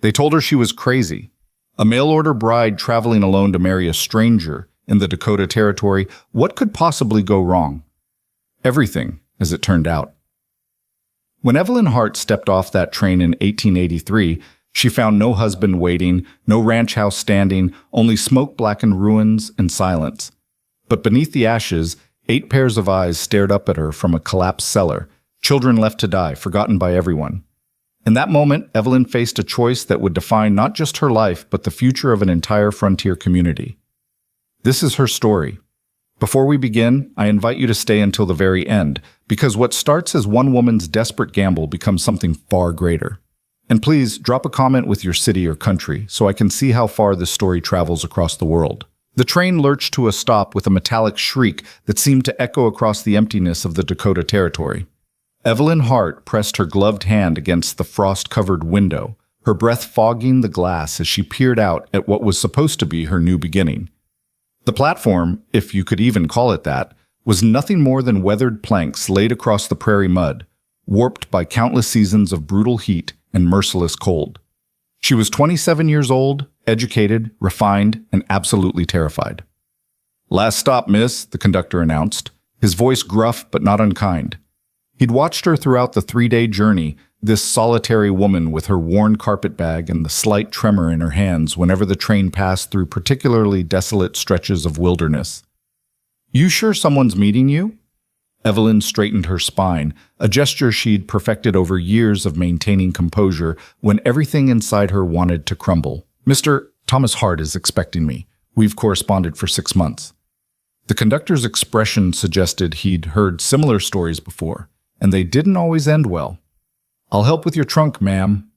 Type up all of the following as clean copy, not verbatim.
They told her she was crazy. A mail-order bride traveling alone to marry a stranger in the Dakota Territory. What could possibly go wrong? Everything, as it turned out. When Evelyn Hart stepped off that train in 1883, she found no husband waiting, no ranch house standing, only smoke-blackened ruins and silence. But beneath the ashes, 8 pairs of eyes stared up at her from a collapsed cellar, children left to die, forgotten by everyone. In that moment, Evelyn faced a choice that would define not just her life, but the future of an entire frontier community. This is her story. Before we begin, I invite you to stay until the very end, because what starts as one woman's desperate gamble becomes something far greater. And please, drop a comment with your city or country, so I can see how far this story travels across the world. The train lurched to a stop with a metallic shriek that seemed to echo across the emptiness of the Dakota Territory. Evelyn Hart pressed her gloved hand against the frost-covered window, her breath fogging the glass as she peered out at what was supposed to be her new beginning. The platform, if you could even call it that, was nothing more than weathered planks laid across the prairie mud, warped by countless seasons of brutal heat and merciless cold. She was 27 years old, educated, refined, and absolutely terrified. "Last stop, miss," the conductor announced, his voice gruff but not unkind. He'd watched her throughout the 3-day journey, this solitary woman with her worn carpetbag and the slight tremor in her hands whenever the train passed through particularly desolate stretches of wilderness. "You sure someone's meeting you?" Evelyn straightened her spine, a gesture she'd perfected over years of maintaining composure when everything inside her wanted to crumble. "Mr. Thomas Hart is expecting me. We've corresponded for 6 months." The conductor's expression suggested he'd heard similar stories before, and they didn't always end well. "I'll help with your trunk, ma'am."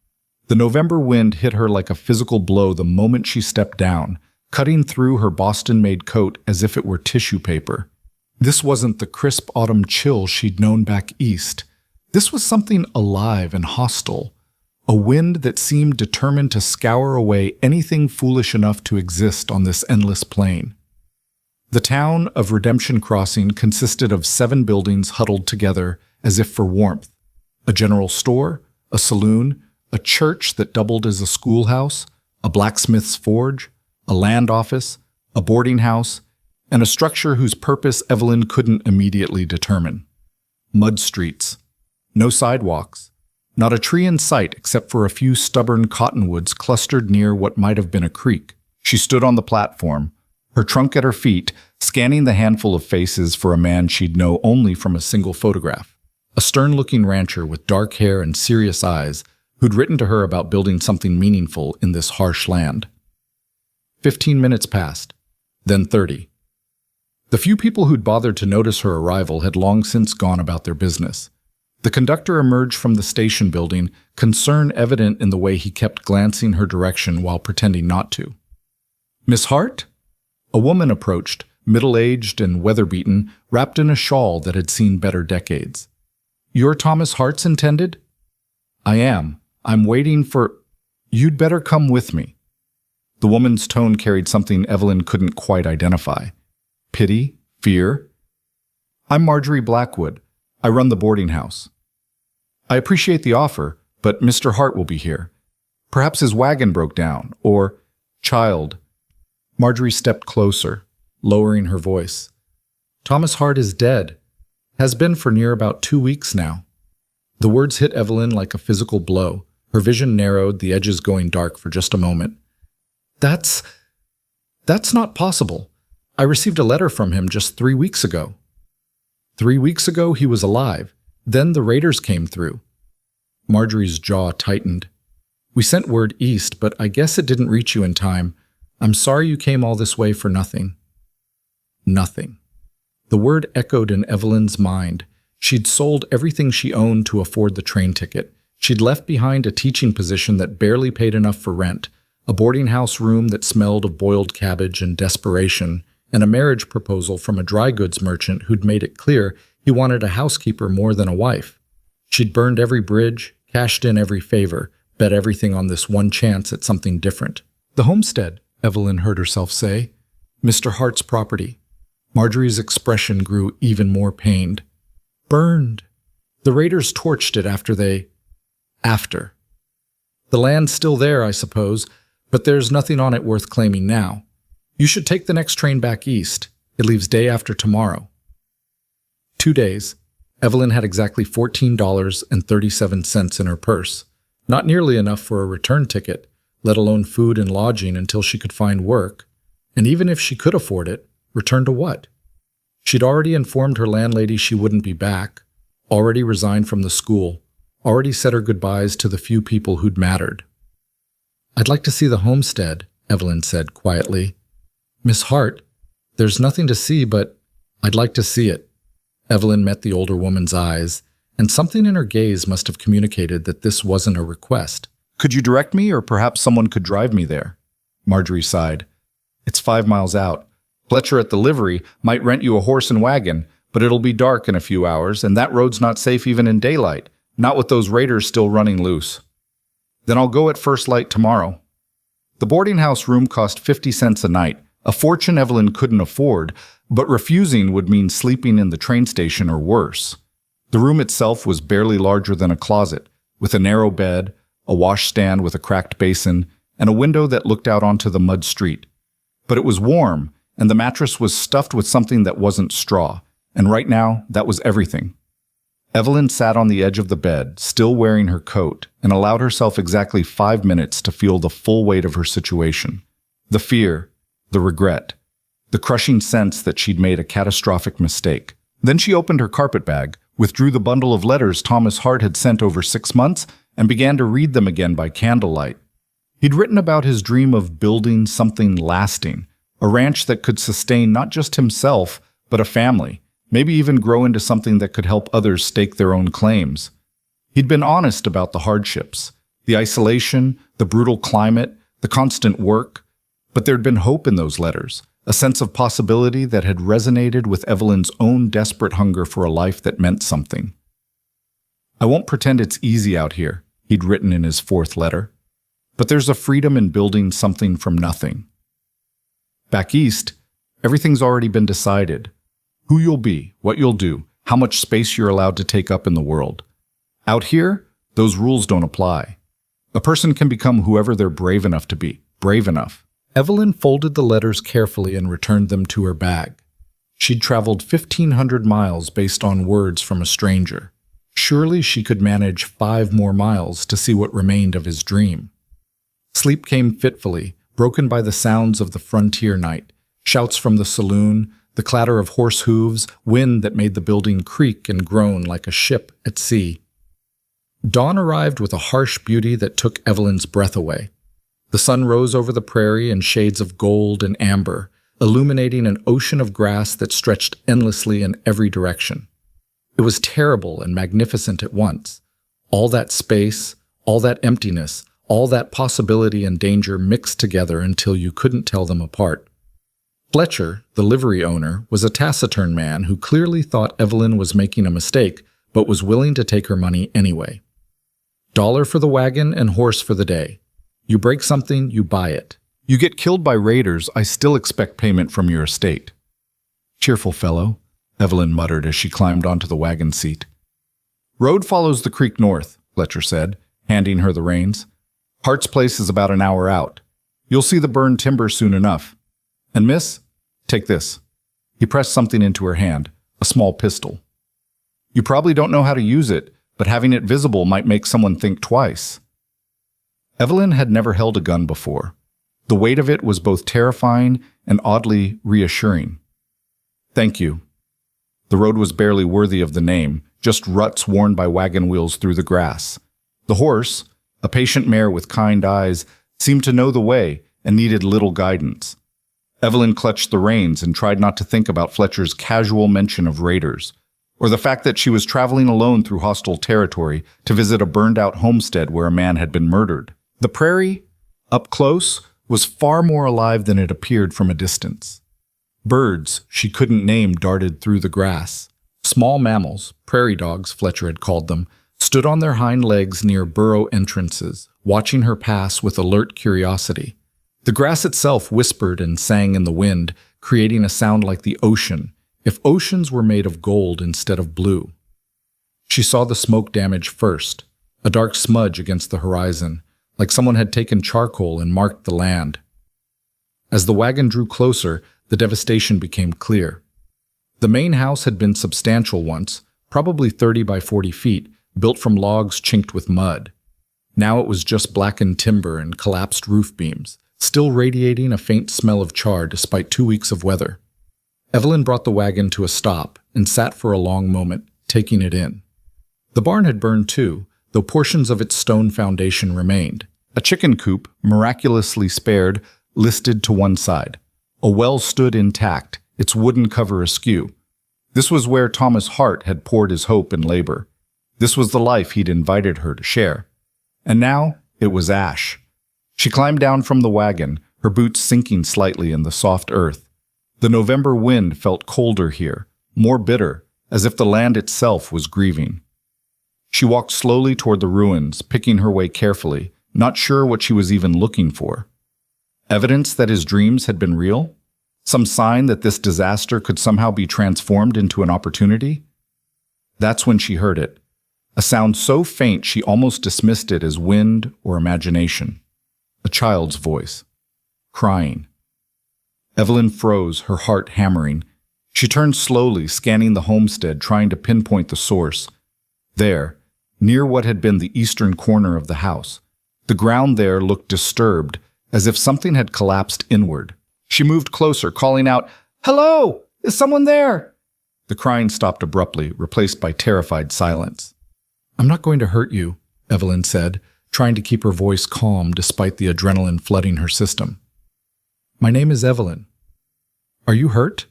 The November wind hit her like a physical blow the moment she stepped down, cutting through her Boston-made coat as if it were tissue paper. This wasn't the crisp autumn chill she'd known back east. This was something alive and hostile, a wind that seemed determined to scour away anything foolish enough to exist on this endless plain. The town of Redemption Crossing consisted of 7 buildings huddled together as if for warmth. A general store, a saloon, a church that doubled as a schoolhouse, a blacksmith's forge, a land office, a boarding house, and a structure whose purpose Evelyn couldn't immediately determine. Mud streets. No sidewalks. Not a tree in sight except for a few stubborn cottonwoods clustered near what might have been a creek. She stood on the platform, her trunk at her feet, scanning the handful of faces for a man she'd know only from a single photograph. A stern-looking rancher with dark hair and serious eyes who'd written to her about building something meaningful in this harsh land. 15 minutes passed, then 30. The few people who'd bothered to notice her arrival had long since gone about their business. The conductor emerged from the station building, concern evident in the way he kept glancing her direction while pretending not to. "Miss Hart?" A woman approached, middle-aged and weather-beaten, wrapped in a shawl that had seen better decades. "You're Thomas Hart's intended?" "I am. I'm waiting for—" "You'd better come with me." The woman's tone carried something Evelyn couldn't quite identify. Pity? Fear? "I'm Marjorie Blackwood. I run the boarding house." "I appreciate the offer, but Mr. Hart will be here. Perhaps his wagon broke down, or—" "Child." Marjorie stepped closer, lowering her voice. "Thomas Hart is dead. Has been for near about 2 weeks now." The words hit Evelyn like a physical blow. Her vision narrowed, the edges going dark for just a moment. That's not possible. I received a letter from him just 3 weeks ago." 3 weeks ago, he was alive. Then the raiders came through. Marjorie's jaw tightened. "We sent word east, but I guess it didn't reach you in time. I'm sorry you came all this way for nothing." Nothing. The word echoed in Evelyn's mind. She'd sold everything she owned to afford the train ticket. She'd left behind a teaching position that barely paid enough for rent, a boarding house room that smelled of boiled cabbage and desperation, and a marriage proposal from a dry goods merchant who'd made it clear he wanted a housekeeper more than a wife. She'd burned every bridge, cashed in every favor, bet everything on this one chance at something different. "The homestead," Evelyn heard herself say. "Mr. Hart's property." Marjorie's expression grew even more pained. "Burned. The raiders torched it after they—" "After." The land's still there, I suppose, but there's nothing on it worth claiming now. You should take the next train back east. It leaves day after tomorrow." 2 days. Evelyn had exactly $14.37 in her purse. Not nearly enough for a return ticket, let alone food and lodging until she could find work. And even if she could afford it, return to what? She'd already informed her landlady she wouldn't be back, already resigned from the school, already said her goodbyes to the few people who'd mattered. "I'd like to see the homestead," Evelyn said quietly. "Miss Hart, there's nothing to see, but I'd like to see it." Evelyn met the older woman's eyes, and something in her gaze must have communicated that this wasn't a request. "Could you direct me, or perhaps someone could drive me there?" Marjorie sighed. "It's 5 miles out. Fletcher at the livery might rent you a horse and wagon, but it'll be dark in a few hours, and that road's not safe even in daylight, not with those raiders still running loose. Then I'll go at first light tomorrow." The boarding house room cost 50 cents a night, a fortune Evelyn couldn't afford, but refusing would mean sleeping in the train station or worse. The room itself was barely larger than a closet, with a narrow bed, a washstand with a cracked basin, and a window that looked out onto the mud street. But it was warm, and the mattress was stuffed with something that wasn't straw, and right now, that was everything. Evelyn sat on the edge of the bed, still wearing her coat, and allowed herself exactly 5 minutes to feel the full weight of her situation. The fear, the regret, the crushing sense that she'd made a catastrophic mistake. Then she opened her carpetbag, withdrew the bundle of letters Thomas Hart had sent over 6 months, and began to read them again by candlelight. He'd written about his dream of building something lasting, a ranch that could sustain not just himself, but a family, maybe even grow into something that could help others stake their own claims. He'd been honest about the hardships, the isolation, the brutal climate, the constant work, but there'd been hope in those letters, a sense of possibility that had resonated with Evelyn's own desperate hunger for a life that meant something. "I won't pretend it's easy out here," he'd written in his 4th letter, "but there's a freedom in building something from nothing. Back east, everything's already been decided. Who you'll be, what you'll do, how much space you're allowed to take up in the world. Out here, those rules don't apply. A person can become whoever they're brave enough to be, brave enough." Evelyn folded the letters carefully and returned them to her bag. She'd traveled 1,500 miles based on words from a stranger. Surely she could manage 5 more miles to see what remained of his dream. Sleep came fitfully, broken by the sounds of the frontier night, shouts from the saloon, the clatter of horse hooves, wind that made the building creak and groan like a ship at sea. Dawn arrived with a harsh beauty that took Evelyn's breath away. The sun rose over the prairie in shades of gold and amber, illuminating an ocean of grass that stretched endlessly in every direction. It was terrible and magnificent at once. All that space, all that emptiness, all that possibility and danger mixed together until you couldn't tell them apart. Fletcher, the livery owner, was a taciturn man who clearly thought Evelyn was making a mistake, but was willing to take her money anyway. $1 for the wagon and horse for the day. You break something, you buy it. You get killed by raiders, I still expect payment from your estate. "Cheerful fellow," Evelyn muttered as she climbed onto the wagon seat. "Road follows the creek north," Fletcher said, handing her the reins. "Hart's place is about an hour out. You'll see the burned timber soon enough. And miss, take this." He pressed something into her hand, a small pistol. "You probably don't know how to use it, but having it visible might make someone think twice." Evelyn had never held a gun before. The weight of it was both terrifying and oddly reassuring. "Thank you." The road was barely worthy of the name, just ruts worn by wagon wheels through the grass. The horse, a patient mare with kind eyes, seemed to know the way and needed little guidance. Evelyn clutched the reins and tried not to think about Fletcher's casual mention of raiders, or the fact that she was traveling alone through hostile territory to visit a burned-out homestead where a man had been murdered. The prairie, up close, was far more alive than it appeared from a distance. Birds she couldn't name darted through the grass. Small mammals, prairie dogs Fletcher had called them, stood on their hind legs near burrow entrances, watching her pass with alert curiosity. The grass itself whispered and sang in the wind, creating a sound like the ocean, if oceans were made of gold instead of blue. She saw the smoke damage first, a dark smudge against the horizon, like someone had taken charcoal and marked the land. As the wagon drew closer, the devastation became clear. The main house had been substantial once, probably 30 by 40 feet, built from logs chinked with mud. Now it was just blackened timber and collapsed roof beams, still radiating a faint smell of char despite 2 weeks of weather. Evelyn brought the wagon to a stop and sat for a long moment, taking it in. The barn had burned too, though portions of its stone foundation remained. A chicken coop, miraculously spared, listed to one side. A well stood intact, its wooden cover askew. This was where Thomas Hart had poured his hope and labor. This was the life he'd invited her to share. And now it was ash. She climbed down from the wagon, her boots sinking slightly in the soft earth. The November wind felt colder here, more bitter, as if the land itself was grieving. She walked slowly toward the ruins, picking her way carefully, not sure what she was even looking for. Evidence that his dreams had been real? Some sign that this disaster could somehow be transformed into an opportunity? That's when she heard it. A sound so faint she almost dismissed it as wind or imagination. A child's voice. Crying. Evelyn froze, her heart hammering. She turned slowly, scanning the homestead, trying to pinpoint the source. There, near what had been the eastern corner of the house. The ground there looked disturbed, as if something had collapsed inward. She moved closer, calling out, "Hello! Is someone there?" The crying stopped abruptly, replaced by terrified silence. "I'm not going to hurt you," Evelyn said, trying to keep her voice calm despite the adrenaline flooding her system. "My name is Evelyn. Are you hurt?"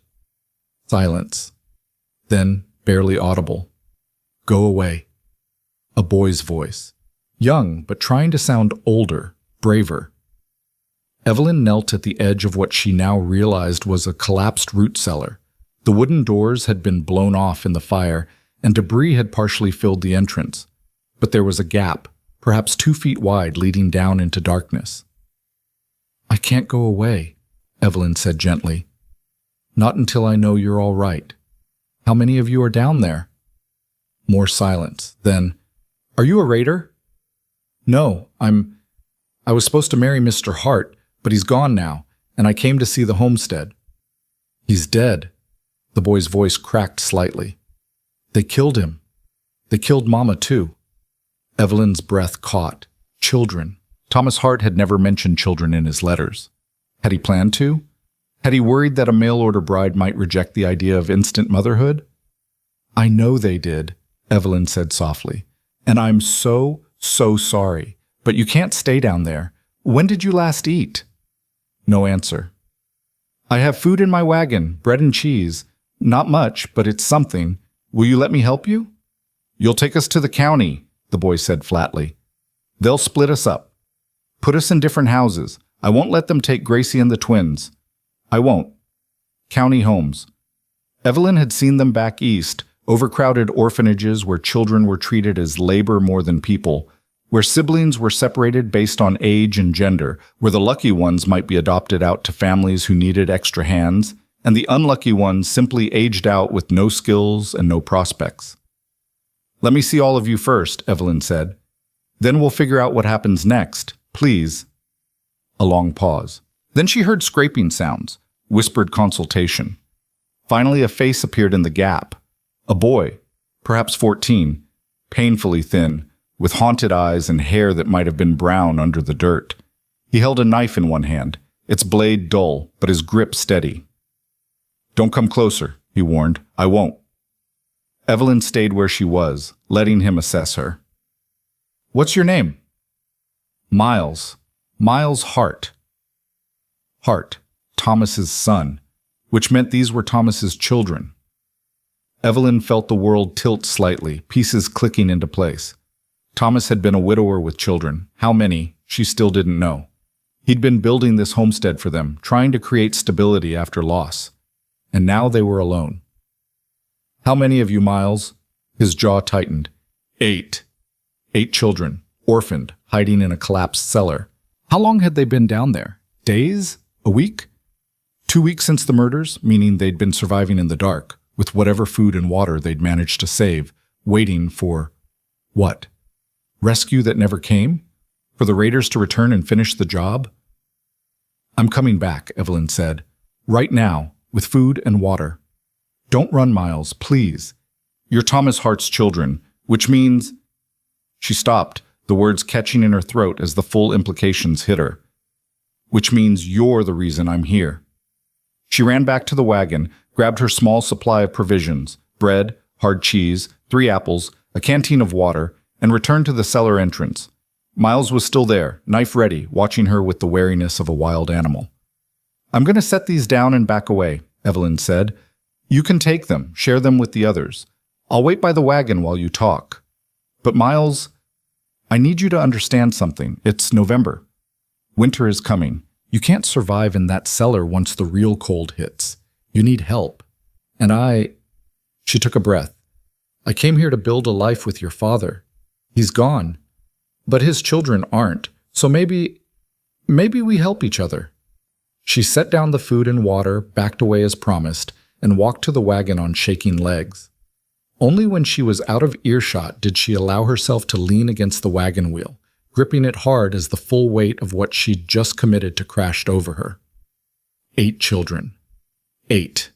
Silence. Then, barely audible. "Go away." A boy's voice. Young, but trying to sound older, braver. Evelyn knelt at the edge of what she now realized was a collapsed root cellar. The wooden doors had been blown off in the fire, and debris had partially filled the entrance. But there was a gap, perhaps 2 feet wide, leading down into darkness. "I can't go away," Evelyn said gently. "Not until I know you're all right. How many of you are down there?" More silence. Then, "Are you a raider?" "No, I was supposed to marry Mr. Hart, but he's gone now, and I came to see the homestead." "He's dead." The boy's voice cracked slightly. "They killed him. They killed Mama, too." Evelyn's breath caught. Children. Thomas Hart had never mentioned children in his letters. Had he planned to? Had he worried that a mail-order bride might reject the idea of instant motherhood? "I know they did," Evelyn said softly. "And I'm so sorry. But you can't stay down there. When did you last eat?" No answer. "I have food in my wagon, bread and cheese. Not much, but it's something. Will you let me help you?" "You'll take us to the county," the boy said flatly. "They'll split us up. Put us in different houses. I won't let them take Gracie and the twins. I won't. County homes." Evelyn had seen them back east, overcrowded orphanages where children were treated as labor more than people, where siblings were separated based on age and gender, where the lucky ones might be adopted out to families who needed extra hands, and the unlucky ones simply aged out with no skills and no prospects. "Let me see all of you first," Evelyn said. "Then we'll figure out what happens next, please." A long pause. Then she heard scraping sounds, whispered consultation. Finally, a face appeared in the gap. A boy, perhaps 14, painfully thin, with haunted eyes and hair that might have been brown under the dirt. He held a knife in one hand, its blade dull, but his grip steady. "Don't come closer," he warned. "I won't." Evelyn stayed where she was, letting him assess her. "What's your name?" "Miles. Miles Hart." Hart, Thomas's son, which meant these were Thomas's children. Evelyn felt the world tilt slightly, pieces clicking into place. Thomas had been a widower with children. How many, she still didn't know. He'd been building this homestead for them, trying to create stability after loss. And now they were alone. "How many of you, Miles?" His jaw tightened. 8. 8 children, orphaned, hiding in a collapsed cellar. How long had they been down there? Days? A week? 2 weeks since the murders, meaning they'd been surviving in the dark, with whatever food and water they'd managed to save, waiting for what? Rescue that never came? For the raiders to return and finish the job? I'm coming back, Evelyn said. Right now, with food and water. Don't run, Miles, please. You're Thomas Hart's children, which means... She stopped, the words catching in her throat as the full implications hit her. Which means you're the reason I'm here. She ran back to the wagon, grabbed her small supply of provisions, bread, hard cheese, 3 apples, a canteen of water, and returned to the cellar entrance. Miles was still there, knife ready, watching her with the wariness of a wild animal. I'm going to set these down and back away, Evelyn said. You can take them, share them with the others. I'll wait by the wagon while you talk. But Miles, I need you to understand something. It's November. Winter is coming. You can't survive in that cellar once the real cold hits. You need help. And She took a breath. I came here to build a life with your father. He's gone. But his children aren't, so maybe we help each other. She set down the food and water, backed away as promised, and walked to the wagon on shaking legs. Only when she was out of earshot did she allow herself to lean against the wagon wheel, gripping it hard as the full weight of what she'd just committed to crashed over her. 8 children. 8.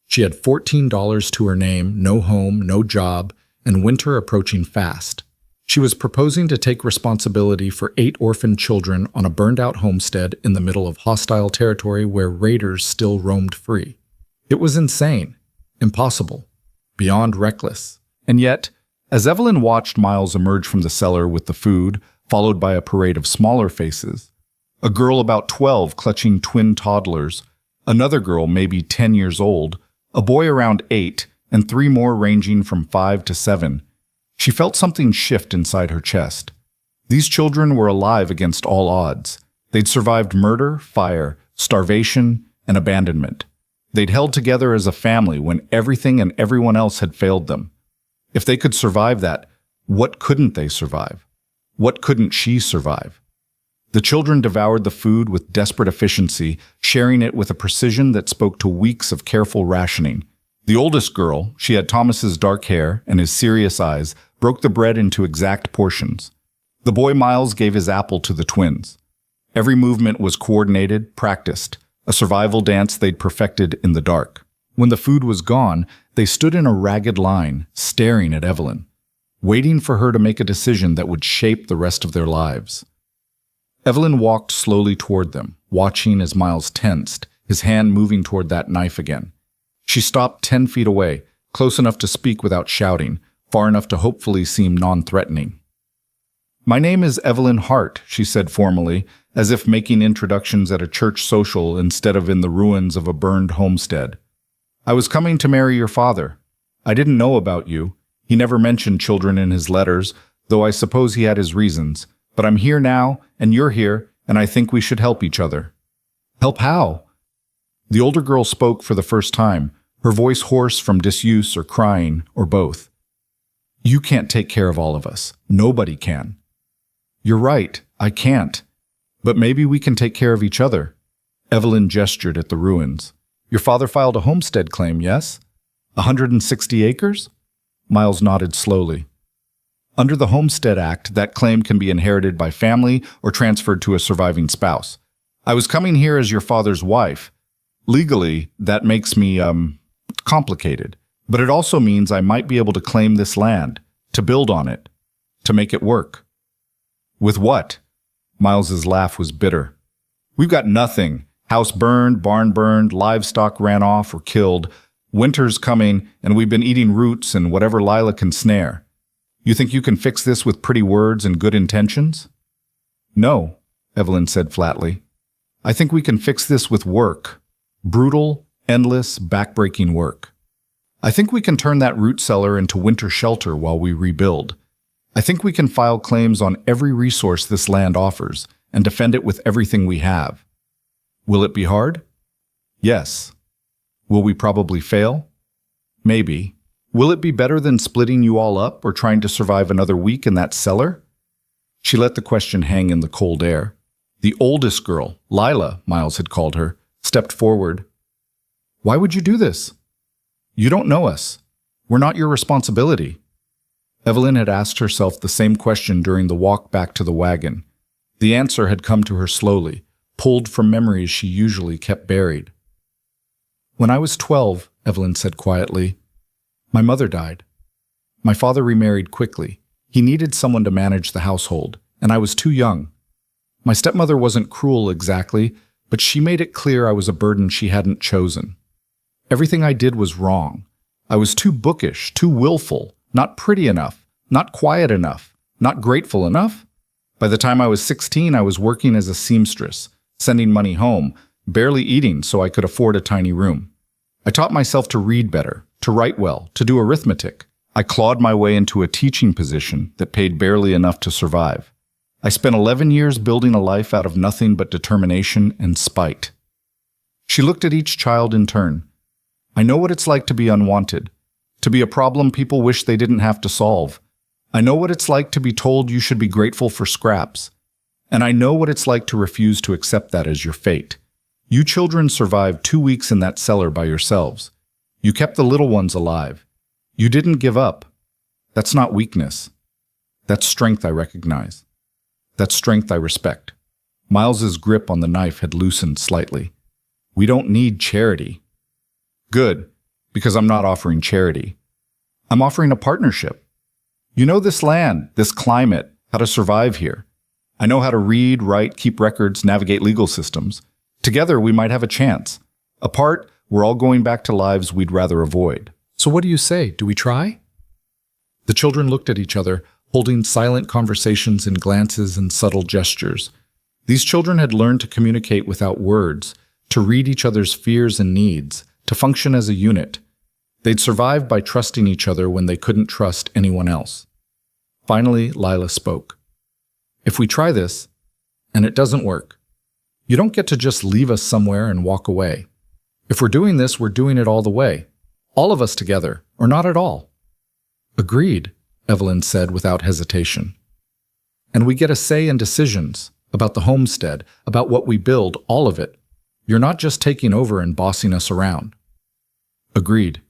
She had $14 to her name, no home, no job, and winter approaching fast. She was proposing to take responsibility for 8 orphaned children on a burned-out homestead in the middle of hostile territory where raiders still roamed free. It was insane, impossible, beyond reckless. And yet, as Evelyn watched Miles emerge from the cellar with the food, followed by a parade of smaller faces, a girl about 12 clutching twin toddlers, another girl maybe 10 years old, a boy around 8, and 3 more ranging from 5 to 7, she felt something shift inside her chest. These children were alive against all odds. They'd survived murder, fire, starvation, and abandonment. They'd held together as a family when everything and everyone else had failed them. If they could survive that, what couldn't they survive? What couldn't she survive? The children devoured the food with desperate efficiency, sharing it with a precision that spoke to weeks of careful rationing. The oldest girl, she had Thomas's dark hair and his serious eyes, broke the bread into exact portions. The boy Miles gave his apple to the twins. Every movement was coordinated, practiced, a survival dance they'd perfected in the dark. When the food was gone, they stood in a ragged line, staring at Evelyn, waiting for her to make a decision that would shape the rest of their lives. Evelyn walked slowly toward them, watching as Miles tensed, his hand moving toward that knife again. She stopped 10 feet away, close enough to speak without shouting, far enough to hopefully seem non-threatening. My name is Evelyn Hart, she said formally, as if making introductions at a church social instead of in the ruins of a burned homestead. I was coming to marry your father. I didn't know about you. He never mentioned children in his letters, though I suppose he had his reasons. But I'm here now, and you're here, and I think we should help each other. Help how? The older girl spoke for the first time, her voice hoarse from disuse or crying, or both. You can't take care of all of us. Nobody can. You're right, I can't. But maybe we can take care of each other. Evelyn gestured at the ruins. Your father filed a homestead claim, yes? 160 acres? Miles nodded slowly. Under the Homestead Act, that claim can be inherited by family or transferred to a surviving spouse. I was coming here as your father's wife. Legally, that makes me, complicated. But it also means I might be able to claim this land, to build on it, to make it work. With what? Miles's laugh was bitter. We've got nothing. House burned, barn burned, livestock ran off or killed. Winter's coming, and we've been eating roots and whatever Lila can snare. You think you can fix this with pretty words and good intentions? No, Evelyn said flatly. I think we can fix this with work. Brutal, endless, backbreaking work. I think we can turn that root cellar into winter shelter while we rebuild. I think we can file claims on every resource this land offers and defend it with everything we have. Will it be hard? Yes. Will we probably fail? Maybe. Will it be better than splitting you all up or trying to survive another week in that cellar? She let the question hang in the cold air. The oldest girl, Lila, Miles had called her, stepped forward. Why would you do this? You don't know us. We're not your responsibility. Evelyn had asked herself the same question during the walk back to the wagon. The answer had come to her slowly, pulled from memories she usually kept buried. "When I was 12, Evelyn said quietly, my mother died. My father remarried quickly. He needed someone to manage the household, and I was too young. My stepmother wasn't cruel exactly, but she made it clear I was a burden she hadn't chosen. Everything I did was wrong. I was too bookish, too willful, not pretty enough, not quiet enough, not grateful enough. By the time I was 16, I was working as a seamstress, sending money home, barely eating so I could afford a tiny room. I taught myself to read better, to write well, to do arithmetic. I clawed my way into a teaching position that paid barely enough to survive. I spent 11 years building a life out of nothing but determination and spite." She looked at each child in turn. "I know what it's like to be unwanted, to be a problem people wish they didn't have to solve. I know what it's like to be told you should be grateful for scraps. And I know what it's like to refuse to accept that as your fate. You children survived 2 weeks in that cellar by yourselves. You kept the little ones alive. You didn't give up. That's not weakness. That's strength I recognize. That's strength I respect." Miles's grip on the knife had loosened slightly. "We don't need charity." "Good, because I'm not offering charity. I'm offering a partnership. You know this land, this climate, how to survive here. I know how to read, write, keep records, navigate legal systems. Together, we might have a chance. Apart, we're all going back to lives we'd rather avoid. So what do you say? Do we try?" The children looked at each other, holding silent conversations in glances and subtle gestures. These children had learned to communicate without words, to read each other's fears and needs, to function as a unit. They'd survived by trusting each other when they couldn't trust anyone else. Finally, Lila spoke. "If we try this, and it doesn't work, you don't get to just leave us somewhere and walk away. If we're doing this, we're doing it all the way. All of us together, or not at all." "Agreed," Evelyn said without hesitation. "And we get a say in decisions, about the homestead, about what we build, all of it. You're not just taking over and bossing us around." "Agreed."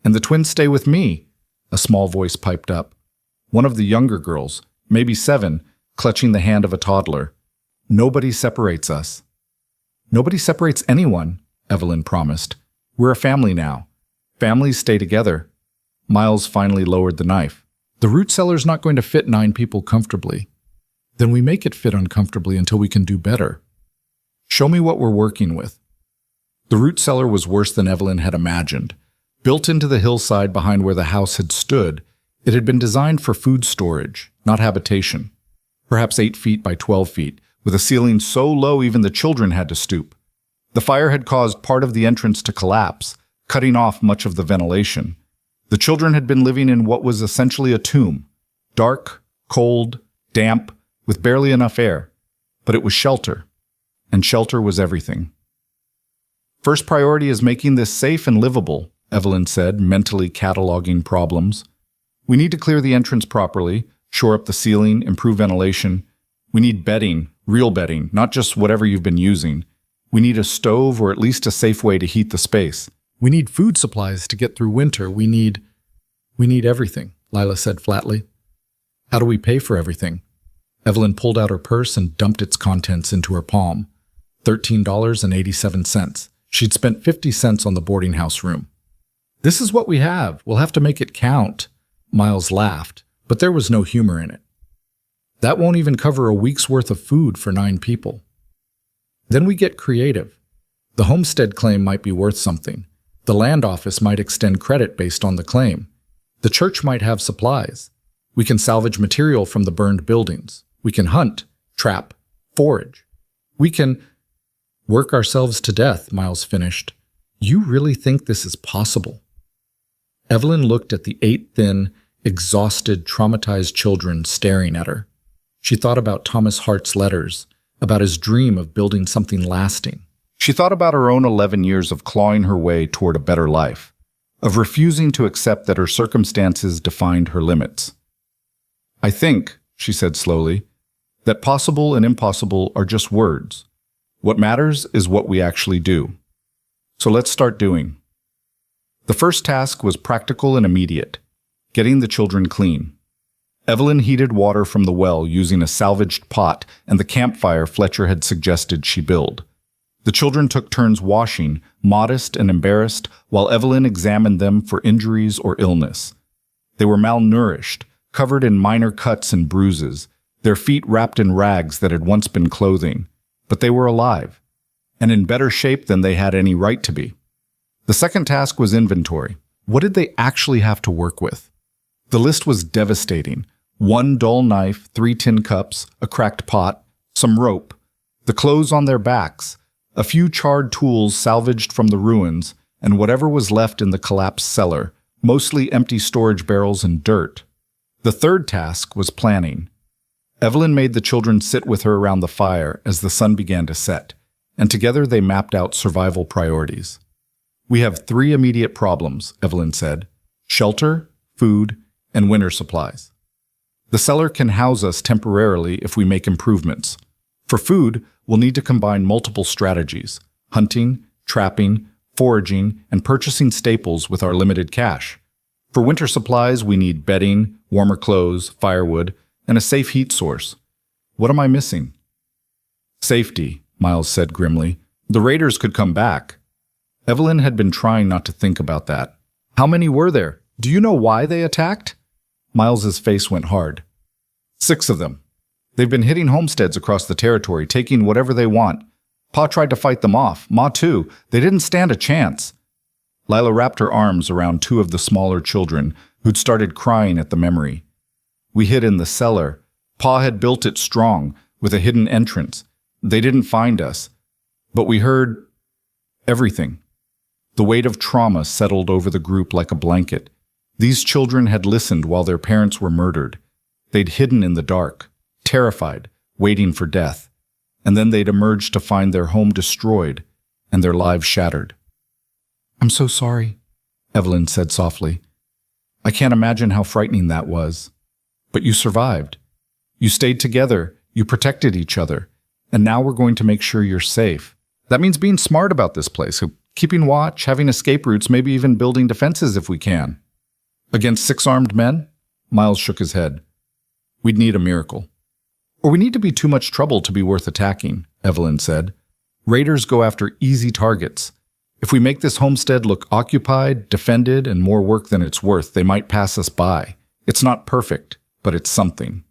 "And the twins stay with me," a small voice piped up. One of the younger girls, maybe 7, clutching the hand of a toddler. "Nobody separates us." "Nobody separates anyone," Evelyn promised. "We're a family now. Families stay together." Miles finally lowered the knife. "The root cellar's not going to fit 9 people comfortably." "Then we make it fit uncomfortably until we can do better. Show me what we're working with." The root cellar was worse than Evelyn had imagined. Built into the hillside behind where the house had stood, it had been designed for food storage, not habitation. Perhaps 8 feet by 12 feet, with a ceiling so low even the children had to stoop. The fire had caused part of the entrance to collapse, cutting off much of the ventilation. The children had been living in what was essentially a tomb, dark, cold, damp, with barely enough air. But it was shelter, and shelter was everything. "First priority is making this safe and livable," Evelyn said, mentally cataloging problems. "We need to clear the entrance properly, shore up the ceiling, improve ventilation. We need bedding, real bedding, not just whatever you've been using. We need a stove or at least a safe way to heat the space. We need food supplies to get through winter. We need everything," Lila said flatly. "How do we pay for everything?" Evelyn pulled out her purse and dumped its contents into her palm. $13.87. She'd spent 50 cents on the boarding house room. "This is what we have. We'll have to make it count." Miles laughed, but there was no humor in it. "That won't even cover a week's worth of food for 9 people. Then we get creative. The homestead claim might be worth something. The land office might extend credit based on the claim. The church might have supplies. We can salvage material from the burned buildings. We can hunt, trap, forage. We can work ourselves to death," Miles finished. "You really think this is possible?" Evelyn looked at the 8 thin, exhausted, traumatized children staring at her. She thought about Thomas Hart's letters, about his dream of building something lasting. She thought about her own 11 years of clawing her way toward a better life, of refusing to accept that her circumstances defined her limits. "I think," she said slowly, "that possible and impossible are just words. What matters is what we actually do. So let's start doing." The first task was practical and immediate, getting the children clean. Evelyn heated water from the well using a salvaged pot and the campfire Fletcher had suggested she build. The children took turns washing, modest and embarrassed, while Evelyn examined them for injuries or illness. They were malnourished, covered in minor cuts and bruises, their feet wrapped in rags that had once been clothing. But they were alive, and in better shape than they had any right to be. The second task was inventory. What did they actually have to work with? The list was devastating. 1 dull knife, 3 tin cups, a cracked pot, some rope, the clothes on their backs, a few charred tools salvaged from the ruins, and whatever was left in the collapsed cellar, mostly empty storage barrels and dirt. The third task was planning. Evelyn made the children sit with her around the fire as the sun began to set, and together they mapped out survival priorities. "We have 3 immediate problems," Evelyn said: shelter, food, and winter supplies. The cellar can house us temporarily if we make improvements. For food, we'll need to combine multiple strategies: hunting, trapping, foraging, and purchasing staples with our limited cash. For winter supplies, we need bedding, warmer clothes, firewood, and a safe heat source. What am I missing? Safety, Miles said grimly. The raiders could come back. Evelyn had been trying not to think about that. How many were there? Do you know why they attacked? Miles's face went hard. 6 of them. They've been hitting homesteads across the territory, taking whatever they want. Pa tried to fight them off. Ma too. They didn't stand a chance. Lila wrapped her arms around 2 of the smaller children, who'd started crying at the memory. We hid in the cellar. Pa had built it strong, with a hidden entrance. They didn't find us. But we heard everything. The weight of trauma settled over the group like a blanket. These children had listened while their parents were murdered. They'd hidden in the dark, terrified, waiting for death. And then they'd emerged to find their home destroyed and their lives shattered. "I'm so sorry," Evelyn said softly. "I can't imagine how frightening that was. But you survived. You stayed together, you protected each other, and now we're going to make sure you're safe. That means being smart about this place, keeping watch, having escape routes, maybe even building defenses if we can." "Against 6 armed men?" Miles shook his head. "We'd need a miracle. Or we need to be too much trouble to be worth attacking," Evelyn said. "Raiders go after easy targets. If we make this homestead look occupied, defended, and more work than it's worth, they might pass us by. It's not perfect, but it's something."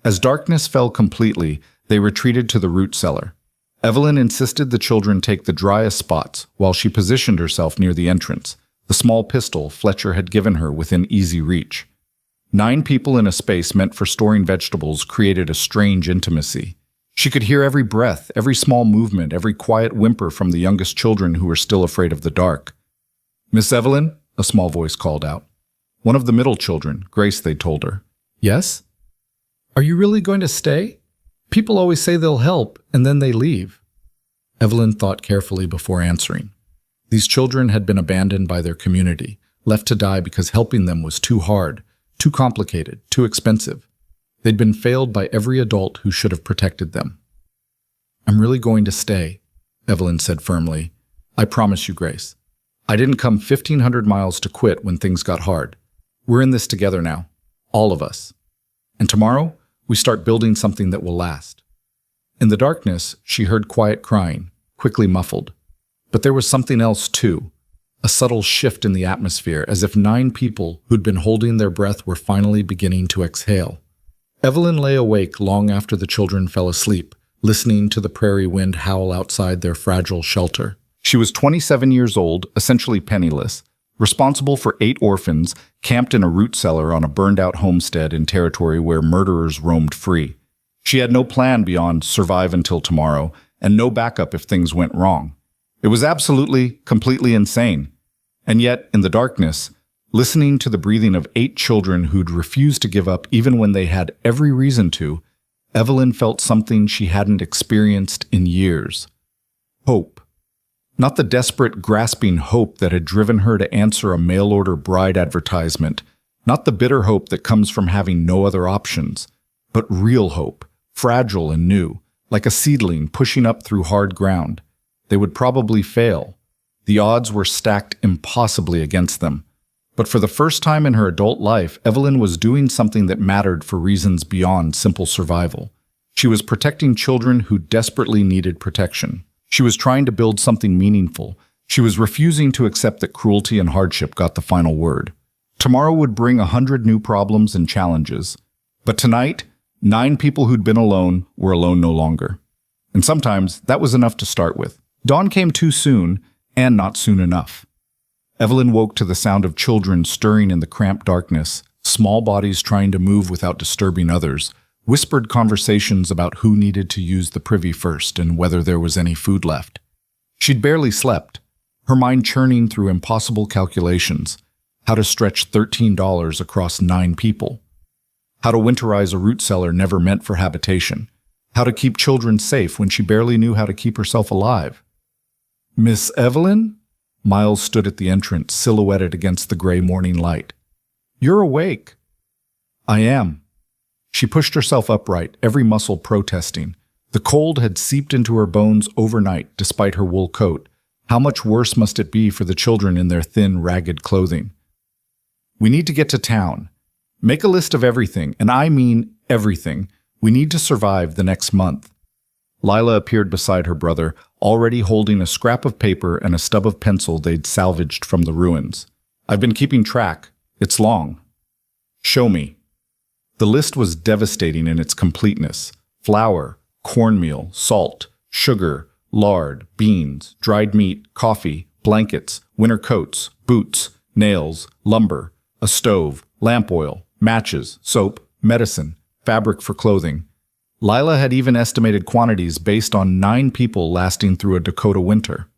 As darkness fell completely, they retreated to the root cellar. Evelyn insisted the children take the driest spots while she positioned herself near the entrance, the small pistol Fletcher had given her within easy reach. 9 people in a space meant for storing vegetables created a strange intimacy. She could hear every breath, every small movement, every quiet whimper from the youngest children who were still afraid of the dark. "Miss Evelyn?" a small voice called out. One of the middle children, Grace, they told her. "Yes?" "Are you really going to stay? People always say they'll help, and then they leave." Evelyn thought carefully before answering. These children had been abandoned by their community, left to die because helping them was too hard, too complicated, too expensive. They'd been failed by every adult who should have protected them. "I'm really going to stay," Evelyn said firmly. "I promise you, Grace. I didn't come 1,500 miles to quit when things got hard. We're in this together now, all of us. And tomorrow, we start building something that will last." In the darkness, she heard quiet crying, quickly muffled. But there was something else too, a subtle shift in the atmosphere, as if 9 people who'd been holding their breath were finally beginning to exhale. Evelyn lay awake long after the children fell asleep, listening to the prairie wind howl outside their fragile shelter. She was 27 years old, essentially penniless, responsible for 8 orphans, camped in a root cellar on a burned-out homestead in territory where murderers roamed free. She had no plan beyond survive until tomorrow, and no backup if things went wrong. It was absolutely, completely insane. And yet, in the darkness, listening to the breathing of 8 children who'd refused to give up even when they had every reason to, Evelyn felt something she hadn't experienced in years. Hope. Not the desperate, grasping hope that had driven her to answer a mail-order bride advertisement, not the bitter hope that comes from having no other options, but real hope, fragile and new, like a seedling pushing up through hard ground. They would probably fail. The odds were stacked impossibly against them. But for the first time in her adult life, Evelyn was doing something that mattered for reasons beyond simple survival. She was protecting children who desperately needed protection. She was trying to build something meaningful. She was refusing to accept that cruelty and hardship got the final word. Tomorrow would bring 100 new problems and challenges. But tonight, 9 people who'd been alone were alone no longer. And sometimes that was enough to start with. Dawn came too soon, and not soon enough. Evelyn woke to the sound of children stirring in the cramped darkness, small bodies trying to move without disturbing others, whispered conversations about who needed to use the privy first and whether there was any food left. She'd barely slept, her mind churning through impossible calculations, how to stretch $13 across 9 people, how to winterize a root cellar never meant for habitation, how to keep children safe when she barely knew how to keep herself alive. "Miss Evelyn?" Miles stood at the entrance, silhouetted against the gray morning light. "You're awake." "I am." She pushed herself upright, every muscle protesting. The cold had seeped into her bones overnight, despite her wool coat. How much worse must it be for the children in their thin, ragged clothing? "We need to get to town. Make a list of everything, and I mean everything. We need to survive the next month." Lila appeared beside her brother, already holding a scrap of paper and a stub of pencil they'd salvaged from the ruins. "I've been keeping track. It's long." "Show me." The list was devastating in its completeness. Flour, cornmeal, salt, sugar, lard, beans, dried meat, coffee, blankets, winter coats, boots, nails, lumber, a stove, lamp oil, matches, soap, medicine, fabric for clothing. Lila had even estimated quantities based on 9 people lasting through a Dakota winter.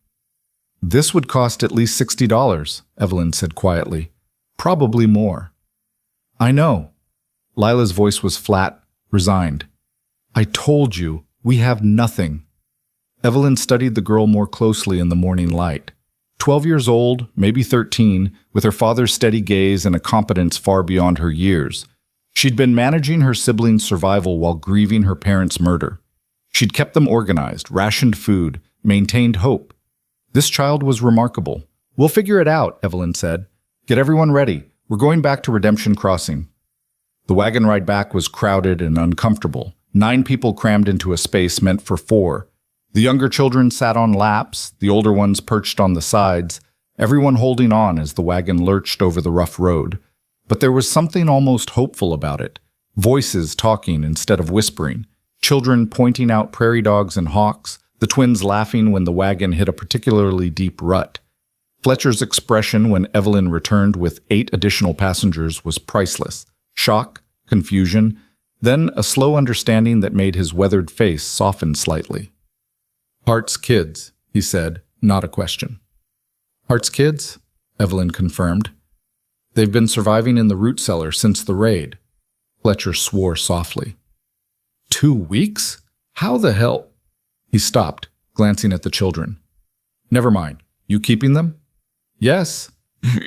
"This would cost at least $60, Evelyn said quietly. "Probably more." "I know." Lila's voice was flat, resigned. "I told you, we have nothing." Evelyn studied the girl more closely in the morning light. 12 years old, maybe 13, with her father's steady gaze and a competence far beyond her years. She'd been managing her siblings' survival while grieving her parents' murder. She'd kept them organized, rationed food, maintained hope. This child was remarkable. "We'll figure it out," Evelyn said. "Get everyone ready. We're going back to Redemption Crossing." The wagon ride back was crowded and uncomfortable. 9 people crammed into a space meant for 4. The younger children sat on laps, the older ones perched on the sides, everyone holding on as the wagon lurched over the rough road. But there was something almost hopeful about it. Voices talking instead of whispering, children pointing out prairie dogs and hawks, the twins laughing when the wagon hit a particularly deep rut. Fletcher's expression when Evelyn returned with 8 additional passengers was priceless. Shock, confusion, then a slow understanding that made his weathered face soften slightly. "Hart's kids," he said, not a question. "Hart's kids?" Evelyn confirmed. "They've been surviving in the root cellar since the raid." Fletcher swore softly. 2 weeks? How the hell? He stopped, glancing at the children. "Never mind. You keeping them?" "Yes."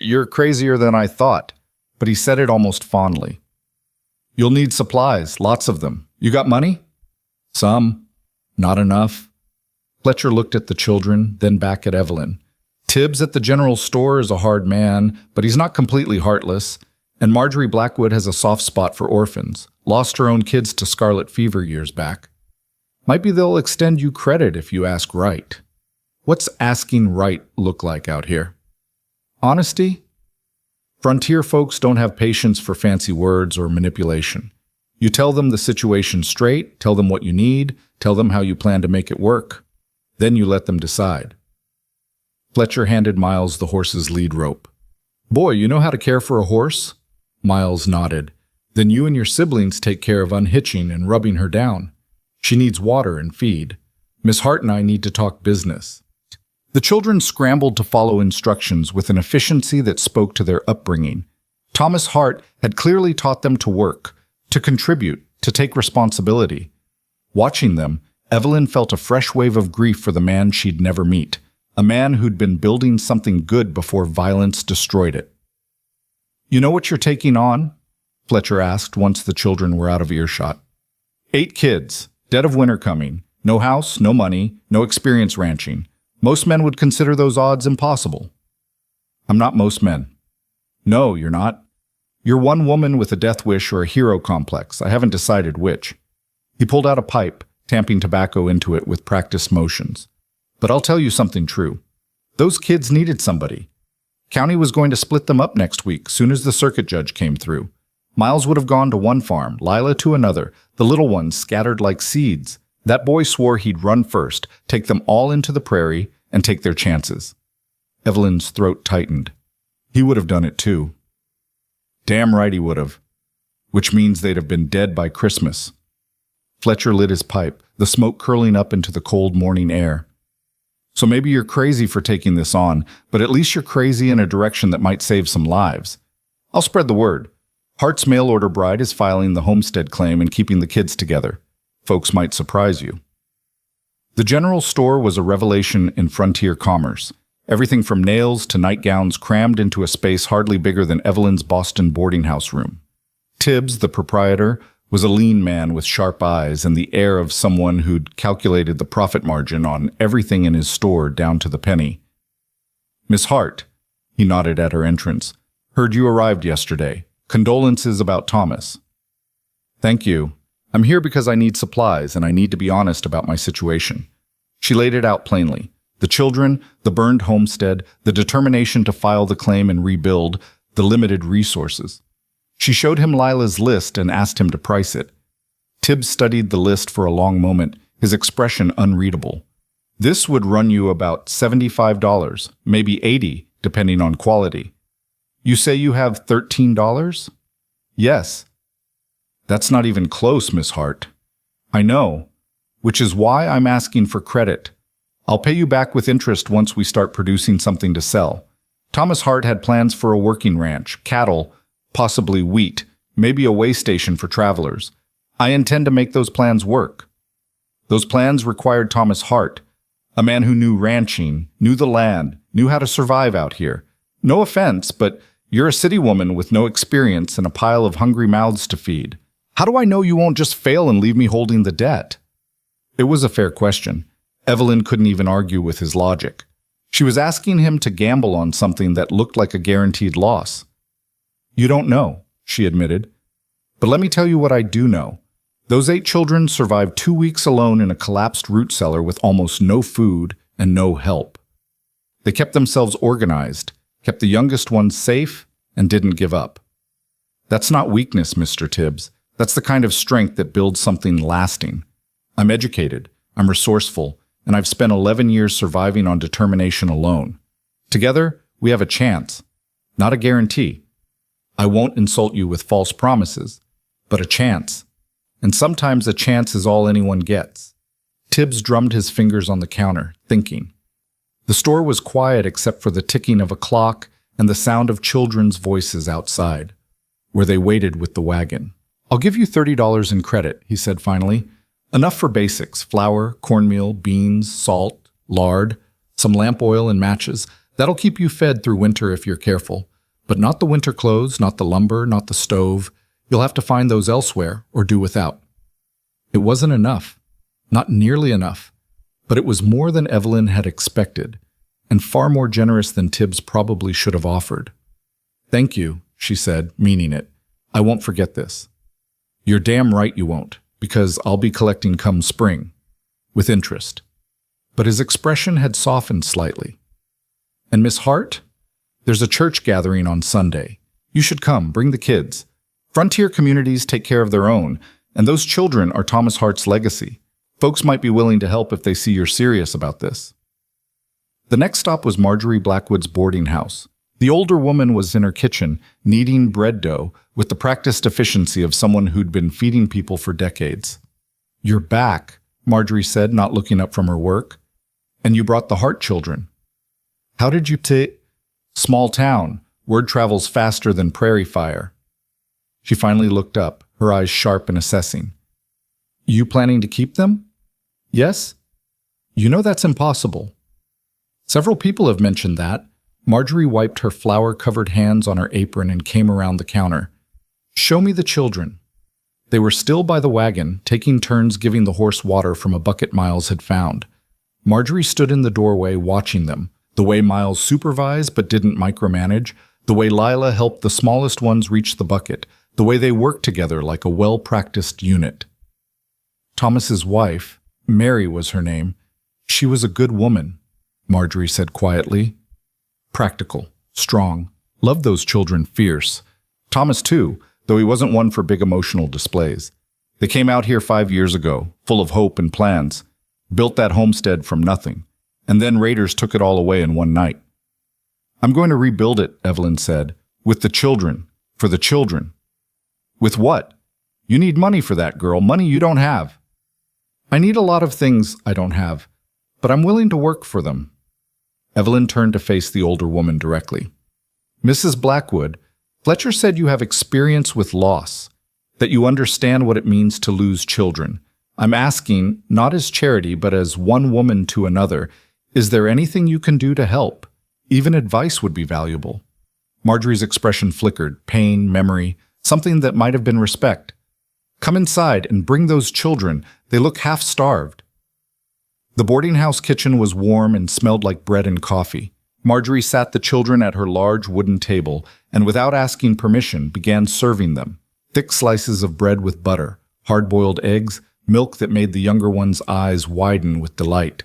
"You're crazier than I thought." But he said it almost fondly. "You'll need supplies, lots of them. You got money?" "Some. Not enough." Fletcher looked at the children, then back at Evelyn. "Tibbs at the general store is a hard man, but he's not completely heartless. And Marjorie Blackwood has a soft spot for orphans. Lost her own kids to scarlet fever years back. Might be they'll extend you credit if you ask right." "What's asking right look like out here?" "Honesty? Frontier folks don't have patience for fancy words or manipulation. You tell them the situation straight, tell them what you need, tell them how you plan to make it work. Then you let them decide." Fletcher handed Miles the horse's lead rope. "Boy, you know how to care for a horse?" Miles nodded. "Then you and your siblings take care of unhitching and rubbing her down. She needs water and feed. Miss Hart and I need to talk business." The children scrambled to follow instructions with an efficiency that spoke to their upbringing. Thomas Hart had clearly taught them to work, to contribute, to take responsibility. Watching them, Evelyn felt a fresh wave of grief for the man she'd never meet, a man who'd been building something good before violence destroyed it. "You know what you're taking on?" Fletcher asked once the children were out of earshot. 8 kids, dead of winter coming, no house, no money, no experience ranching. Most men would consider those odds impossible." "I'm not most men." No, you're not. You're one woman with a death wish or a hero complex. I haven't decided which. He pulled out a pipe, tamping tobacco into it with practiced motions. But I'll tell you something true. Those kids needed somebody. County was going to split them up next week, soon as the circuit judge came through. Miles would have gone to one farm, Lila to another, the little ones scattered like seeds. That boy swore he'd run first, take them all into the prairie, and take their chances. Evelyn's throat tightened. He would have done it too. Damn right he would have. Which means they'd have been dead by Christmas. Fletcher lit his pipe, the smoke curling up into the cold morning air. So maybe you're crazy for taking this on, but at least you're crazy in a direction that might save some lives. I'll spread the word. Hart's mail-order bride is filing the homestead claim and keeping the kids together. Folks might surprise you. The general store was a revelation in frontier commerce. Everything from nails to nightgowns crammed into a space hardly bigger than Evelyn's Boston boarding house room. Tibbs, the proprietor, was a lean man with sharp eyes and the air of someone who'd calculated the profit margin on everything in his store down to the penny. "Miss Hart," he nodded at her entrance, "heard you arrived yesterday. Condolences about Thomas." "Thank you. I'm here because I need supplies and I need to be honest about my situation." She laid it out plainly. The children, the burned homestead, the determination to file the claim and rebuild, the limited resources. She showed him Lila's list and asked him to price it. Tibbs studied the list for a long moment, his expression unreadable. "This would run you about $75, maybe $80, depending on quality." "You say you have $13? "Yes." "That's not even close, Miss Hart." "I know, which is why I'm asking for credit. I'll pay you back with interest once we start producing something to sell." Thomas Hart had plans for a working ranch, cattle, possibly wheat, maybe a way station for travelers. I intend to make those plans work. Those plans required Thomas Hart, a man who knew ranching, knew the land, knew how to survive out here. No offense, but you're a city woman with no experience and a pile of hungry mouths to feed. How do I know you won't just fail and leave me holding the debt? It was a fair question. Evelyn couldn't even argue with his logic. She was asking him to gamble on something that looked like a guaranteed loss. "You don't know," she admitted. "But let me tell you what I do know. Those 8 children survived 2 weeks alone in a collapsed root cellar with almost no food and no help. They kept themselves organized, kept the youngest ones safe, and didn't give up. That's not weakness, Mr. Tibbs. That's the kind of strength that builds something lasting. I'm educated, I'm resourceful, and I've spent 11 years surviving on determination alone. Together, we have a chance, not a guarantee. I won't insult you with false promises, but a chance. And sometimes a chance is all anyone gets." Tibbs drummed his fingers on the counter, thinking. The store was quiet except for the ticking of a clock and the sound of children's voices outside, where they waited with the wagon. "I'll give you $30 in credit," he said finally. "Enough for basics, flour, cornmeal, beans, salt, lard, some lamp oil and matches. That'll keep you fed through winter if you're careful. But not the winter clothes, not the lumber, not the stove. You'll have to find those elsewhere or do without." It wasn't enough. Not nearly enough. But it was more than Evelyn had expected, and far more generous than Tibbs probably should have offered. "Thank you," she said, meaning it. "I won't forget this." "You're damn right you won't, because I'll be collecting come spring, with interest." But his expression had softened slightly. "And Miss Hart? There's a church gathering on Sunday. You should come, bring the kids. Frontier communities take care of their own, and those children are Thomas Hart's legacy. Folks might be willing to help if they see you're serious about this." The next stop was Marjorie Blackwood's boarding house. The older woman was in her kitchen, kneading bread dough with the practiced efficiency of someone who'd been feeding people for decades. "You're back," Marjorie said, not looking up from her work. "And you brought the Hart children. How did you Small town. Word travels faster than prairie fire." She finally looked up, her eyes sharp and assessing. "You planning to keep them?" "Yes." "You know that's impossible." "Several people have mentioned that." Marjorie wiped her flour-covered hands on her apron and came around the counter. "Show me the children." They were still by the wagon, taking turns giving the horse water from a bucket Miles had found. Marjorie stood in the doorway watching them, the way Miles supervised but didn't micromanage, The way Lila helped the smallest ones reach the bucket, the way they worked together like a well-practiced unit. Thomas's wife, Mary was her name, she was a good woman, Marjorie said quietly. Practical, strong, loved those children fierce. Thomas too, though he wasn't one for big emotional displays. They came out here 5 years ago, full of hope and plans, built that homestead from nothing, and then raiders took it all away in one night. I'm going to rebuild it, Evelyn said, with the children, for the children. With what? You need money for that, girl, money you don't have. I need a lot of things I don't have, but I'm willing to work for them. Evelyn turned to face the older woman directly. Mrs. Blackwood, Fletcher said you have experience with loss, that you understand what it means to lose children. I'm asking, not as charity, but as one woman to another, is there anything you can do to help? Even advice would be valuable. Marjorie's expression flickered, pain, memory, something that might have been respect. Come inside and bring those children. They look half-starved. The boarding house kitchen was warm and smelled like bread and coffee. Marjorie sat the children at her large wooden table and, without asking permission, began serving them. Thick slices of bread with butter, hard-boiled eggs, milk that made the younger one's eyes widen with delight.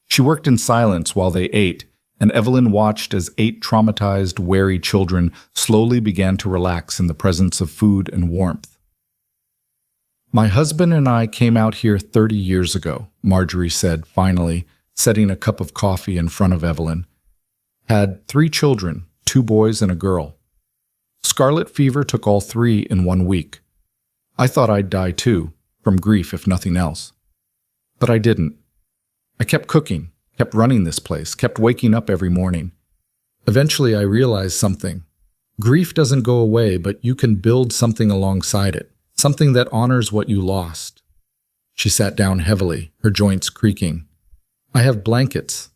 She worked in silence while they ate, and Evelyn watched as 8 traumatized, wary children slowly began to relax in the presence of food and warmth. My husband and I came out here 30 years ago, Marjorie said, finally, setting a cup of coffee in front of Evelyn. Had 3 children, 2 boys and a girl. Scarlet fever took all 3 in 1 week. I thought I'd die too, from grief if nothing else. But I didn't. I kept cooking, kept running this place, kept waking up every morning. Eventually I realized something. Grief doesn't go away, but you can build something alongside it, something that honors what you lost. She sat down heavily, her joints creaking. I have blankets,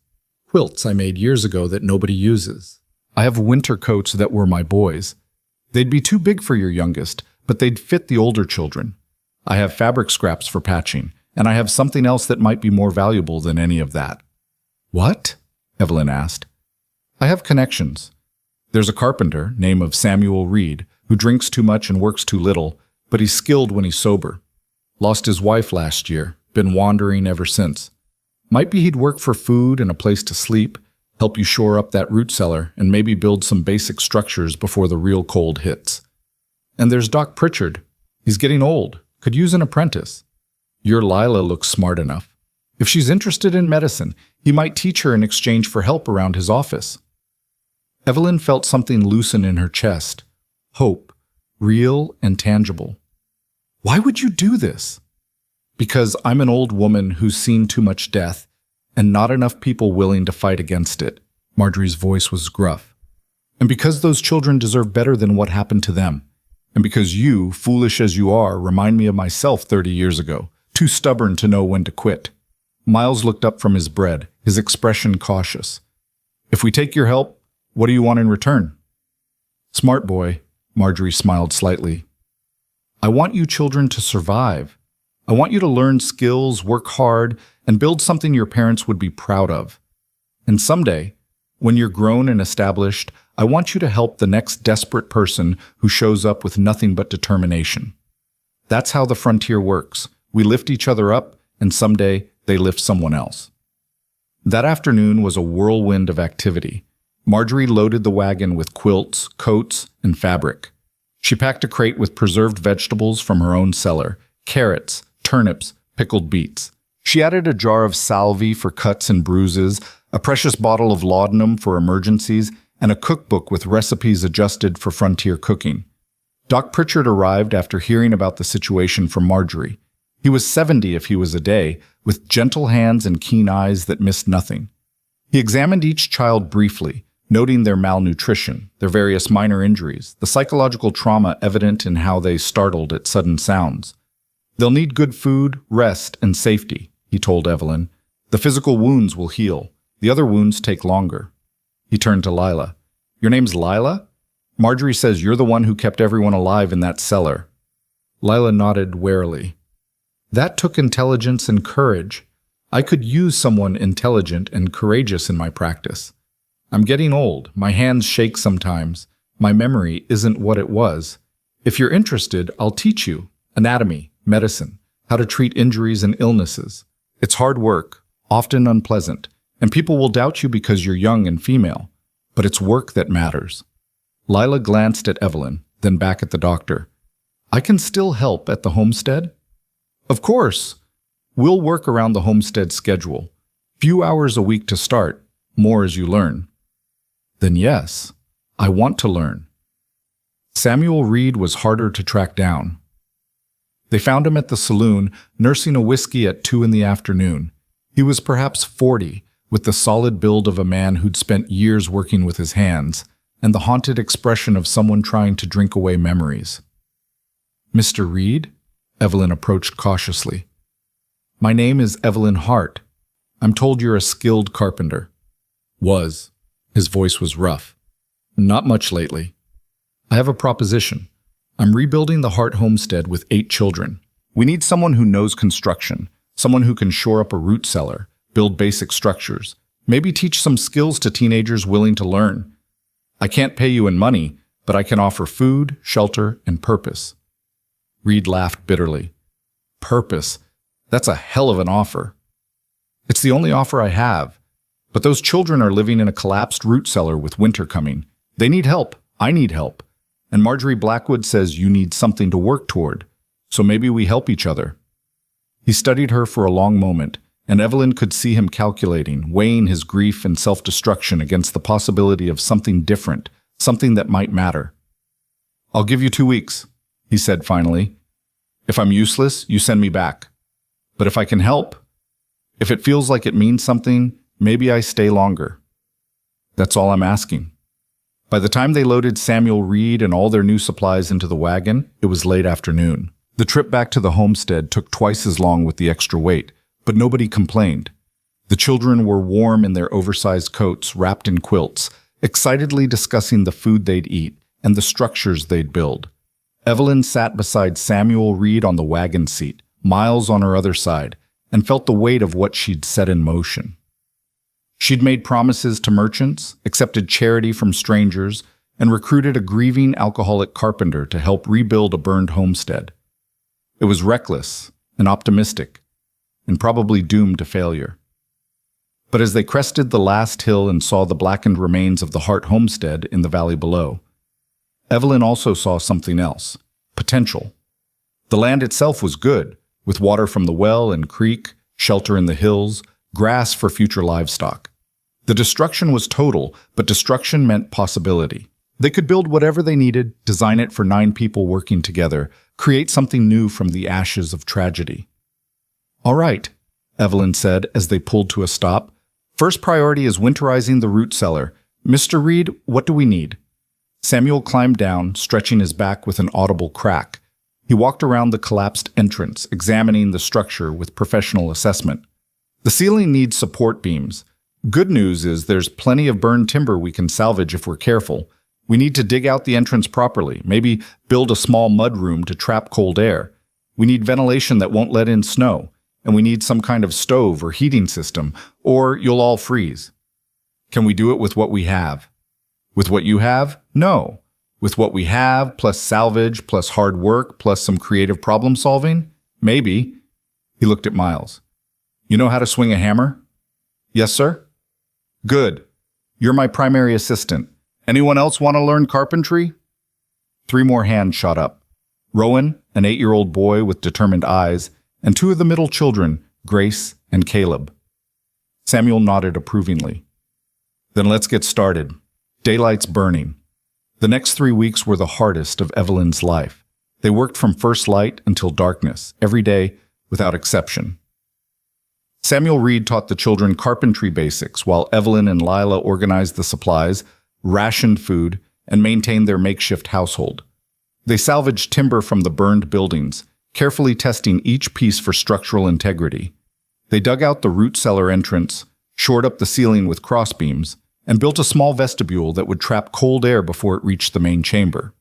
quilts I made years ago that nobody uses. I have winter coats that were my boys'. They'd be too big for your youngest, but they'd fit the older children. I have fabric scraps for patching, and I have something else that might be more valuable than any of that. What? Evelyn asked. I have connections. There's a carpenter, name of Samuel Reed, who drinks too much and works too little, but he's skilled when he's sober. Lost his wife last year, been wandering ever since. Might be he'd work for food and a place to sleep, help you shore up that root cellar, and maybe build some basic structures before the real cold hits. And there's Doc Pritchard. He's getting old, could use an apprentice. Your Lila looks smart enough. If she's interested in medicine, he might teach her in exchange for help around his office. Evelyn felt something loosen in her chest. Hope, real and tangible. Why would you do this? Because I'm an old woman who's seen too much death, and not enough people willing to fight against it. Marjorie's voice was gruff. And because those children deserve better than what happened to them. And because you, foolish as you are, remind me of myself 30 years ago, too stubborn to know when to quit. Miles looked up from his bread, his expression cautious. If we take your help, what do you want in return? Smart boy, Marjorie smiled slightly. I want you children to survive. I want you to learn skills, work hard, and build something your parents would be proud of. And someday, when you're grown and established, I want you to help the next desperate person who shows up with nothing but determination. That's how the frontier works. We lift each other up, and someday they lift someone else. That afternoon was a whirlwind of activity. Marjorie loaded the wagon with quilts, coats, and fabric. She packed a crate with preserved vegetables from her own cellar, carrots, turnips, pickled beets. She added a jar of salvie for cuts and bruises, a precious bottle of laudanum for emergencies, and a cookbook with recipes adjusted for frontier cooking. Doc Pritchard arrived after hearing about the situation from Marjorie. He was 70 if he was a day, with gentle hands and keen eyes that missed nothing. He examined each child briefly, noting their malnutrition, their various minor injuries, the psychological trauma evident in how they startled at sudden sounds. They'll need good food, rest, and safety, he told Evelyn. The physical wounds will heal. The other wounds take longer. He turned to Lila. Your name's Lila? Marjorie says you're the one who kept everyone alive in that cellar. Lila nodded warily. That took intelligence and courage. I could use someone intelligent and courageous in my practice. I'm getting old. My hands shake sometimes, My memory isn't what it was. If you're interested, I'll teach you anatomy, medicine, how to treat injuries and illnesses. It's hard work, often unpleasant, and people will doubt you because you're young and female, but it's work that matters. Lila glanced at Evelyn, then back at the doctor. I can still help at the homestead? Of course. We'll work around the homestead schedule. Few hours a week to start, more as you learn. Then yes, I want to learn. Samuel Reed was harder to track down. They found him at the saloon, nursing a whiskey at 2 p.m. He was perhaps 40, with the solid build of a man who'd spent years working with his hands, and the haunted expression of someone trying to drink away memories. Mr. Reed? Evelyn approached cautiously. My name is Evelyn Hart. I'm told you're a skilled carpenter. Was. His voice was rough. Not much lately. I have a proposition. I'm rebuilding the Hart homestead with 8 children. We need someone who knows construction, someone who can shore up a root cellar, build basic structures, maybe teach some skills to teenagers willing to learn. I can't pay you in money, but I can offer food, shelter, and purpose. Reed laughed bitterly. Purpose? That's a hell of an offer. It's the only offer I have. But those children are living in a collapsed root cellar with winter coming. They need help. I need help. And Marjorie Blackwood says you need something to work toward. So maybe we help each other. He studied her for a long moment, and Evelyn could see him calculating, weighing his grief and self-destruction against the possibility of something different, something that might matter. I'll give you 2 weeks, he said finally. If I'm useless, you send me back. But if I can help, if it feels like it means something, maybe I stay longer. That's all I'm asking. By the time they loaded Samuel Reed and all their new supplies into the wagon, it was late afternoon. The trip back to the homestead took twice as long with the extra weight, but nobody complained. The children were warm in their oversized coats, wrapped in quilts, excitedly discussing the food they'd eat and the structures they'd build. Evelyn sat beside Samuel Reed on the wagon seat, Miles on her other side, and felt the weight of what she'd set in motion. She'd made promises to merchants, accepted charity from strangers, and recruited a grieving alcoholic carpenter to help rebuild a burned homestead. It was reckless and optimistic, and probably doomed to failure. But as they crested the last hill and saw the blackened remains of the Hart homestead in the valley below, Evelyn also saw something else, potential. The land itself was good, with water from the well and creek, shelter in the hills, grass for future livestock. The destruction was total, but destruction meant possibility. They could build whatever they needed, design it for 9 people working together, create something new from the ashes of tragedy. All right, Evelyn said as they pulled to a stop. First priority is winterizing the root cellar. Mr. Reed, what do we need? Samuel climbed down, stretching his back with an audible crack. He walked around the collapsed entrance, examining the structure with professional assessment. The ceiling needs support beams. Good news is there's plenty of burned timber we can salvage if we're careful. We need to dig out the entrance properly, maybe build a small mud room to trap cold air. We need ventilation that won't let in snow, and we need some kind of stove or heating system, or you'll all freeze. Can we do it with what we have? With what you have? No. With what we have, plus salvage, plus hard work, plus some creative problem solving? Maybe. He looked at Miles. You know how to swing a hammer? Yes, sir. Good. You're my primary assistant. Anyone else want to learn carpentry? 3 more hands shot up. Rowan, an 8-year-old boy with determined eyes, and 2 of the middle children, Grace and Caleb. Samuel nodded approvingly. Then let's get started. Daylight's burning. The next 3 weeks were the hardest of Evelyn's life. They worked from first light until darkness, every day, without exception. Samuel Reed taught the children carpentry basics while Evelyn and Lila organized the supplies, rationed food, and maintained their makeshift household. They salvaged timber from the burned buildings, carefully testing each piece for structural integrity. They dug out the root cellar entrance, shored up the ceiling with crossbeams, and built a small vestibule that would trap cold air before it reached the main chamber.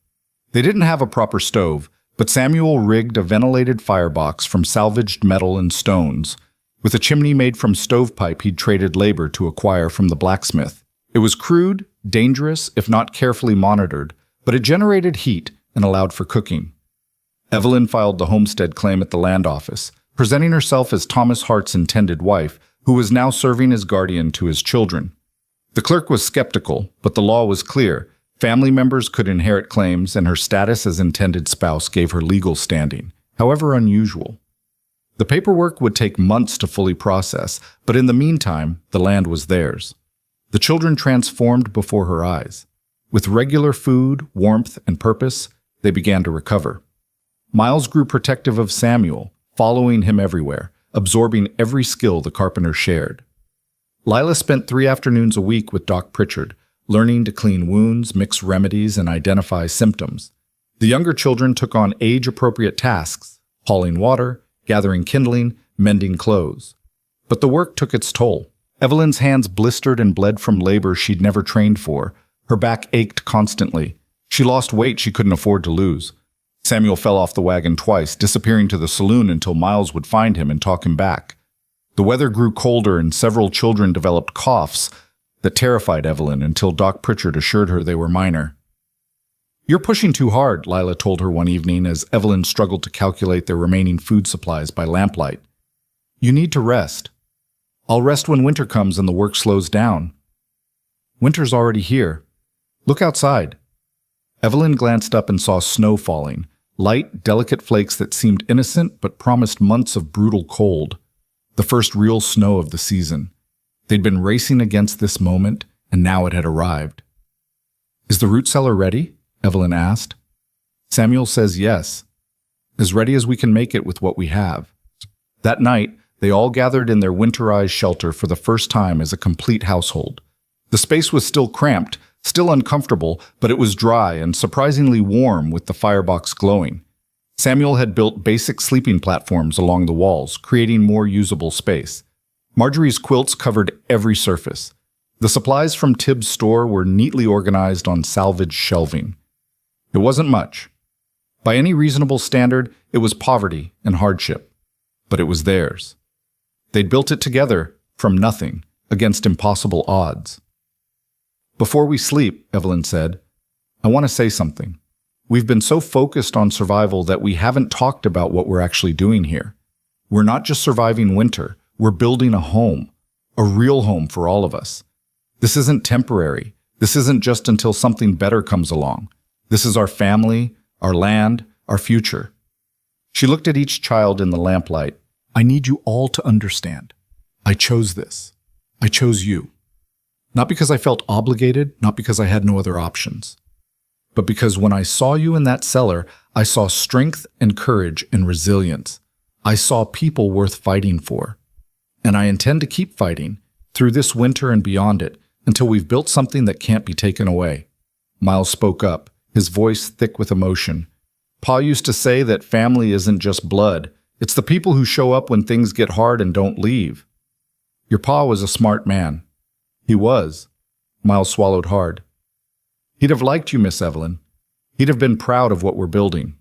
They didn't have a proper stove, but Samuel rigged a ventilated firebox from salvaged metal and stones, with a chimney made from stovepipe he'd traded labor to acquire from the blacksmith. It was crude, dangerous, if not carefully monitored, but it generated heat and allowed for cooking. Evelyn filed the homestead claim at the land office, presenting herself as Thomas Hart's intended wife, who was now serving as guardian to his children. The clerk was skeptical, but the law was clear. Family members could inherit claims, and her status as intended spouse gave her legal standing, however unusual. The paperwork would take months to fully process, but in the meantime, the land was theirs. The children transformed before her eyes. With regular food, warmth, and purpose, they began to recover. Miles grew protective of Samuel, following him everywhere, absorbing every skill the carpenter shared. Lila spent 3 afternoons a week with Doc Pritchard, learning to clean wounds, mix remedies, and identify symptoms. The younger children took on age-appropriate tasks, hauling water, gathering kindling, mending clothes. But the work took its toll. Evelyn's hands blistered and bled from labor she'd never trained for. Her back ached constantly. She lost weight she couldn't afford to lose. Samuel fell off the wagon twice, disappearing to the saloon until Miles would find him and talk him back. The weather grew colder and several children developed coughs that terrified Evelyn until Doc Pritchard assured her they were minor. "You're pushing too hard," Lila told her one evening as Evelyn struggled to calculate their remaining food supplies by lamplight. "You need to rest." "I'll rest when winter comes and the work slows down." "Winter's already here. Look outside." Evelyn glanced up and saw snow falling, light, delicate flakes that seemed innocent but promised months of brutal cold. The first real snow of the season. They'd been racing against this moment, and now it had arrived. "Is the root cellar ready?" Evelyn asked. Samuel says yes. "As ready as we can make it with what we have." That night, they all gathered in their winterized shelter for the first time as a complete household. The space was still cramped, still uncomfortable, but it was dry and surprisingly warm with the firebox glowing. Samuel had built basic sleeping platforms along the walls, creating more usable space. Marjorie's quilts covered every surface. The supplies from Tibbs' store were neatly organized on salvaged shelving. It wasn't much. By any reasonable standard, it was poverty and hardship. But it was theirs. They'd built it together, from nothing, against impossible odds. "Before we sleep," Evelyn said, "I want to say something. We've been so focused on survival that we haven't talked about what we're actually doing here. We're not just surviving winter, we're building a home, a real home for all of us. This isn't temporary. This isn't just until something better comes along. This is our family, our land, our future." She looked at each child in the lamplight. "I need you all to understand. I chose this. I chose you. Not because I felt obligated, not because I had no other options. But because when I saw you in that cellar, I saw strength and courage and resilience. I saw people worth fighting for. And I intend to keep fighting, through this winter and beyond it, until we've built something that can't be taken away." Miles spoke up, his voice thick with emotion. "Pa used to say that family isn't just blood. It's the people who show up when things get hard and don't leave. Your pa was a smart man." "He was." Miles swallowed hard. "He'd have liked you, Miss Evelyn. He'd have been proud of what we're building."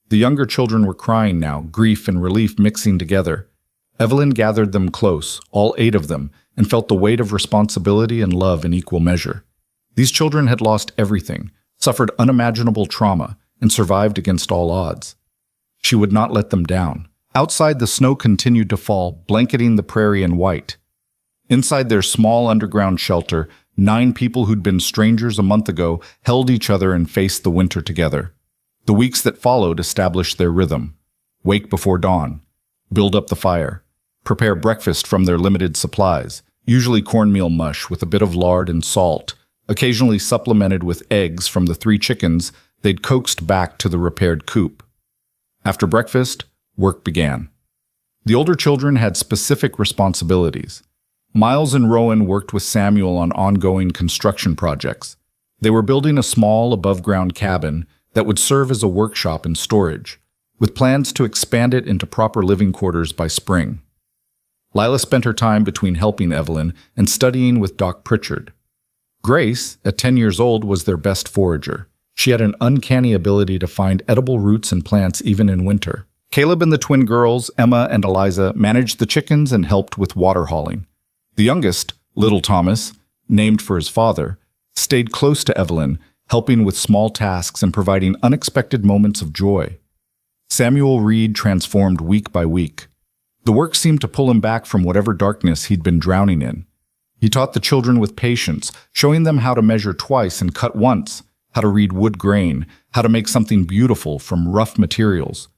The younger children were crying now, grief and relief mixing together. Evelyn gathered them close, all 8 of them, and felt the weight of responsibility and love in equal measure. These children had lost everything, suffered unimaginable trauma, and survived against all odds. She would not let them down. Outside, the snow continued to fall, blanketing the prairie in white. Inside their small underground shelter, 9 people who'd been strangers a month ago held each other and faced the winter together. The weeks that followed established their rhythm. Wake before dawn. Build up the fire. Prepare breakfast from their limited supplies, usually cornmeal mush with a bit of lard and salt, occasionally supplemented with eggs from the 3 chickens they'd coaxed back to the repaired coop. After breakfast, work began. The older children had specific responsibilities. Miles and Rowan worked with Samuel on ongoing construction projects. They were building a small above-ground cabin that would serve as a workshop and storage, with plans to expand it into proper living quarters by spring. Lila spent her time between helping Evelyn and studying with Doc Pritchard. Grace, at 10 years old, was their best forager. She had an uncanny ability to find edible roots and plants even in winter. Caleb and the twin girls, Emma and Eliza, managed the chickens and helped with water hauling. The youngest, little Thomas, named for his father, stayed close to Evelyn, helping with small tasks and providing unexpected moments of joy. Samuel Reed transformed week by week. The work seemed to pull him back from whatever darkness he'd been drowning in. He taught the children with patience, showing them how to measure twice and cut once, how to read wood grain, how to make something beautiful from rough materials.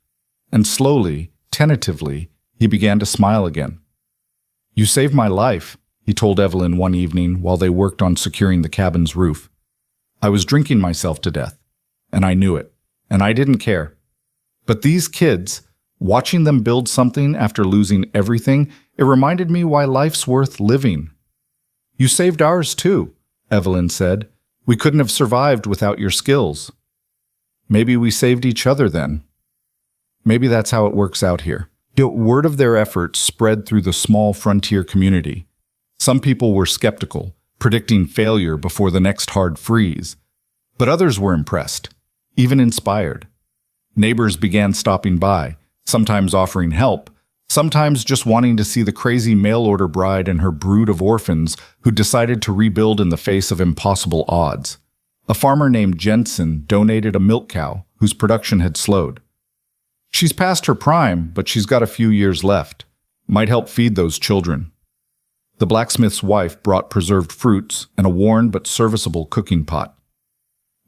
And slowly, tentatively, he began to smile again. "You saved my life," he told Evelyn one evening while they worked on securing the cabin's roof. "I was drinking myself to death, and I knew it, and I didn't care. But these kids, watching them build something after losing everything, it reminded me why life's worth living." "You saved ours too," Evelyn said. "We couldn't have survived without your skills." "Maybe we saved each other then." Maybe that's how it works out here. Word of their efforts spread through the small frontier community. Some people were skeptical, predicting failure before the next hard freeze. But others were impressed, even inspired. Neighbors began stopping by, sometimes offering help, sometimes just wanting to see the crazy mail-order bride and her brood of orphans who decided to rebuild in the face of impossible odds. A farmer named Jensen donated a milk cow whose production had slowed. "She's past her prime, but she's got a few years left. Might help feed those children." The blacksmith's wife brought preserved fruits and a worn but serviceable cooking pot.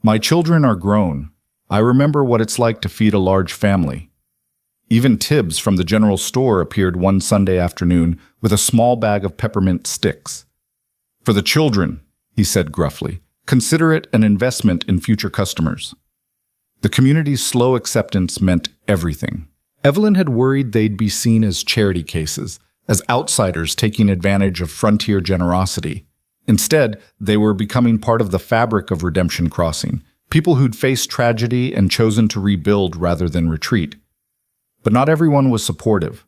"My children are grown. I remember what it's like to feed a large family." Even Tibbs from the general store appeared one Sunday afternoon with a small bag of peppermint sticks. "For the children," he said gruffly, "consider it an investment in future customers." The community's slow acceptance meant everything. Evelyn had worried they'd be seen as charity cases, as outsiders taking advantage of frontier generosity. Instead, they were becoming part of the fabric of Redemption Crossing, people who'd faced tragedy and chosen to rebuild rather than retreat. But not everyone was supportive.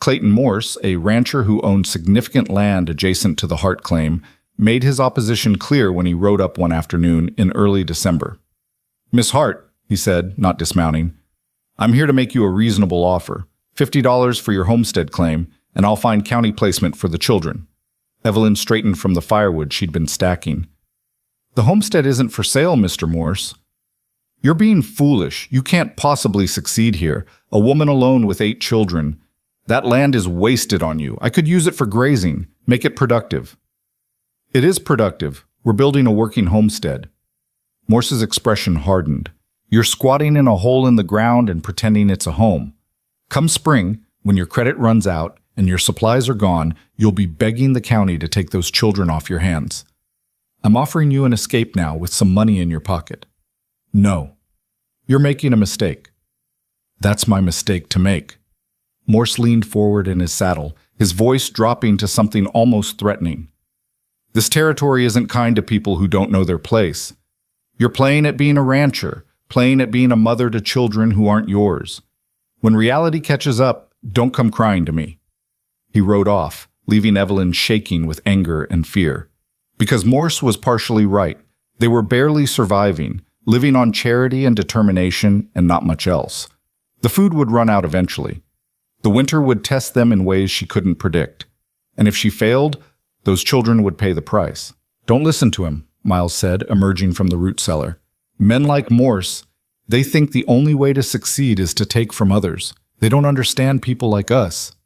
Clayton Morse, a rancher who owned significant land adjacent to the Hart claim, made his opposition clear when he rode up one afternoon in early December. "Miss Hart," he said, not dismounting, "I'm here to make you a reasonable offer. $50 for your homestead claim, and I'll find county placement for the children." Evelyn straightened from the firewood she'd been stacking. "The homestead isn't for sale, Mr. Morse." "You're being foolish. You can't possibly succeed here. A woman alone with 8 children. That land is wasted on you. I could use it for grazing. Make it productive." "It is productive. We're building a working homestead." Morse's expression hardened. "You're squatting in a hole in the ground and pretending it's a home. Come spring, when your credit runs out and your supplies are gone, you'll be begging the county to take those children off your hands. I'm offering you an escape now with some money in your pocket." "No. You're making a mistake." "That's my mistake to make." Morse leaned forward in his saddle, his voice dropping to something almost threatening. "This territory isn't kind to people who don't know their place. You're playing at being a rancher, playing at being a mother to children who aren't yours. When reality catches up, don't come crying to me." He rode off, leaving Evelyn shaking with anger and fear. Because Morse was partially right. They were barely surviving, living on charity and determination and not much else. The food would run out eventually. The winter would test them in ways she couldn't predict. And if she failed, those children would pay the price. "Don't listen to him," Miles said, emerging from the root cellar. "Men like Morse, they think the only way to succeed is to take from others. They don't understand people like us."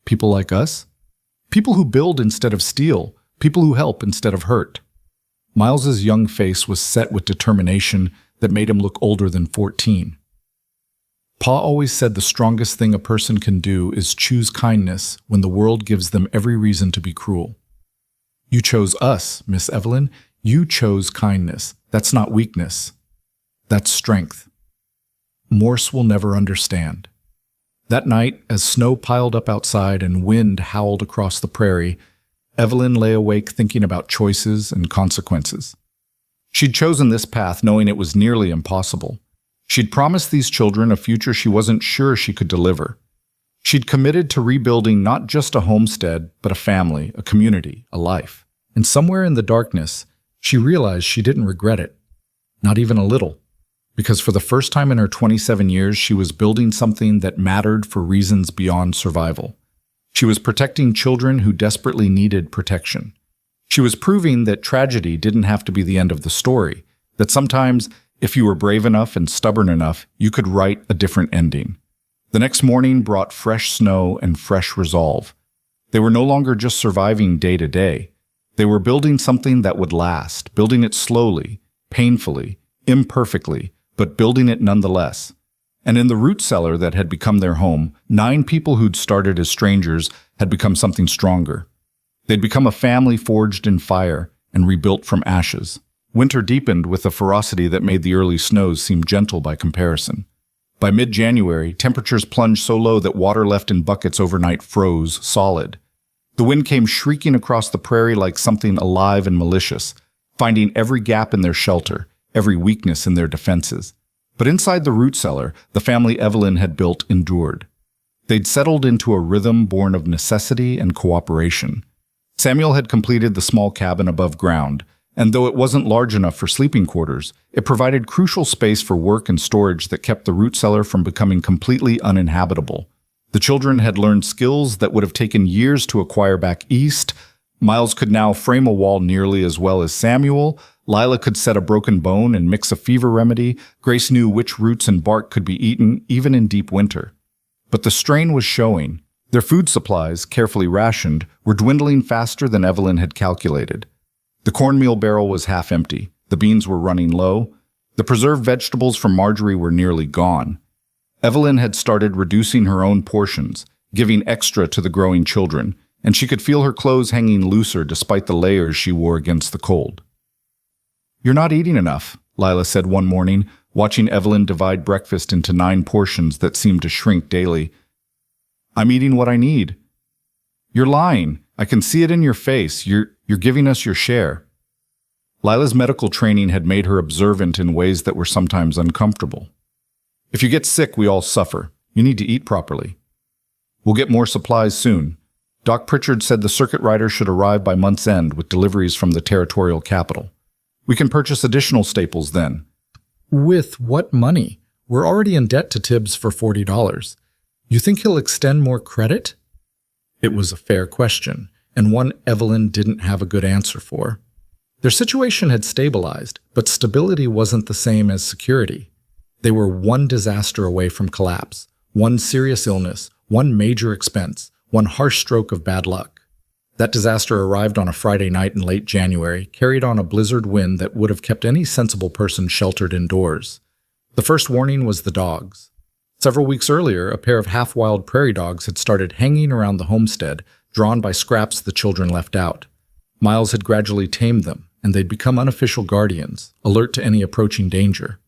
"People like us?" "People who build instead of steal. People who help instead of hurt." Miles's young face was set with determination that made him look older than 14. "Pa always said the strongest thing a person can do is choose kindness when the world gives them every reason to be cruel. You chose us, Miss Evelyn. You chose kindness. That's not weakness. That's strength. Morse will never understand." That night, as snow piled up outside and wind howled across the prairie, Evelyn lay awake thinking about choices and consequences. She'd chosen this path knowing it was nearly impossible. She'd promised these children a future she wasn't sure she could deliver. She'd committed to rebuilding not just a homestead, but a family, a community, a life. And somewhere in the darkness, she realized she didn't regret it. Not even a little. Because for the first time in her 27 years, she was building something that mattered for reasons beyond survival. She was protecting children who desperately needed protection. She was proving that tragedy didn't have to be the end of the story, that sometimes, if you were brave enough and stubborn enough, you could write a different ending. The next morning brought fresh snow and fresh resolve. They were no longer just surviving day to day. They were building something that would last, building it slowly, painfully, imperfectly, but building it nonetheless. And in the root cellar that had become their home, 9 people who'd started as strangers had become something stronger. They'd become a family forged in fire and rebuilt from ashes. Winter deepened with a ferocity that made the early snows seem gentle by comparison. By mid-January, temperatures plunged so low that water left in buckets overnight froze solid. The wind came shrieking across the prairie like something alive and malicious, finding every gap in their shelter, every weakness in their defenses. But inside the root cellar, the family Evelyn had built endured. They'd settled into a rhythm born of necessity and cooperation. Samuel had completed the small cabin above ground, and though it wasn't large enough for sleeping quarters, it provided crucial space for work and storage that kept the root cellar from becoming completely uninhabitable. The children had learned skills that would have taken years to acquire back east. Miles could now frame a wall nearly as well as Samuel. Lila could set a broken bone and mix a fever remedy. Grace knew which roots and bark could be eaten, even in deep winter. But the strain was showing. Their food supplies, carefully rationed, were dwindling faster than Evelyn had calculated. The cornmeal barrel was half empty. The beans were running low. The preserved vegetables from Marjorie were nearly gone. Evelyn had started reducing her own portions, giving extra to the growing children, and she could feel her clothes hanging looser despite the layers she wore against the cold. "You're not eating enough," Lila said one morning, watching Evelyn divide breakfast into 9 portions that seemed to shrink daily. "I'm eating what I need." "You're lying. I can see it in your face. You're giving us your share." Lila's medical training had made her observant in ways that were sometimes uncomfortable. "If you get sick, we all suffer. You need to eat properly." "We'll get more supplies soon. Doc Pritchard said the circuit rider should arrive by month's end with deliveries from the territorial capital. We can purchase additional staples then." With what money? We're already in debt to Tibbs for $40. You think he'll extend more credit? It was a fair question, and one Evelyn didn't have a good answer for. Their situation had stabilized, but stability wasn't the same as security. They were one disaster away from collapse, one serious illness, one major expense, one harsh stroke of bad luck. That disaster arrived on a Friday night in late January, carried on a blizzard wind that would have kept any sensible person sheltered indoors. The first warning was the dogs. Several weeks earlier, a pair of half-wild prairie dogs had started hanging around the homestead, drawn by scraps the children left out. Miles had gradually tamed them, and they'd become unofficial guardians, alert to any approaching danger.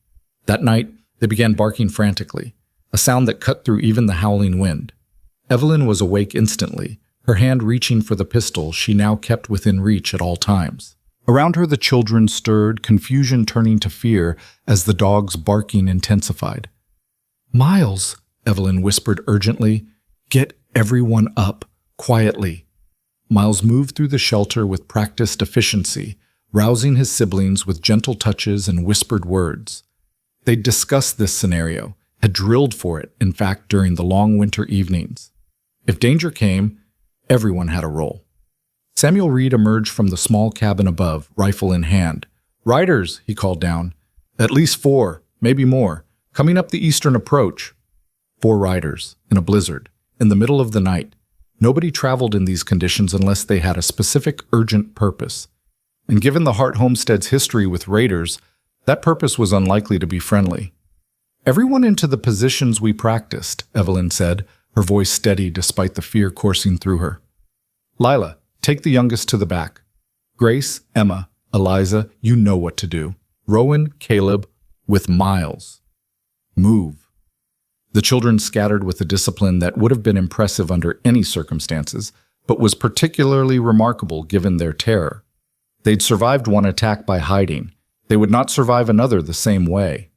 That night, they began barking frantically, a sound that cut through even the howling wind. Evelyn was awake instantly, her hand reaching for the pistol she now kept within reach at all times. Around her the children stirred, confusion turning to fear as the dogs' barking intensified. "Miles," Evelyn whispered urgently, "get everyone up, quietly." Miles moved through the shelter with practiced efficiency, rousing his siblings with gentle touches and whispered words. They'd discussed this scenario, had drilled for it, in fact, during the long winter evenings. If danger came, everyone had a role. Samuel Reed emerged from the small cabin above, rifle in hand. "Riders," he called down. "At least 4, maybe more, coming up the eastern approach." 4 riders, in a blizzard, in the middle of the night. Nobody traveled in these conditions unless they had a specific, urgent purpose. And given the Hart homestead's history with raiders, that purpose was unlikely to be friendly. "Everyone into the positions we practiced," Evelyn said, her voice steady despite the fear coursing through her. "Lila, take the youngest to the back. Grace, Emma, Eliza, you know what to do. Rowan, Caleb, with Miles. Move." The children scattered with a discipline that would have been impressive under any circumstances, but was particularly remarkable given their terror. They'd survived one attack by hiding. They would not survive another the same way.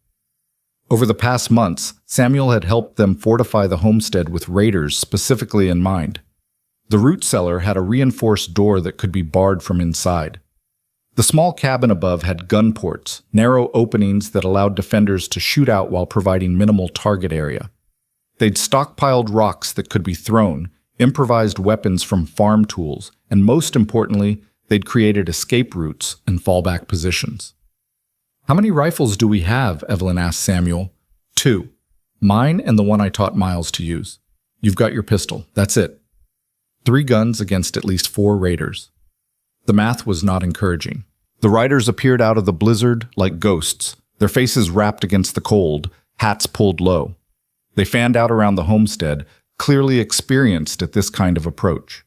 Over the past months, Samuel had helped them fortify the homestead with raiders specifically in mind. The root cellar had a reinforced door that could be barred from inside. The small cabin above had gun ports, narrow openings that allowed defenders to shoot out while providing minimal target area. They'd stockpiled rocks that could be thrown, improvised weapons from farm tools, and most importantly, they'd created escape routes and fallback positions. How many rifles do we have? Evelyn asked Samuel. 2. Mine and the one I taught Miles to use. You've got your pistol. That's it. 3 guns against at least 4 raiders. The math was not encouraging. The riders appeared out of the blizzard like ghosts, their faces wrapped against the cold, hats pulled low. They fanned out around the homestead, clearly experienced at this kind of approach.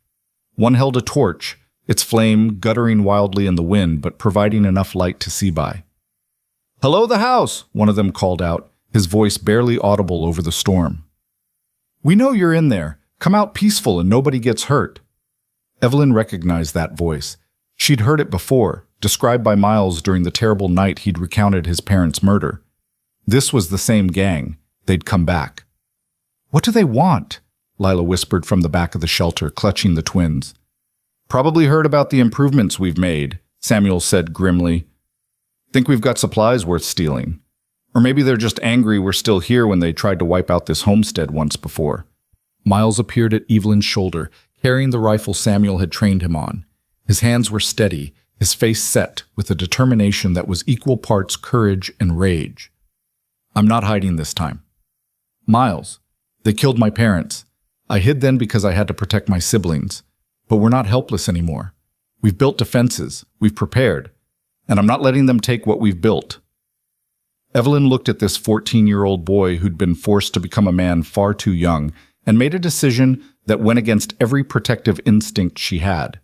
One held a torch, its flame guttering wildly in the wind but providing enough light to see by. "Hello, the house!" one of them called out, his voice barely audible over the storm. "We know you're in there. Come out peaceful and nobody gets hurt." Evelyn recognized that voice. She'd heard it before, described by Miles during the terrible night he'd recounted his parents' murder. This was the same gang. They'd come back. "What do they want?" Lila whispered from the back of the shelter, clutching the twins. "Probably heard about the improvements we've made," Samuel said grimly. "Think we've got supplies worth stealing. Or maybe they're just angry we're still here when they tried to wipe out this homestead once before." Miles appeared at Evelyn's shoulder, carrying the rifle Samuel had trained him on. His hands were steady, his face set with a determination that was equal parts courage and rage. "I'm not hiding this time." "Miles, they killed my parents. I hid then because I had to protect my siblings. But we're not helpless anymore. We've built defenses, we've prepared, and I'm not letting them take what we've built." Evelyn looked at this 14-year-old boy who'd been forced to become a man far too young and made a decision that went against every protective instinct she had.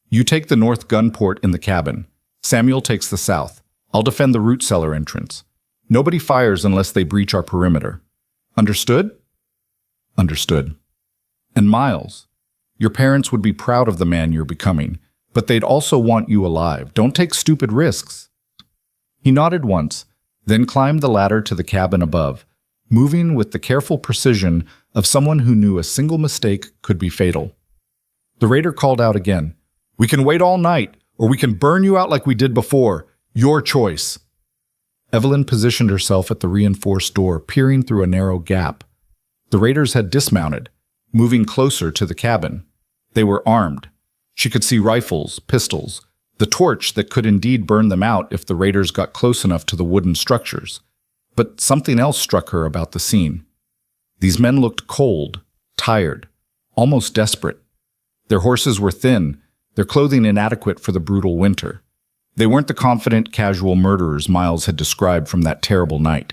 "You take the north gun port in the cabin. Samuel takes the south. I'll defend the root cellar entrance. Nobody fires unless they breach our perimeter. Understood?" "Understood." "And Miles, your parents would be proud of the man you're becoming, but they'd also want you alive. Don't take stupid risks." He nodded once, then climbed the ladder to the cabin above, moving with the careful precision of someone who knew a single mistake could be fatal. The raider called out again, "We can wait all night, or we can burn you out like we did before. Your choice." Evelyn positioned herself at the reinforced door, peering through a narrow gap. The raiders had dismounted, moving closer to the cabin. They were armed. She could see rifles, pistols, the torch that could indeed burn them out if the raiders got close enough to the wooden structures. But something else struck her about the scene. These men looked cold, tired, almost desperate. Their horses were thin, their clothing inadequate for the brutal winter. They weren't the confident, casual murderers Miles had described from that terrible night.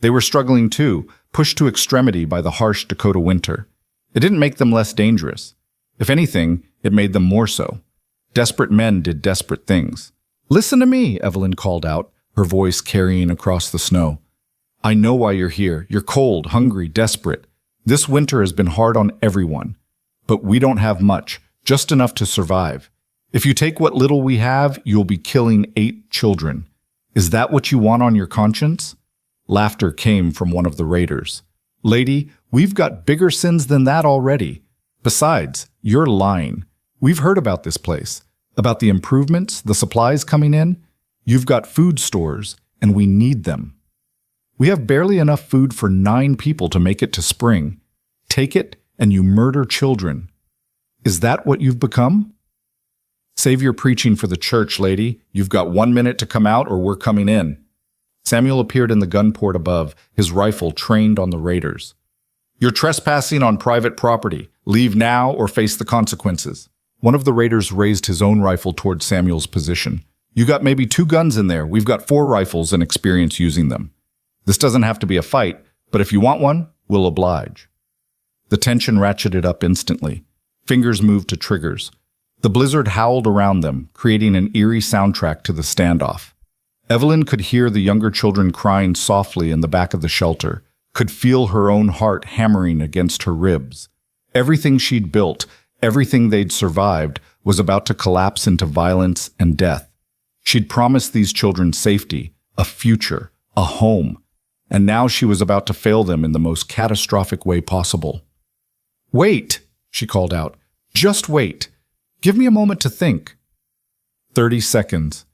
They were struggling too, pushed to extremity by the harsh Dakota winter. It didn't make them less dangerous. If anything, it made them more so. Desperate men did desperate things. "Listen to me," Evelyn called out, her voice carrying across the snow. "I know why you're here. You're cold, hungry, desperate. This winter has been hard on everyone. But we don't have much, just enough to survive. If you take what little we have, you'll be killing 8 children. Is that what you want on your conscience?" Laughter came from one of the raiders. "Lady, we've got bigger sins than that already. Besides, you're lying. We've heard about this place, about the improvements, the supplies coming in. You've got food stores, and we need them. We have barely enough food for 9 people to make it to spring. Take it, and you murder children. Is that what you've become?" "Save your preaching for the church, lady. You've got 1 minute to come out, or we're coming in." Samuel appeared in the gun port above, his rifle trained on the raiders. "You're trespassing on private property. Leave now or face the consequences." One of the raiders raised his own rifle toward Samuel's position. "You got maybe 2 guns in there. We've got 4 rifles and experience using them. This doesn't have to be a fight, but if you want one, we'll oblige." The tension ratcheted up instantly. Fingers moved to triggers. The blizzard howled around them, creating an eerie soundtrack to the standoff. Evelyn could hear the younger children crying softly in the back of the shelter, could feel her own heart hammering against her ribs. Everything she'd built, everything they'd survived, was about to collapse into violence and death. She'd promised these children safety, a future, a home, and now she was about to fail them in the most catastrophic way possible. "Wait," she called out. "Just wait. Give me a moment to think." 30 seconds.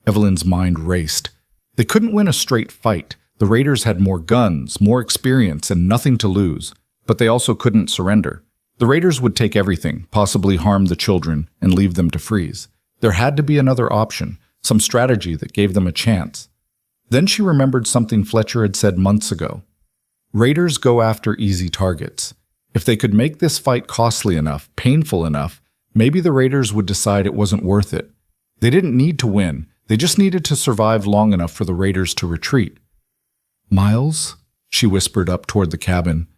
Evelyn's mind raced. They couldn't win a straight fight. The raiders had more guns, more experience, and nothing to lose. But they also couldn't surrender. The raiders would take everything, possibly harm the children, and leave them to freeze. There had to be another option, some strategy that gave them a chance. Then she remembered something Fletcher had said months ago. Raiders go after easy targets. If they could make this fight costly enough, painful enough, maybe the Raiders would decide it wasn't worth it. They didn't need to win. They just needed to survive long enough for the Raiders to retreat. "Miles," she whispered up toward the cabin.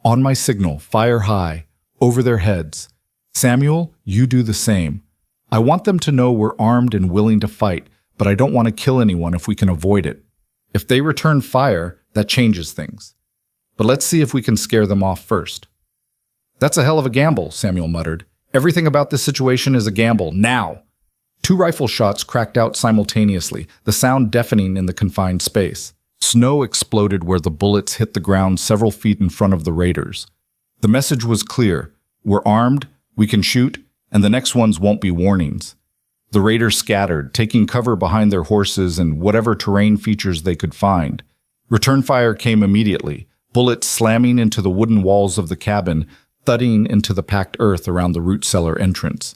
"On my signal, fire high, over their heads. Samuel, you do the same. I want them to know we're armed and willing to fight, but I don't want to kill anyone if we can avoid it. If they return fire, that changes things. But let's see if we can scare them off first." "That's a hell of a gamble," Samuel muttered. "Everything about this situation is a gamble, now." 2 rifle shots cracked out simultaneously, the sound deafening in the confined space. Snow exploded where the bullets hit the ground several feet in front of the Raiders. The message was clear: we're armed, we can shoot, and the next ones won't be warnings. The Raiders scattered, taking cover behind their horses and whatever terrain features they could find. Return fire came immediately, bullets slamming into the wooden walls of the cabin, thudding into the packed earth around the root cellar entrance.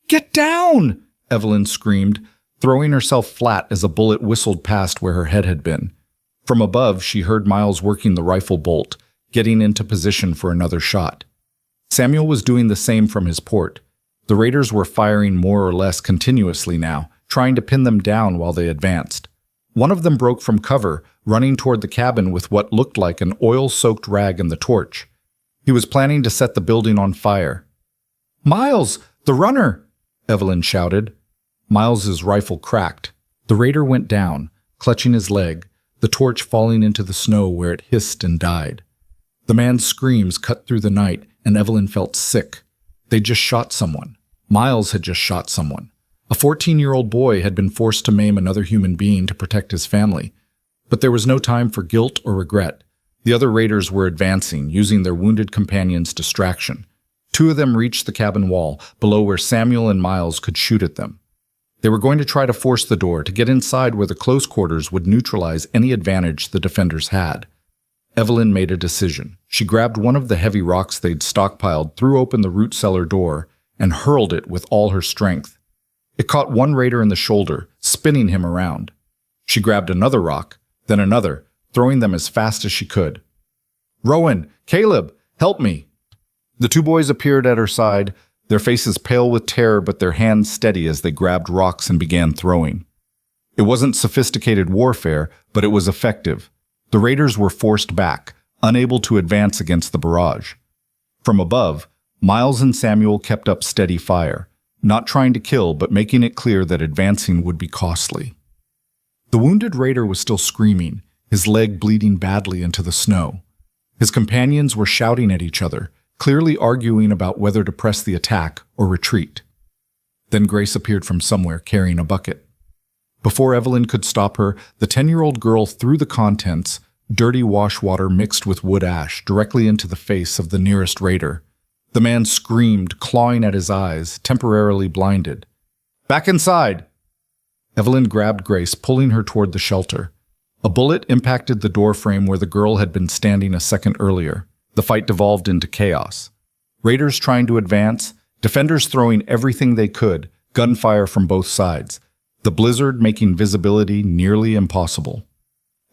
"Get down!" Evelyn screamed, throwing herself flat as a bullet whistled past where her head had been. From above, she heard Miles working the rifle bolt, getting into position for another shot. Samuel was doing the same from his port. The Raiders were firing more or less continuously now, trying to pin them down while they advanced. One of them broke from cover, running toward the cabin with what looked like an oil-soaked rag and the torch. He was planning to set the building on fire. "Miles, the runner!" Evelyn shouted. Miles's rifle cracked. The Raider went down, clutching his leg, the torch falling into the snow where it hissed and died. The man's screams cut through the night, and Evelyn felt sick. They'd just shot someone. Miles had just shot someone. A 14-year-old boy had been forced to maim another human being to protect his family. But there was no time for guilt or regret. The other Raiders were advancing, using their wounded companion's distraction. 2 of them reached the cabin wall, below where Samuel and Miles could shoot at them. They were going to try to force the door to get inside where the close quarters would neutralize any advantage the defenders had. Evelyn made a decision. She grabbed one of the heavy rocks they'd stockpiled, threw open the root cellar door, and hurled it with all her strength. It caught one Raider in the shoulder, spinning him around. She grabbed another rock, then another, throwing them as fast as she could. "Rowan! Caleb! Help me!" The 2 boys appeared at her side, their faces pale with terror but their hands steady as they grabbed rocks and began throwing. It wasn't sophisticated warfare, but it was effective. The Raiders were forced back, unable to advance against the barrage. From above, Miles and Samuel kept up steady fire, not trying to kill but making it clear that advancing would be costly. The wounded Raider was still screaming, his leg bleeding badly into the snow. His companions were shouting at each other, clearly arguing about whether to press the attack or retreat. Then Grace appeared from somewhere carrying a bucket. Before Evelyn could stop her, the 10-year-old girl threw the contents, dirty wash water mixed with wood ash, directly into the face of the nearest Raider. The man screamed, clawing at his eyes, temporarily blinded. "Back inside!" Evelyn grabbed Grace, pulling her toward the shelter. A bullet impacted the doorframe where the girl had been standing a second earlier. The fight devolved into chaos. Raiders trying to advance, defenders throwing everything they could, gunfire from both sides. The blizzard making visibility nearly impossible.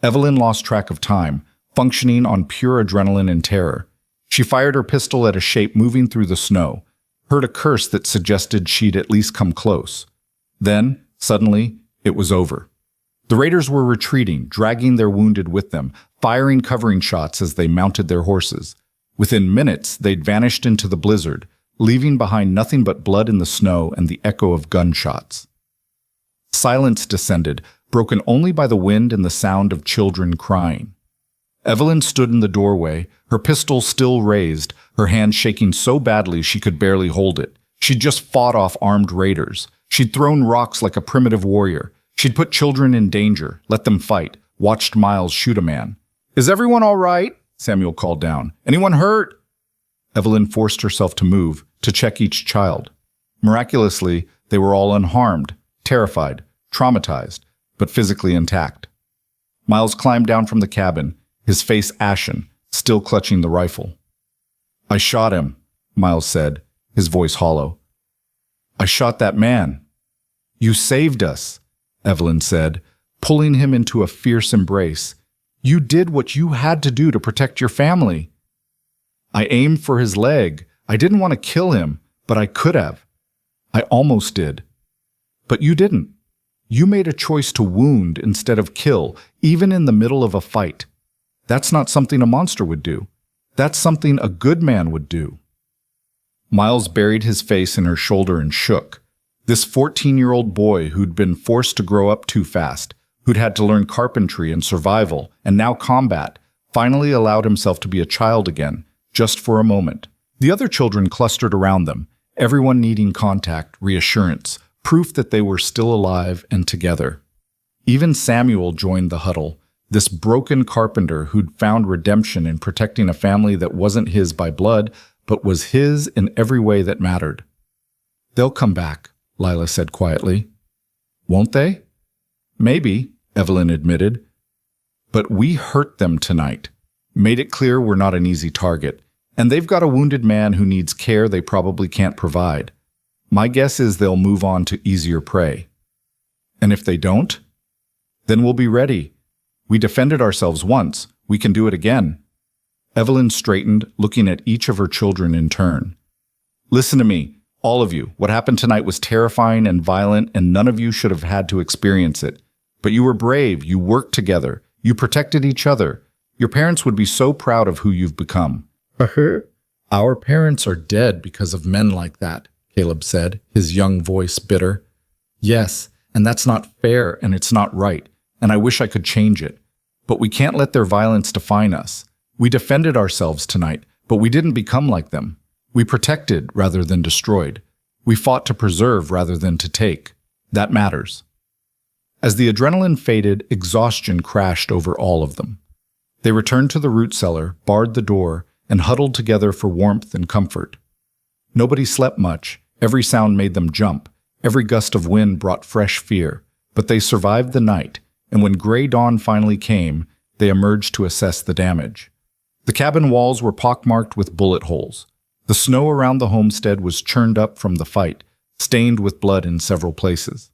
Evelyn lost track of time, functioning on pure adrenaline and terror. She fired her pistol at a shape moving through the snow, heard a curse that suggested she'd at least come close. Then, suddenly, it was over. The Raiders were retreating, dragging their wounded with them, firing covering shots as they mounted their horses. Within minutes, they'd vanished into the blizzard, leaving behind nothing but blood in the snow and the echo of gunshots. Silence descended, broken only by the wind and the sound of children crying. Evelyn stood in the doorway, her pistol still raised, her hand shaking so badly she could barely hold it. She'd just fought off armed Raiders. She'd thrown rocks like a primitive warrior. She'd put children in danger, let them fight, watched Miles shoot a man. "Is everyone all right?" Samuel called down. "Anyone hurt?" Evelyn forced herself to move, to check each child. Miraculously, they were all unharmed, terrified, traumatized, but physically intact. Miles climbed down from the cabin, his face ashen, still clutching the rifle. "I shot him," Miles said, his voice hollow. "I shot that man." "You saved us." Evelyn said, pulling him into a fierce embrace. You did what you had to do to protect your family. I aimed for his leg. I didn't want to kill him, but I could have. I almost did. But you didn't. You made a choice to wound instead of kill, even in the middle of a fight. That's not something a monster would do. That's something a good man would do. Miles buried his face in her shoulder and shook. This 14-year-old boy who'd been forced to grow up too fast, who'd had to learn carpentry and survival, and now combat, finally allowed himself to be a child again, just for a moment. The other children clustered around them, everyone needing contact, reassurance, proof that they were still alive and together. Even Samuel joined the huddle, this broken carpenter who'd found redemption in protecting a family that wasn't his by blood, but was his in every way that mattered. They'll come back, Lila said quietly. Won't they? Maybe, Evelyn admitted. But we hurt them tonight, made it clear we're not an easy target, and they've got a wounded man who needs care they probably can't provide. My guess is they'll move on to easier prey. And if they don't? Then we'll be ready. We defended ourselves once. We can do it again. Evelyn straightened, looking at each of her children in turn. Listen to me, all of you. What happened tonight was terrifying and violent, and none of you should have had to experience it. But you were brave. You worked together. You protected each other. Your parents would be so proud of who you've become. Our parents are dead because of men like that, Caleb said, his young voice bitter. Yes, and that's not fair and it's not right, and I wish I could change it. But we can't let their violence define us. We defended ourselves tonight, but we didn't become like them. We protected rather than destroyed. We fought to preserve rather than to take. That matters. As the adrenaline faded, exhaustion crashed over all of them. They returned to the root cellar, barred the door, and huddled together for warmth and comfort. Nobody slept much. Every sound made them jump. Every gust of wind brought fresh fear. But they survived the night, and when gray dawn finally came, they emerged to assess the damage. The cabin walls were pockmarked with bullet holes. The snow around the homestead was churned up from the fight, stained with blood in several places.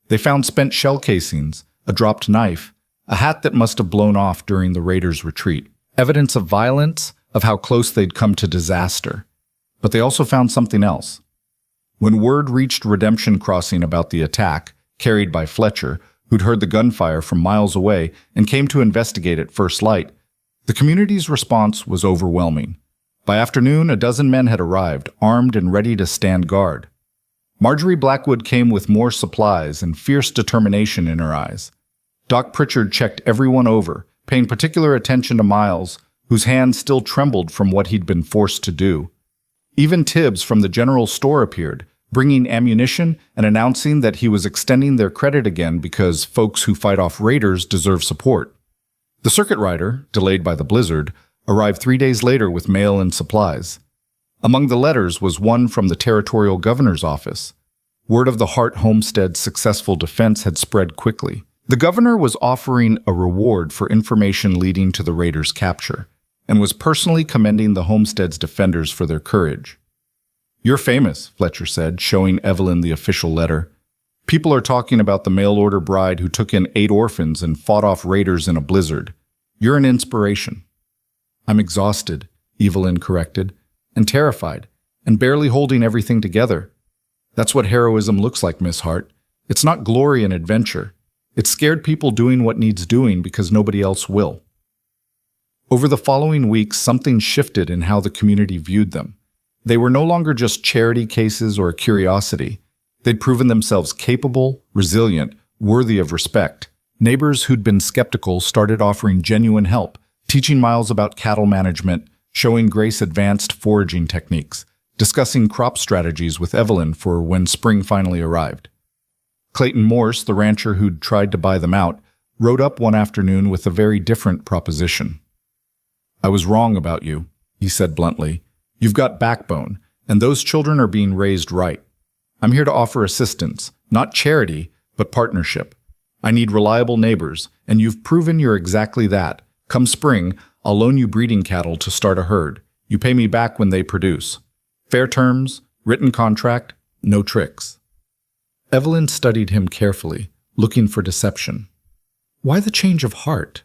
They found spent shell casings, a dropped knife, a hat that must have blown off during the raiders' retreat. Evidence of violence, of how close they'd come to disaster. But they also found something else. When word reached Redemption Crossing about the attack, carried by Fletcher, who'd heard the gunfire from miles away and came to investigate at first light, the community's response was overwhelming. By afternoon, a dozen men had arrived, armed and ready to stand guard. Marjorie Blackwood came with more supplies and fierce determination in her eyes. Doc Pritchard checked everyone over, paying particular attention to Miles, whose hands still trembled from what he'd been forced to do. Even Tibbs from the general store appeared, bringing ammunition and announcing that he was extending their credit again because folks who fight off raiders deserve support. The circuit rider, delayed by the blizzard, arrived 3 days later with mail and supplies. Among the letters was one from the territorial governor's office. Word of the Hart homestead's successful defense had spread quickly. The governor was offering a reward for information leading to the raiders' capture, and was personally commending the homestead's defenders for their courage. You're famous, Fletcher said, showing Evelyn the official letter. People are talking about the mail-order bride who took in 8 orphans and fought off raiders in a blizzard. You're an inspiration. I'm exhausted, Evelyn corrected, and terrified, and barely holding everything together. That's what heroism looks like, Miss Hart. It's not glory and adventure. It's scared people doing what needs doing because nobody else will. Over the following weeks, something shifted in how the community viewed them. They were no longer just charity cases or a curiosity. They'd proven themselves capable, resilient, worthy of respect. Neighbors who'd been skeptical started offering genuine help, teaching Miles about cattle management, showing Grace advanced foraging techniques, discussing crop strategies with Evelyn for when spring finally arrived. Clayton Morse, the rancher who'd tried to buy them out, rode up one afternoon with a very different proposition. I was wrong about you, he said bluntly. You've got backbone, and those children are being raised right. I'm here to offer assistance, not charity, but partnership. I need reliable neighbors, and you've proven you're exactly that. Come spring, I'll loan you breeding cattle to start a herd. You pay me back when they produce. Fair terms, written contract, no tricks. Evelyn studied him carefully, looking for deception. Why the change of heart?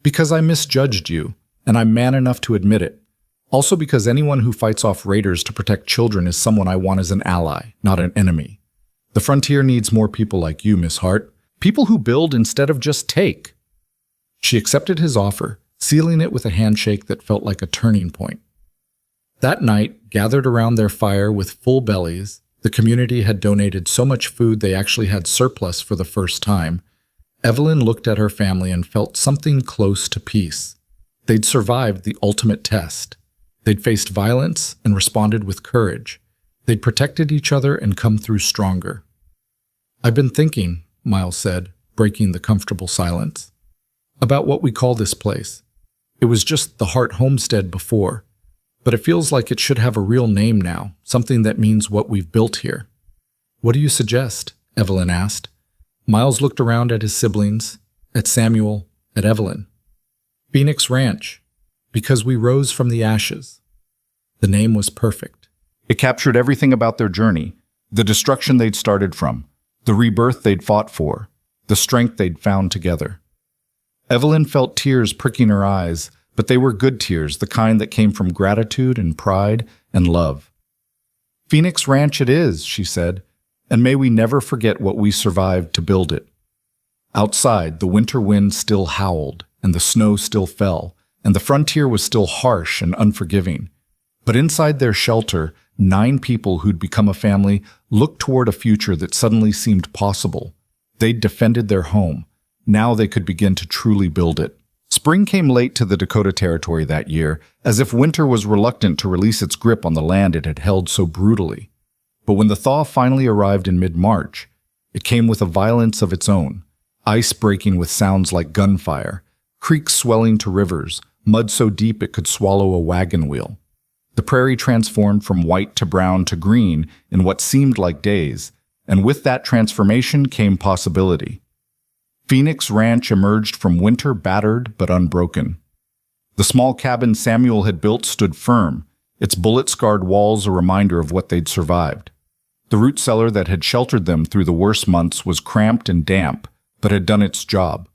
Because I misjudged you, and I'm man enough to admit it. Also because anyone who fights off raiders to protect children is someone I want as an ally, not an enemy. The frontier needs more people like you, Miss Hart. People who build instead of just take. She accepted his offer, sealing it with a handshake that felt like a turning point. That night, gathered around their fire with full bellies, the community had donated so much food they actually had surplus for the first time. Evelyn looked at her family and felt something close to peace. They'd survived the ultimate test. They'd faced violence and responded with courage. They'd protected each other and come through stronger. I've been thinking, Miles said, breaking the comfortable silence, about what we call this place. It was just the Hart Homestead before, but it feels like it should have a real name now, something that means what we've built here. What do you suggest? Evelyn asked. Miles looked around at his siblings, at Samuel, at Evelyn. Phoenix Ranch, because we rose from the ashes. The name was perfect. It captured everything about their journey, the destruction they'd started from, the rebirth they'd fought for, the strength they'd found together. Evelyn felt tears pricking her eyes, but they were good tears, the kind that came from gratitude and pride and love. Phoenix Ranch it is, she said, and may we never forget what we survived to build it. Outside, the winter wind still howled, and the snow still fell, and the frontier was still harsh and unforgiving. But inside their shelter, 9 people who'd become a family looked toward a future that suddenly seemed possible. They'd defended their home. Now they could begin to truly build it. Spring came late to the Dakota Territory that year, as if winter was reluctant to release its grip on the land it had held so brutally. But when the thaw finally arrived in mid-March, it came with a violence of its own, ice breaking with sounds like gunfire, creeks swelling to rivers, mud so deep it could swallow a wagon wheel. The prairie transformed from white to brown to green in what seemed like days, and with that transformation came possibility. Phoenix Ranch emerged from winter battered but unbroken. The small cabin Samuel had built stood firm, its bullet-scarred walls a reminder of what they'd survived. The root cellar that had sheltered them through the worst months was cramped and damp, but had done its job.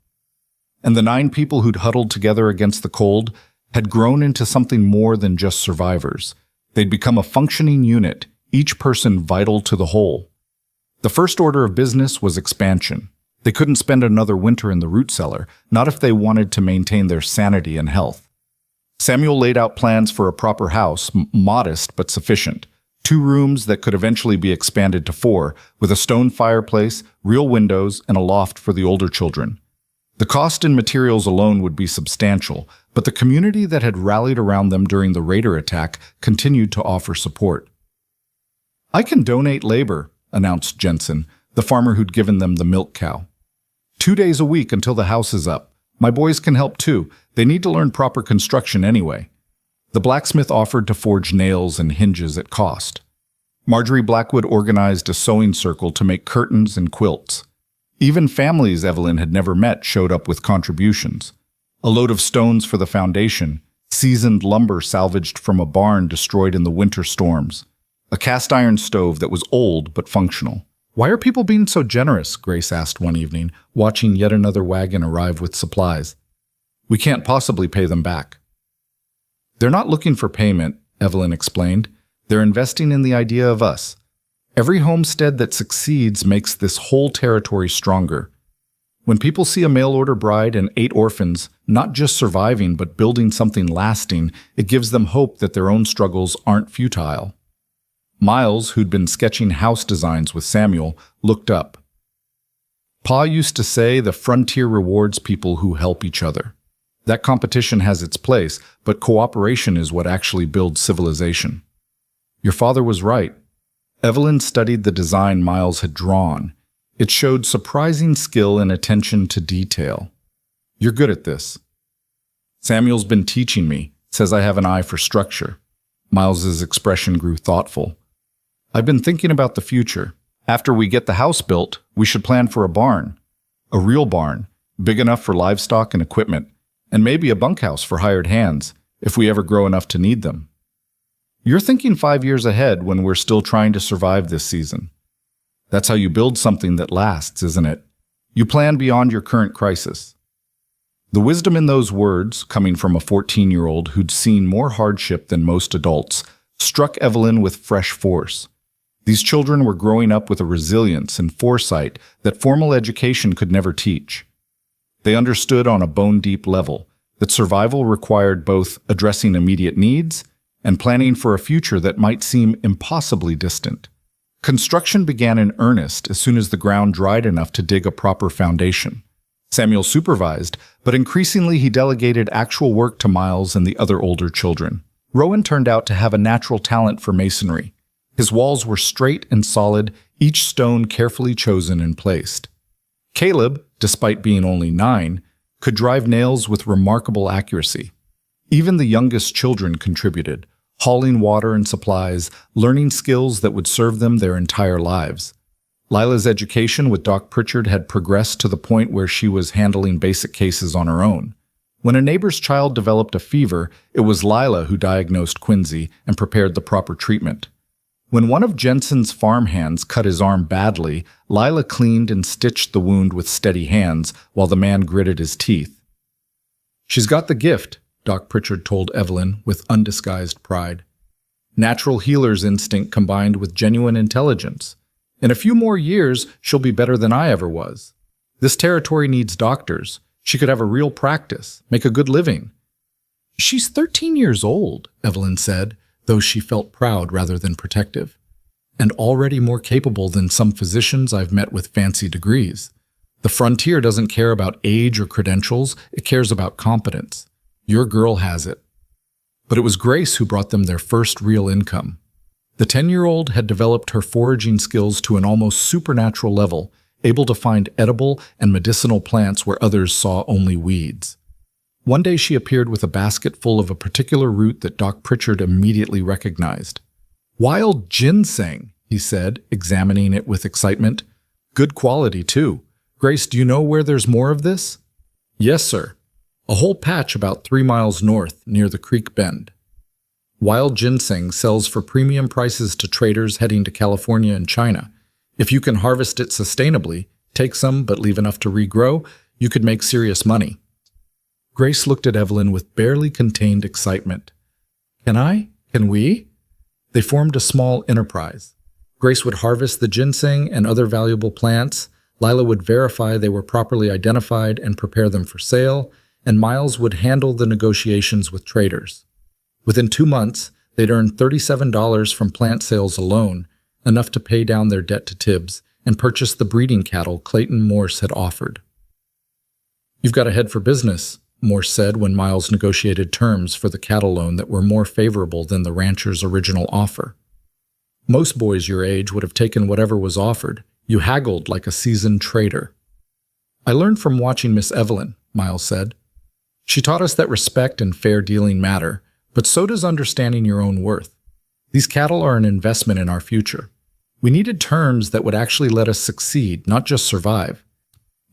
And the 9 people who'd huddled together against the cold had grown into something more than just survivors. They'd become a functioning unit, each person vital to the whole. The first order of business was expansion. They couldn't spend another winter in the root cellar, not if they wanted to maintain their sanity and health. Samuel laid out plans for a proper house, modest but sufficient. 2 rooms that could eventually be expanded to 4, with a stone fireplace, real windows, and a loft for the older children. The cost in materials alone would be substantial, but the community that had rallied around them during the raider attack continued to offer support. "I can donate labor," announced Jensen, the farmer who'd given them the milk cow. 2 days a week until the house is up. My boys can help too. They need to learn proper construction anyway. The blacksmith offered to forge nails and hinges at cost. Marjorie Blackwood organized a sewing circle to make curtains and quilts. Even families Evelyn had never met showed up with contributions. A load of stones for the foundation, seasoned lumber salvaged from a barn destroyed in the winter storms, a cast iron stove that was old but functional. "Why are people being so generous?" Grace asked one evening, watching yet another wagon arrive with supplies. "We can't possibly pay them back." "They're not looking for payment," Evelyn explained. "They're investing in the idea of us. Every homestead that succeeds makes this whole territory stronger. When people see a mail-order bride and 8 orphans, not just surviving but building something lasting, it gives them hope that their own struggles aren't futile." Miles, who'd been sketching house designs with Samuel, looked up. "Pa used to say the frontier rewards people who help each other. That competition has its place, but cooperation is what actually builds civilization." Your father was right. Evelyn studied the design Miles had drawn. It showed surprising skill and attention to detail. "You're good at this." "Samuel's been teaching me, says I have an eye for structure." Miles's expression grew thoughtful. "I've been thinking about the future. After we get the house built, we should plan for a barn. A real barn, big enough for livestock and equipment, and maybe a bunkhouse for hired hands, if we ever grow enough to need them." "You're thinking 5 years ahead when we're still trying to survive this season. That's how you build something that lasts, isn't it? You plan beyond your current crisis. The wisdom in those words, coming from a 14-year-old who'd seen more hardship than most adults, struck Evelyn with fresh force. These children were growing up with a resilience and foresight that formal education could never teach. They understood on a bone-deep level that survival required both addressing immediate needs and planning for a future that might seem impossibly distant. Construction began in earnest as soon as the ground dried enough to dig a proper foundation. Samuel supervised, but increasingly he delegated actual work to Miles and the other older children. Rowan turned out to have a natural talent for masonry. His walls were straight and solid, each stone carefully chosen and placed. Caleb, despite being only 9, could drive nails with remarkable accuracy. Even the youngest children contributed, hauling water and supplies, learning skills that would serve them their entire lives. Lila's education with Doc Pritchard had progressed to the point where she was handling basic cases on her own. When a neighbor's child developed a fever, it was Lila who diagnosed Quincy and prepared the proper treatment. When one of Jensen's farmhands cut his arm badly, Lila cleaned and stitched the wound with steady hands while the man gritted his teeth. "She's got the gift," Doc Pritchard told Evelyn with undisguised pride. "Natural healer's instinct combined with genuine intelligence. In a few more years, she'll be better than I ever was. This territory needs doctors. She could have a real practice, make a good living." "She's 13 years old," Evelyn said, though she felt proud rather than protective. "And already more capable than some physicians I've met with fancy degrees. The frontier doesn't care about age or credentials, it cares about competence. Your girl has it." But it was Grace who brought them their first real income. The 10-year-old had developed her foraging skills to an almost supernatural level, able to find edible and medicinal plants where others saw only weeds. One day she appeared with a basket full of a particular root that Doc Pritchard immediately recognized. "Wild ginseng," he said, examining it with excitement. "Good quality, too. Grace, do you know where there's more of this?" "Yes, sir. A whole patch about 3 miles north, near the creek bend. Wild ginseng sells for premium prices to traders heading to California and China. If you can harvest it sustainably, take some but leave enough to regrow, you could make serious money." Grace looked at Evelyn with barely contained excitement. Can we? They formed a small enterprise. Grace would harvest the ginseng and other valuable plants, Lila would verify they were properly identified and prepare them for sale, and Miles would handle the negotiations with traders. Within 2 months, they'd earned $37 from plant sales alone, enough to pay down their debt to Tibbs and purchase the breeding cattle Clayton Morse had offered. "You've got a head for business," Morse said when Miles negotiated terms for the cattle loan that were more favorable than the rancher's original offer. "Most boys your age would have taken whatever was offered. You haggled like a seasoned trader." "I learned from watching Miss Evelyn," Miles said. "She taught us that respect and fair dealing matter, but so does understanding your own worth. These cattle are an investment in our future. We needed terms that would actually let us succeed, not just survive."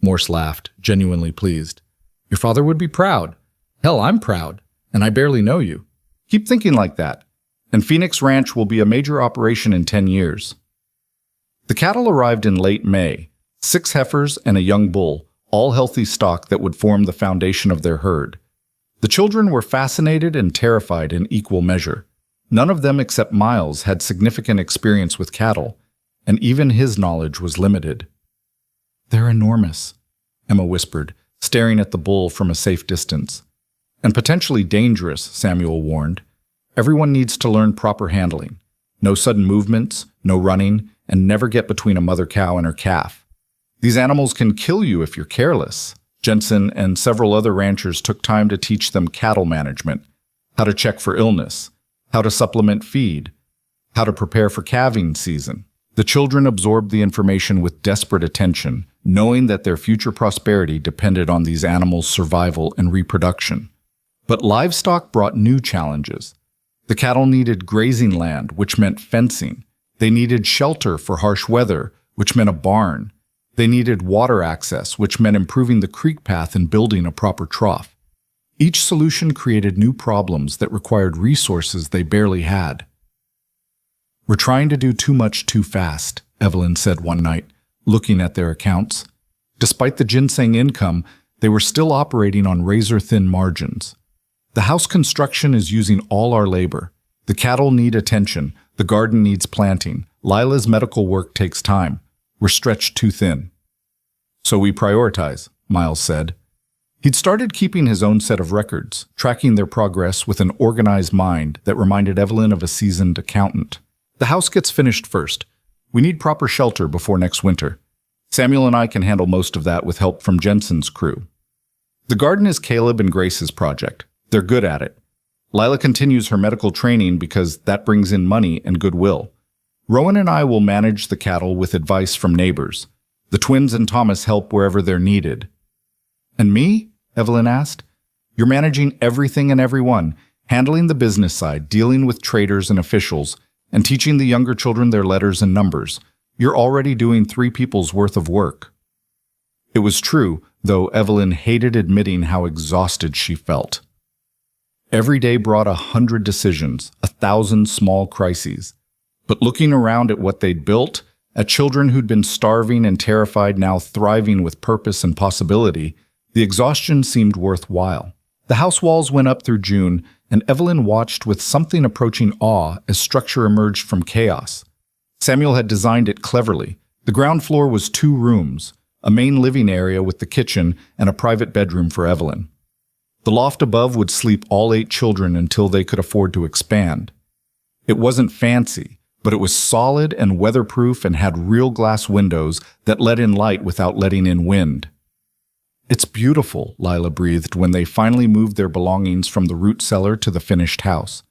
Morse laughed, genuinely pleased. "Your father would be proud. Hell, I'm proud, and I barely know you. Keep thinking like that, and Phoenix Ranch will be a major operation in 10 years. The cattle arrived in late May, 6 heifers and a young bull, all healthy stock that would form the foundation of their herd. The children were fascinated and terrified in equal measure. None of them except Miles had significant experience with cattle, and even his knowledge was limited. "They're enormous," Emma whispered, staring at the bull from a safe distance. "And potentially dangerous," Samuel warned. "Everyone needs to learn proper handling. No sudden movements, no running, and never get between a mother cow and her calf. These animals can kill you if you're careless." Jensen and several other ranchers took time to teach them cattle management, how to check for illness, how to supplement feed, how to prepare for calving season. The children absorbed the information with desperate attention, knowing that their future prosperity depended on these animals' survival and reproduction. But livestock brought new challenges. The cattle needed grazing land, which meant fencing. They needed shelter for harsh weather, which meant a barn. They needed water access, which meant improving the creek path and building a proper trough. Each solution created new problems that required resources they barely had. "We're trying to do too much too fast," Evelyn said one night, looking at their accounts. Despite the ginseng income, they were still operating on razor-thin margins. The house construction is using all our labor. The cattle need attention. The garden needs planting. Lila's medical work takes time. We're stretched too thin. So we prioritize, Miles said. He'd started keeping his own set of records, tracking their progress with an organized mind that reminded Evelyn of a seasoned accountant. The house gets finished first. We need proper shelter before next winter. Samuel and I can handle most of that with help from Jensen's crew. The garden is Caleb and Grace's project. They're good at it. Lila continues her medical training because that brings in money and goodwill. Rowan and I will manage the cattle with advice from neighbors. The twins and Thomas help wherever they're needed. And me? Evelyn asked. You're managing everything and everyone, handling the business side, dealing with traders and officials, and teaching the younger children their letters and numbers. You're already doing 3 people's worth of work. It was true, though Evelyn hated admitting how exhausted she felt. Every day brought 100 decisions, 1,000 small crises. But looking around at what they'd built, at children who'd been starving and terrified now thriving with purpose and possibility, the exhaustion seemed worthwhile. The house walls went up through June, and Evelyn watched with something approaching awe as structure emerged from chaos. Samuel had designed it cleverly. The ground floor was 2 rooms, a main living area with the kitchen and a private bedroom for Evelyn. The loft above would sleep all 8 children until they could afford to expand. It wasn't fancy, but it was solid and weatherproof and had real glass windows that let in light without letting in wind. It's beautiful, Lila breathed when they finally moved their belongings from the root cellar to the finished house.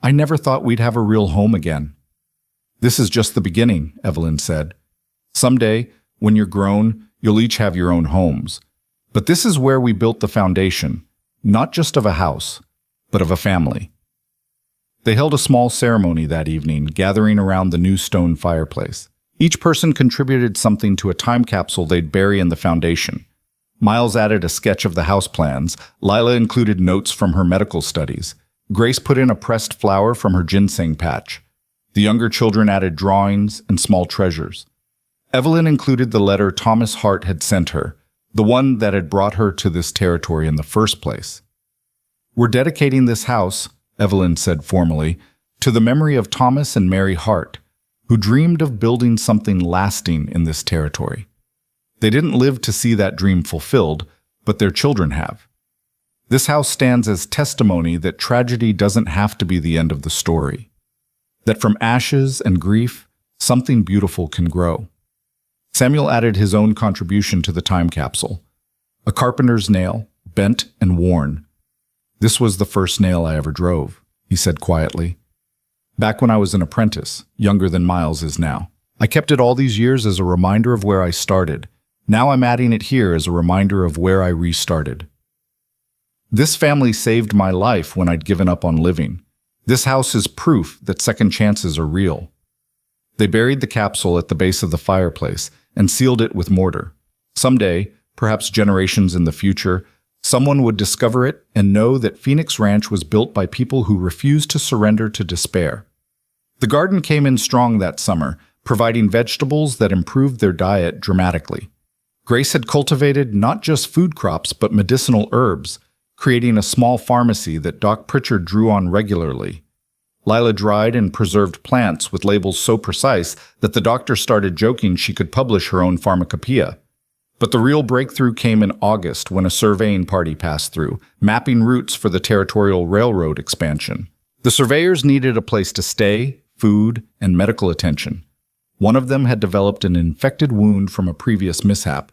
I never thought we'd have a real home again. This is just the beginning, Evelyn said. Someday, when you're grown, you'll each have your own homes. But this is where we built the foundation, not just of a house, but of a family. They held a small ceremony that evening, gathering around the new stone fireplace. Each person contributed something to a time capsule they'd bury in the foundation. Miles added a sketch of the house plans. Lila included notes from her medical studies. Grace put in a pressed flower from her ginseng patch. The younger children added drawings and small treasures. Evelyn included the letter Thomas Hart had sent her, the one that had brought her to this territory in the first place. We're dedicating this house, Evelyn said formally, to the memory of Thomas and Mary Hart, who dreamed of building something lasting in this territory. They didn't live to see that dream fulfilled, but their children have. This house stands as testimony that tragedy doesn't have to be the end of the story. That from ashes and grief, something beautiful can grow. Samuel added his own contribution to the time capsule. A carpenter's nail, bent and worn. This was the first nail I ever drove, he said quietly. Back when I was an apprentice, younger than Miles is now. I kept it all these years as a reminder of where I started. Now I'm adding it here as a reminder of where I restarted. This family saved my life when I'd given up on living. This house is proof that second chances are real. They buried the capsule at the base of the fireplace and sealed it with mortar. Someday, perhaps generations in the future, someone would discover it and know that Phoenix Ranch was built by people who refused to surrender to despair. The garden came in strong that summer, providing vegetables that improved their diet dramatically. Grace had cultivated not just food crops but medicinal herbs, creating a small pharmacy that Doc Pritchard drew on regularly. Lila dried and preserved plants with labels so precise that the doctor started joking she could publish her own pharmacopoeia. But the real breakthrough came in August when a surveying party passed through, mapping routes for the territorial railroad expansion. The surveyors needed a place to stay, food, and medical attention. One of them had developed an infected wound from a previous mishap.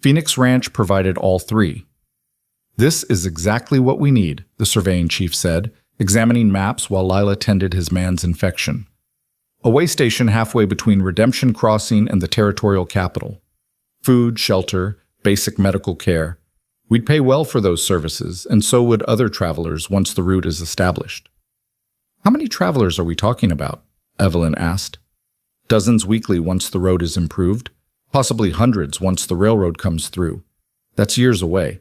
Phoenix Ranch provided all 3. This is exactly what we need, the surveying chief said, examining maps while Lila tended his man's infection. A way station halfway between Redemption Crossing and the territorial capital. Food, shelter, basic medical care. We'd pay well for those services, and so would other travelers once the route is established. How many travelers are we talking about? Evelyn asked. Dozens weekly once the road is improved. Possibly hundreds once the railroad comes through. That's years away.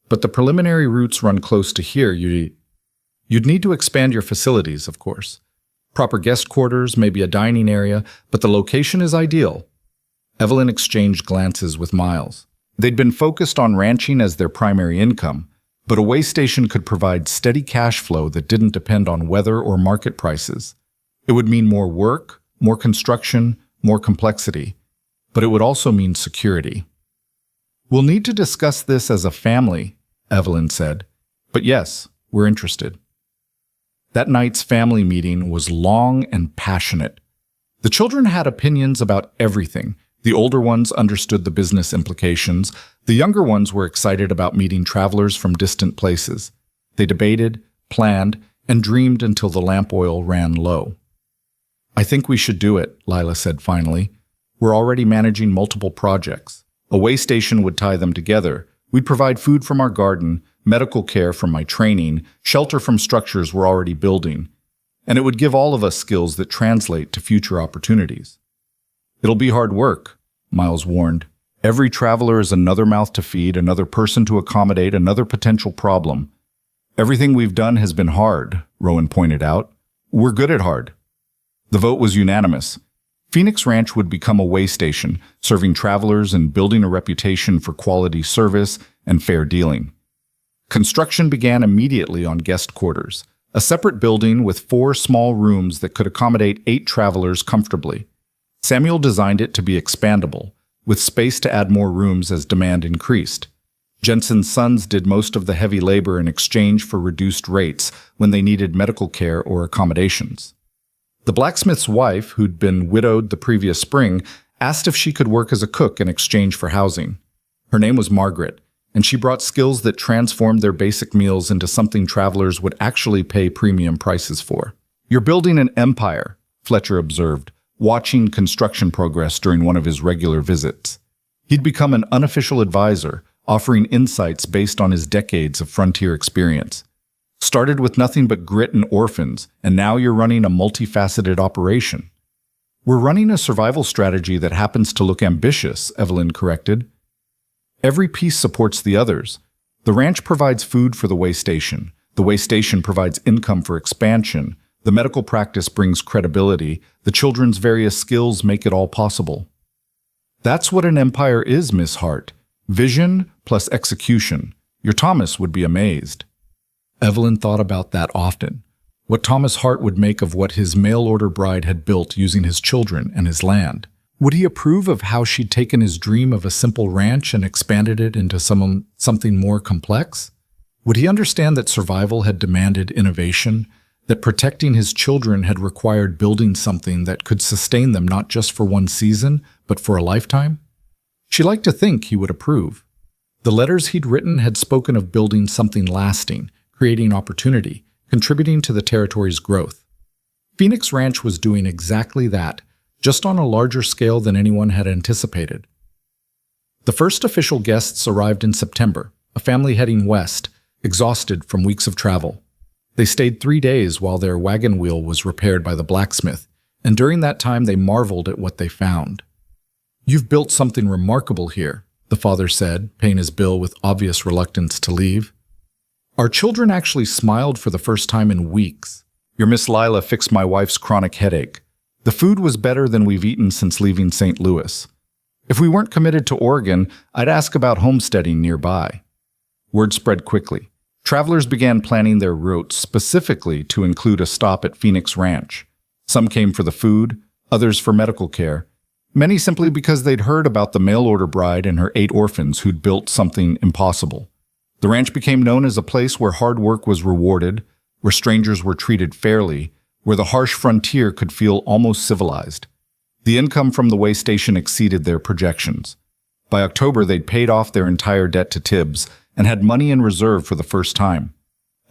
But the preliminary routes run close to here. You'd need to expand your facilities, of course. Proper guest quarters, maybe a dining area, but the location is ideal. Evelyn exchanged glances with Miles. They'd been focused on ranching as their primary income, but a way station could provide steady cash flow that didn't depend on weather or market prices. It would mean more work, more construction, more complexity, but it would also mean security. "We'll need to discuss this as a family," Evelyn said, "but yes, we're interested." That night's family meeting was long and passionate. The children had opinions about everything. The older ones understood the business implications. The younger ones were excited about meeting travelers from distant places. They debated, planned, and dreamed until the lamp oil ran low. "I think we should do it," Lila said finally. "We're already managing multiple projects. A way station would tie them together. We'd provide food from our garden, medical care from my training, shelter from structures we're already building. And it would give all of us skills that translate to future opportunities." "It'll be hard work," Miles warned. "Every traveler is another mouth to feed, another person to accommodate, another potential problem." "Everything we've done has been hard," Rowan pointed out. "We're good at hard." The vote was unanimous. Phoenix Ranch would become a way station, serving travelers and building a reputation for quality service and fair dealing. Construction began immediately on guest quarters, a separate building with 4 small rooms that could accommodate 8 travelers comfortably. Samuel designed it to be expandable, with space to add more rooms as demand increased. Jensen's sons did most of the heavy labor in exchange for reduced rates when they needed medical care or accommodations. The blacksmith's wife, who'd been widowed the previous spring, asked if she could work as a cook in exchange for housing. Her name was Margaret, and she brought skills that transformed their basic meals into something travelers would actually pay premium prices for. "You're building an empire," Fletcher observed, watching construction progress during one of his regular visits. He'd become an unofficial advisor, offering insights based on his decades of frontier experience. "Started with nothing but grit and orphans, and now you're running a multifaceted operation." "We're running a survival strategy that happens to look ambitious," Evelyn corrected. "Every piece supports the others. The ranch provides food for the way station. The way station provides income for expansion. The medical practice brings credibility. The children's various skills make it all possible." "That's what an empire is, Miss Hart. Vision plus execution. Your Thomas would be amazed." Evelyn thought about that often. What Thomas Hart would make of what his mail-order bride had built using his children and his land. Would he approve of how she'd taken his dream of a simple ranch and expanded it into something more complex? Would he understand that survival had demanded innovation, that protecting his children had required building something that could sustain them not just for one season, but for a lifetime? She liked to think he would approve. The letters he'd written had spoken of building something lasting, creating opportunity, contributing to the territory's growth. Phoenix Ranch was doing exactly that, just on a larger scale than anyone had anticipated. The first official guests arrived in September, a family heading west, exhausted from weeks of travel. They stayed 3 days while their wagon wheel was repaired by the blacksmith, and during that time they marveled at what they found. "You've built something remarkable here," the father said, paying his bill with obvious reluctance to leave. "Our children actually smiled for the first time in weeks. Your Miss Lila fixed my wife's chronic headache. The food was better than we've eaten since leaving St. Louis. If we weren't committed to Oregon, I'd ask about homesteading nearby." Word spread quickly. Travelers began planning their routes specifically to include a stop at Phoenix Ranch. Some came for the food, others for medical care. Many simply because they'd heard about the mail-order bride and her 8 orphans who'd built something impossible. The ranch became known as a place where hard work was rewarded, where strangers were treated fairly, where the harsh frontier could feel almost civilized. The income from the way station exceeded their projections. By October, they'd paid off their entire debt to Tibbs and had money in reserve for the first time.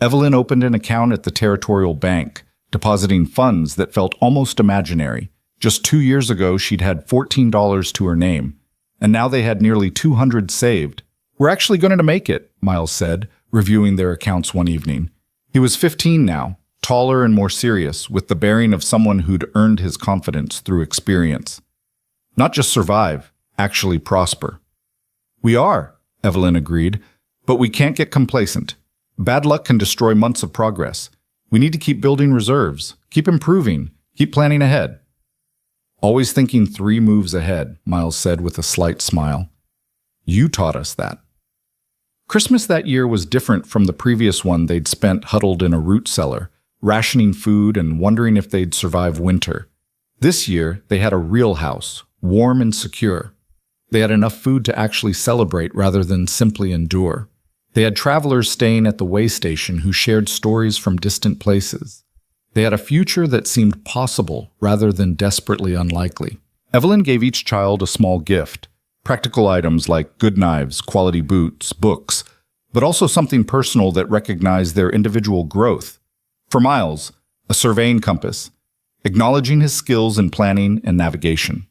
Evelyn opened an account at the Territorial Bank, depositing funds that felt almost imaginary. Just 2 years ago, she'd had $14 to her name, and now they had nearly $200 saved. "We're actually going to make it," Miles said, reviewing their accounts one evening. He was 15 now, taller and more serious, with the bearing of someone who'd earned his confidence through experience. "Not just survive, actually prosper." "We are," Evelyn agreed, "but we can't get complacent. Bad luck can destroy months of progress. We need to keep building reserves, keep improving, keep planning ahead." Always thinking 3 moves ahead, Miles said with a slight smile. You taught us that. Christmas that year was different from the previous one they'd spent huddled in a root cellar, rationing food and wondering if they'd survive winter. This year, they had a real house, warm and secure. They had enough food to actually celebrate rather than simply endure. They had travelers staying at the way station who shared stories from distant places. They had a future that seemed possible rather than desperately unlikely. Evelyn gave each child a small gift, practical items like good knives, quality boots, books, but also something personal that recognized their individual growth. For Miles, a surveying compass, acknowledging his skills in planning and navigation.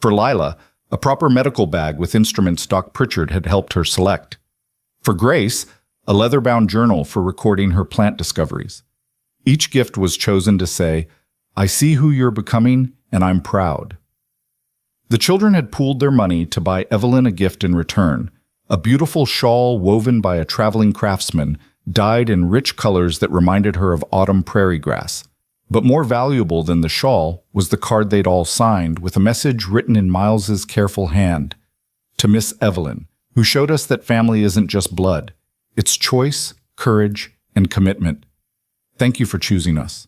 For Lila, a proper medical bag with instruments Doc Pritchard had helped her select. For Grace, a leather-bound journal for recording her plant discoveries. Each gift was chosen to say, I see who you're becoming, and I'm proud. The children had pooled their money to buy Evelyn a gift in return, a beautiful shawl woven by a traveling craftsman, dyed in rich colors that reminded her of autumn prairie grass. But more valuable than the shawl was the card they'd all signed with a message written in Miles's careful hand. To Miss Evelyn, who showed us that family isn't just blood. It's choice, courage, and commitment. Thank you for choosing us.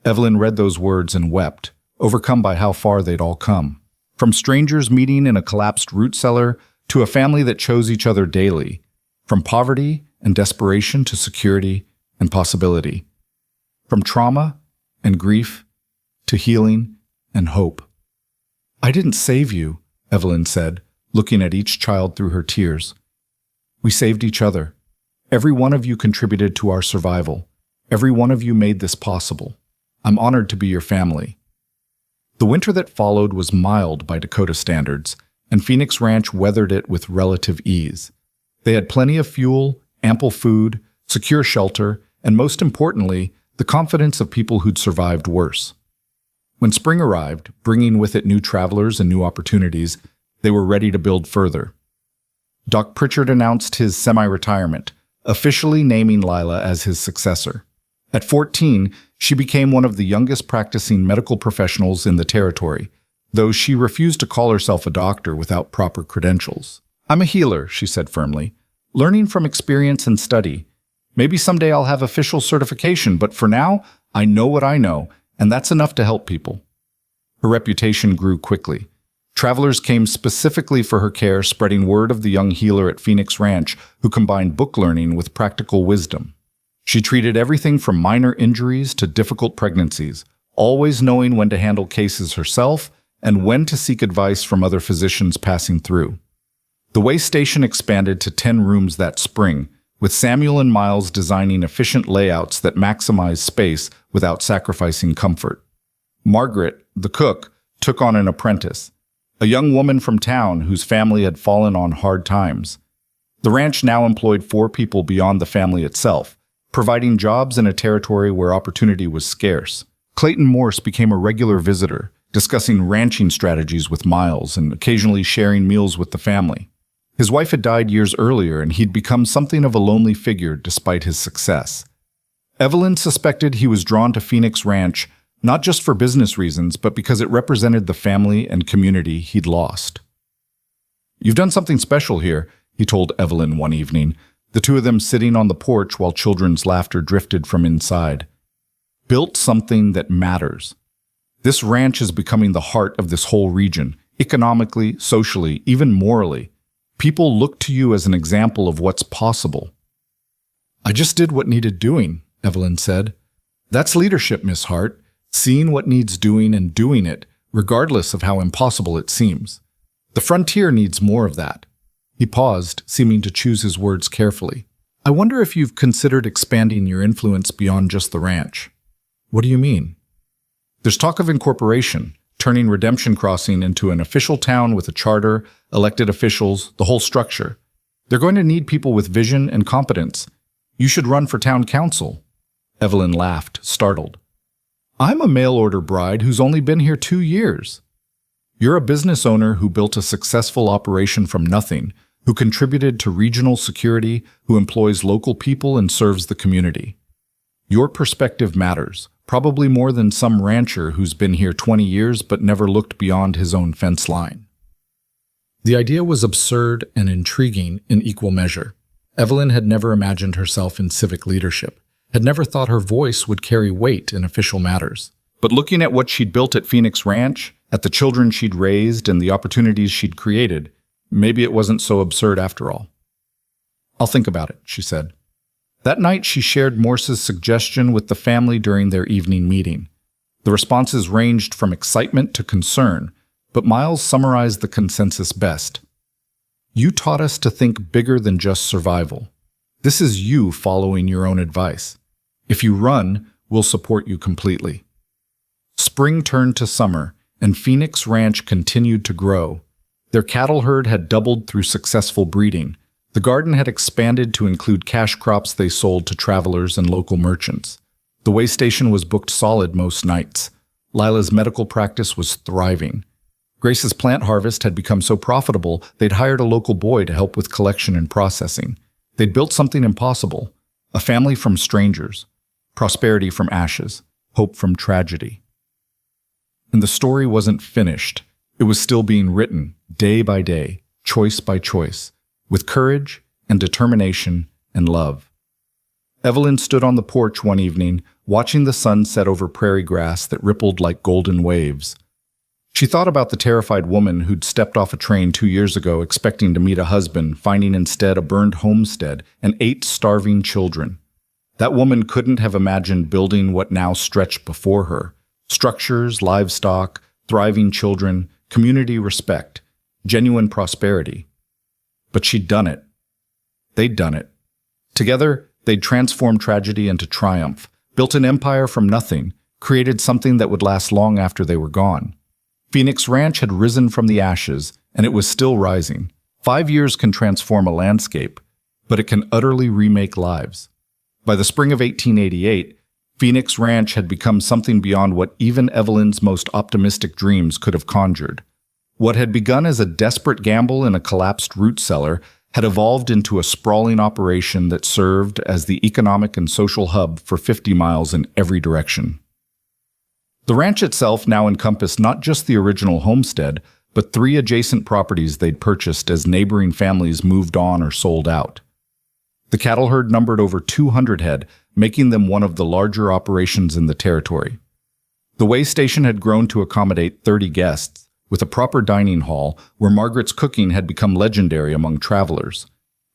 Evelyn read those words and wept, overcome by how far they'd all come. From strangers meeting in a collapsed root cellar to a family that chose each other daily. From poverty and desperation to security and possibility. From trauma and grief to healing and hope. I didn't save you, Evelyn said, looking at each child through her tears. We saved each other. Every one of you contributed to our survival. Every one of you made this possible. I'm honored to be your family. The winter that followed was mild by Dakota standards, and Phoenix Ranch weathered it with relative ease. They had plenty of fuel, ample food, secure shelter, and most importantly, the confidence of people who'd survived worse. When spring arrived, bringing with it new travelers and new opportunities, they were ready to build further. Doc Pritchard announced his semi-retirement, officially naming Lila as his successor. At 14, she became one of the youngest practicing medical professionals in the territory, though she refused to call herself a doctor without proper credentials. I'm a healer, she said firmly, learning from experience and study. Maybe someday I'll have official certification, but for now, I know what I know, and that's enough to help people. Her reputation grew quickly. Travelers came specifically for her care, spreading word of the young healer at Phoenix Ranch who combined book learning with practical wisdom. She treated everything from minor injuries to difficult pregnancies, always knowing when to handle cases herself and when to seek advice from other physicians passing through. The way station expanded to 10 rooms that spring, with Samuel and Miles designing efficient layouts that maximize space without sacrificing comfort. Margaret, the cook, took on an apprentice, a young woman from town whose family had fallen on hard times. The ranch now employed 4 people beyond the family itself, providing jobs in a territory where opportunity was scarce. Clayton Morse became a regular visitor, discussing ranching strategies with Miles and occasionally sharing meals with the family. His wife had died years earlier, and he'd become something of a lonely figure despite his success. Evelyn suspected he was drawn to Phoenix Ranch not just for business reasons, but because it represented the family and community he'd lost. You've done something special here, he told Evelyn one evening, the two of them sitting on the porch while children's laughter drifted from inside. Built something that matters. This ranch is becoming the heart of this whole region, economically, socially, even morally. People look to you as an example of what's possible. I just did what needed doing, Evelyn said. That's leadership, Miss Hart, seeing what needs doing and doing it, regardless of how impossible it seems. The frontier needs more of that. He paused, seeming to choose his words carefully. I wonder if you've considered expanding your influence beyond just the ranch. What do you mean? There's talk of incorporation, turning Redemption Crossing into an official town with a charter, elected officials, the whole structure. They're going to need people with vision and competence. You should run for town council. Evelyn laughed, startled. I'm a mail-order bride who's only been here 2 years. You're a business owner who built a successful operation from nothing, who contributed to regional security, who employs local people and serves the community. Your perspective matters, probably more than some rancher who's been here 20 years but never looked beyond his own fence line. The idea was absurd and intriguing in equal measure. Evelyn had never imagined herself in civic leadership, had never thought her voice would carry weight in official matters. But looking at what she'd built at Phoenix Ranch, at the children she'd raised and the opportunities she'd created, maybe it wasn't so absurd after all. "I'll think about it," she said. That night, she shared Morse's suggestion with the family during their evening meeting. The responses ranged from excitement to concern, but Miles summarized the consensus best. "You taught us to think bigger than just survival. This is you following your own advice. If you run, we'll support you completely." Spring turned to summer, and Phoenix Ranch continued to grow. Their cattle herd had doubled through successful breeding. The garden had expanded to include cash crops they sold to travelers and local merchants. The way station was booked solid most nights. Lila's medical practice was thriving. Grace's plant harvest had become so profitable, they'd hired a local boy to help with collection and processing. They'd built something impossible, a family from strangers, prosperity from ashes, hope from tragedy. And the story wasn't finished. It was still being written, day by day, choice by choice, with courage and determination and love. Evelyn stood on the porch one evening, watching the sun set over prairie grass that rippled like golden waves. She thought about the terrified woman who'd stepped off a train 2 years ago expecting to meet a husband, finding instead a burned homestead and 8 starving children. That woman couldn't have imagined building what now stretched before her: structures, livestock, thriving children, community respect, genuine prosperity. But she'd done it. They'd done it. Together, they'd transformed tragedy into triumph, built an empire from nothing, created something that would last long after they were gone. Phoenix Ranch had risen from the ashes, and it was still rising. 5 years can transform a landscape, but it can utterly remake lives. By the spring of 1888, Phoenix Ranch had become something beyond what even Evelyn's most optimistic dreams could have conjured. What had begun as a desperate gamble in a collapsed root cellar had evolved into a sprawling operation that served as the economic and social hub for 50 miles in every direction. The ranch itself now encompassed not just the original homestead, but 3 adjacent properties they'd purchased as neighboring families moved on or sold out. The cattle herd numbered over 200 head, making them one of the larger operations in the territory. The way station had grown to accommodate 30 guests, with a proper dining hall where Margaret's cooking had become legendary among travelers.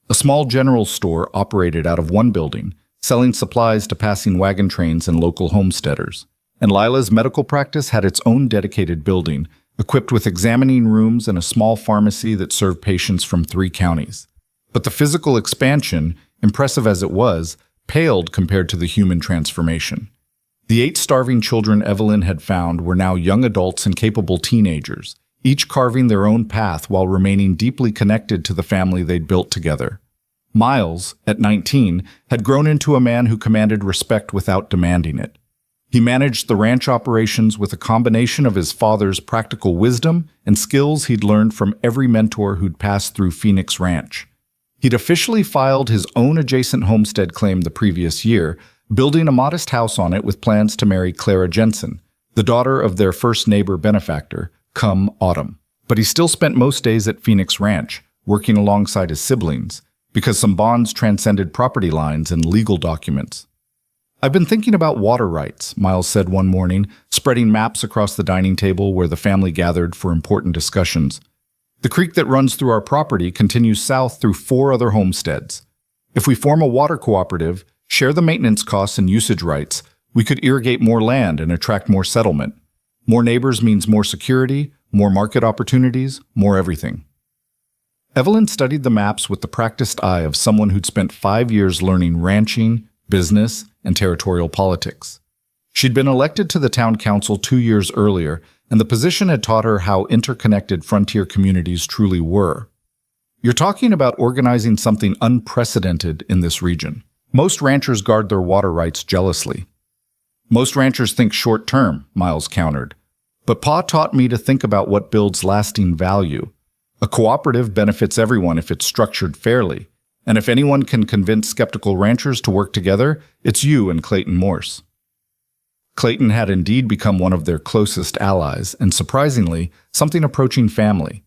A small general store operated out of one building, selling supplies to passing wagon trains and local homesteaders. And Lila's medical practice had its own dedicated building, equipped with examining rooms and a small pharmacy that served patients from 3 counties. But the physical expansion, impressive as it was, paled compared to the human transformation. The 8 starving children Evelyn had found were now young adults and capable teenagers, each carving their own path while remaining deeply connected to the family they'd built together. Miles, at 19, had grown into a man who commanded respect without demanding it. He managed the ranch operations with a combination of his father's practical wisdom and skills he'd learned from every mentor who'd passed through Phoenix Ranch. He'd officially filed his own adjacent homestead claim the previous year, building a modest house on it with plans to marry Clara Jensen, the daughter of their first neighbor benefactor, come autumn. But he still spent most days at Phoenix Ranch, working alongside his siblings, because some bonds transcended property lines and legal documents. "I've been thinking about water rights," Miles said one morning, spreading maps across the dining table where the family gathered for important discussions. "The creek that runs through our property continues south through 4 other homesteads. If we form a water cooperative, share the maintenance costs and usage rights, we could irrigate more land and attract more settlement. More neighbors means more security, more market opportunities, more everything." Evelyn studied the maps with the practiced eye of someone who'd spent 5 years learning ranching, business, and territorial politics. She'd been elected to the town council 2 years earlier, and the position had taught her how interconnected frontier communities truly were. "You're talking about organizing something unprecedented in this region. Most ranchers guard their water rights jealously." "Most ranchers think short-term," Miles countered. "But Pa taught me to think about what builds lasting value. A cooperative benefits everyone if it's structured fairly. And if anyone can convince skeptical ranchers to work together, it's you and Clayton Morse." Clayton had indeed become one of their closest allies, and surprisingly, something approaching family.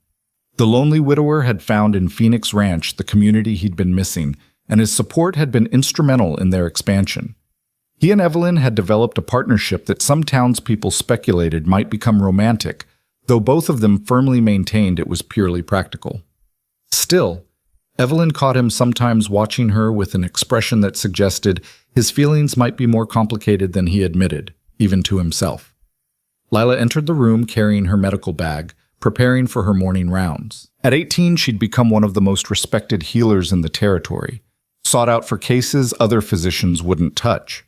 The lonely widower had found in Phoenix Ranch the community he'd been missing, and his support had been instrumental in their expansion. He and Evelyn had developed a partnership that some townspeople speculated might become romantic, though both of them firmly maintained it was purely practical. Still, Evelyn caught him sometimes watching her with an expression that suggested his feelings might be more complicated than he admitted, even to himself. Lila entered the room carrying her medical bag, preparing for her morning rounds. At 18, she'd become one of the most respected healers in the territory, sought out for cases other physicians wouldn't touch.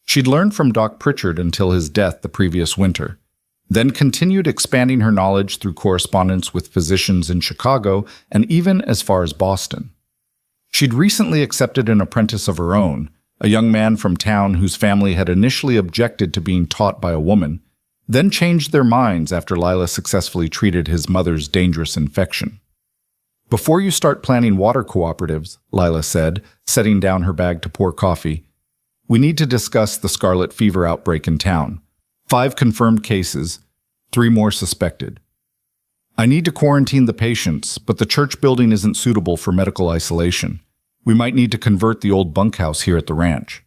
She'd learned from Doc Pritchard until his death the previous winter, then continued expanding her knowledge through correspondence with physicians in Chicago and even as far as Boston. She'd recently accepted an apprentice of her own, a young man from town whose family had initially objected to being taught by a woman, then changed their minds after Lila successfully treated his mother's dangerous infection. "Before you start planning water cooperatives," Lila said, setting down her bag to pour coffee, "we need to discuss the scarlet fever outbreak in town. 5 confirmed cases, 3 more suspected. I need to quarantine the patients, but the church building isn't suitable for medical isolation. We might need to convert the old bunkhouse here at the ranch."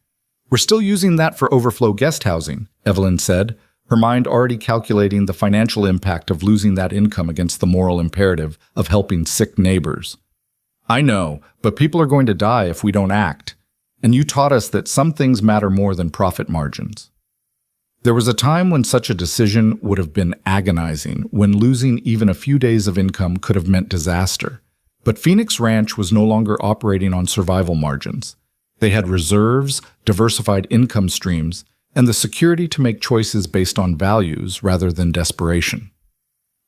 "We're still using that for overflow guest housing," Evelyn said, her mind already calculating the financial impact of losing that income against the moral imperative of helping sick neighbors. "I know, but people are going to die if we don't act. And you taught us that some things matter more than profit margins." There was a time when such a decision would have been agonizing, when losing even a few days of income could have meant disaster. But Phoenix Ranch was no longer operating on survival margins. They had reserves, diversified income streams, and the security to make choices based on values rather than desperation.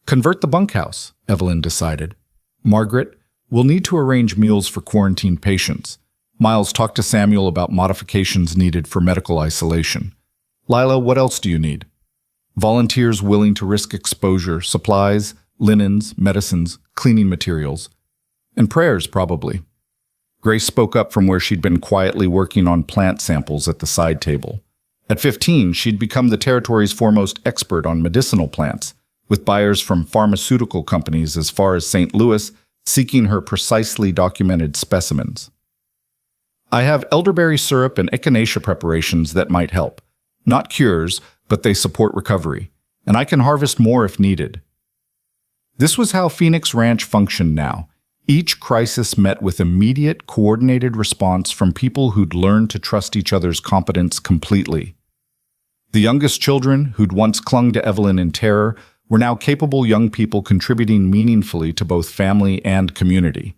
"Convert the bunkhouse," Evelyn decided. "Margaret, we'll need to arrange meals for quarantined patients. Miles, talk to Samuel about modifications needed for medical isolation. Lila, what else do you need?" "Volunteers willing to risk exposure, supplies, linens, medicines, cleaning materials. And prayers, probably." Grace spoke up from where she'd been quietly working on plant samples at the side table. At 15, she'd become the territory's foremost expert on medicinal plants, with buyers from pharmaceutical companies as far as St. Louis seeking her precisely documented specimens. "I have elderberry syrup and echinacea preparations that might help. Not cures, but they support recovery, and I can harvest more if needed." This was how Phoenix Ranch functioned now. Each crisis met with immediate, coordinated response from people who'd learned to trust each other's competence completely. The youngest children, who'd once clung to Evelyn in terror, were now capable young people contributing meaningfully to both family and community.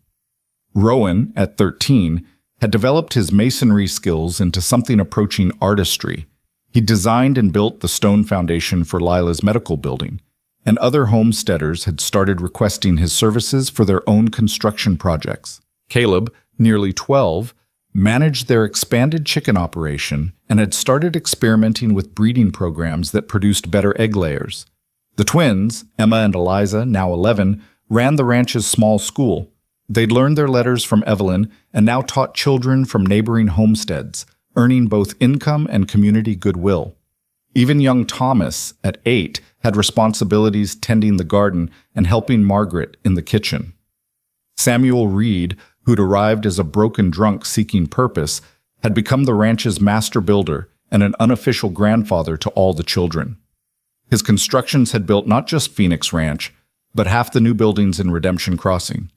Rowan, at 13, had developed his masonry skills into something approaching artistry. He designed and built the stone foundation for Lila's medical building, and other homesteaders had started requesting his services for their own construction projects. Caleb, nearly 12, managed their expanded chicken operation and had started experimenting with breeding programs that produced better egg layers. The twins, Emma and Eliza, now 11, ran the ranch's small school. They'd learned their letters from Evelyn and now taught children from neighboring homesteads, earning both income and community goodwill. Even young Thomas, at 8, had responsibilities tending the garden and helping Margaret in the kitchen. Samuel Reed, who'd arrived as a broken drunk seeking purpose, had become the ranch's master builder and an unofficial grandfather to all the children. His constructions had built not just Phoenix Ranch, but half the new buildings in Redemption Crossing.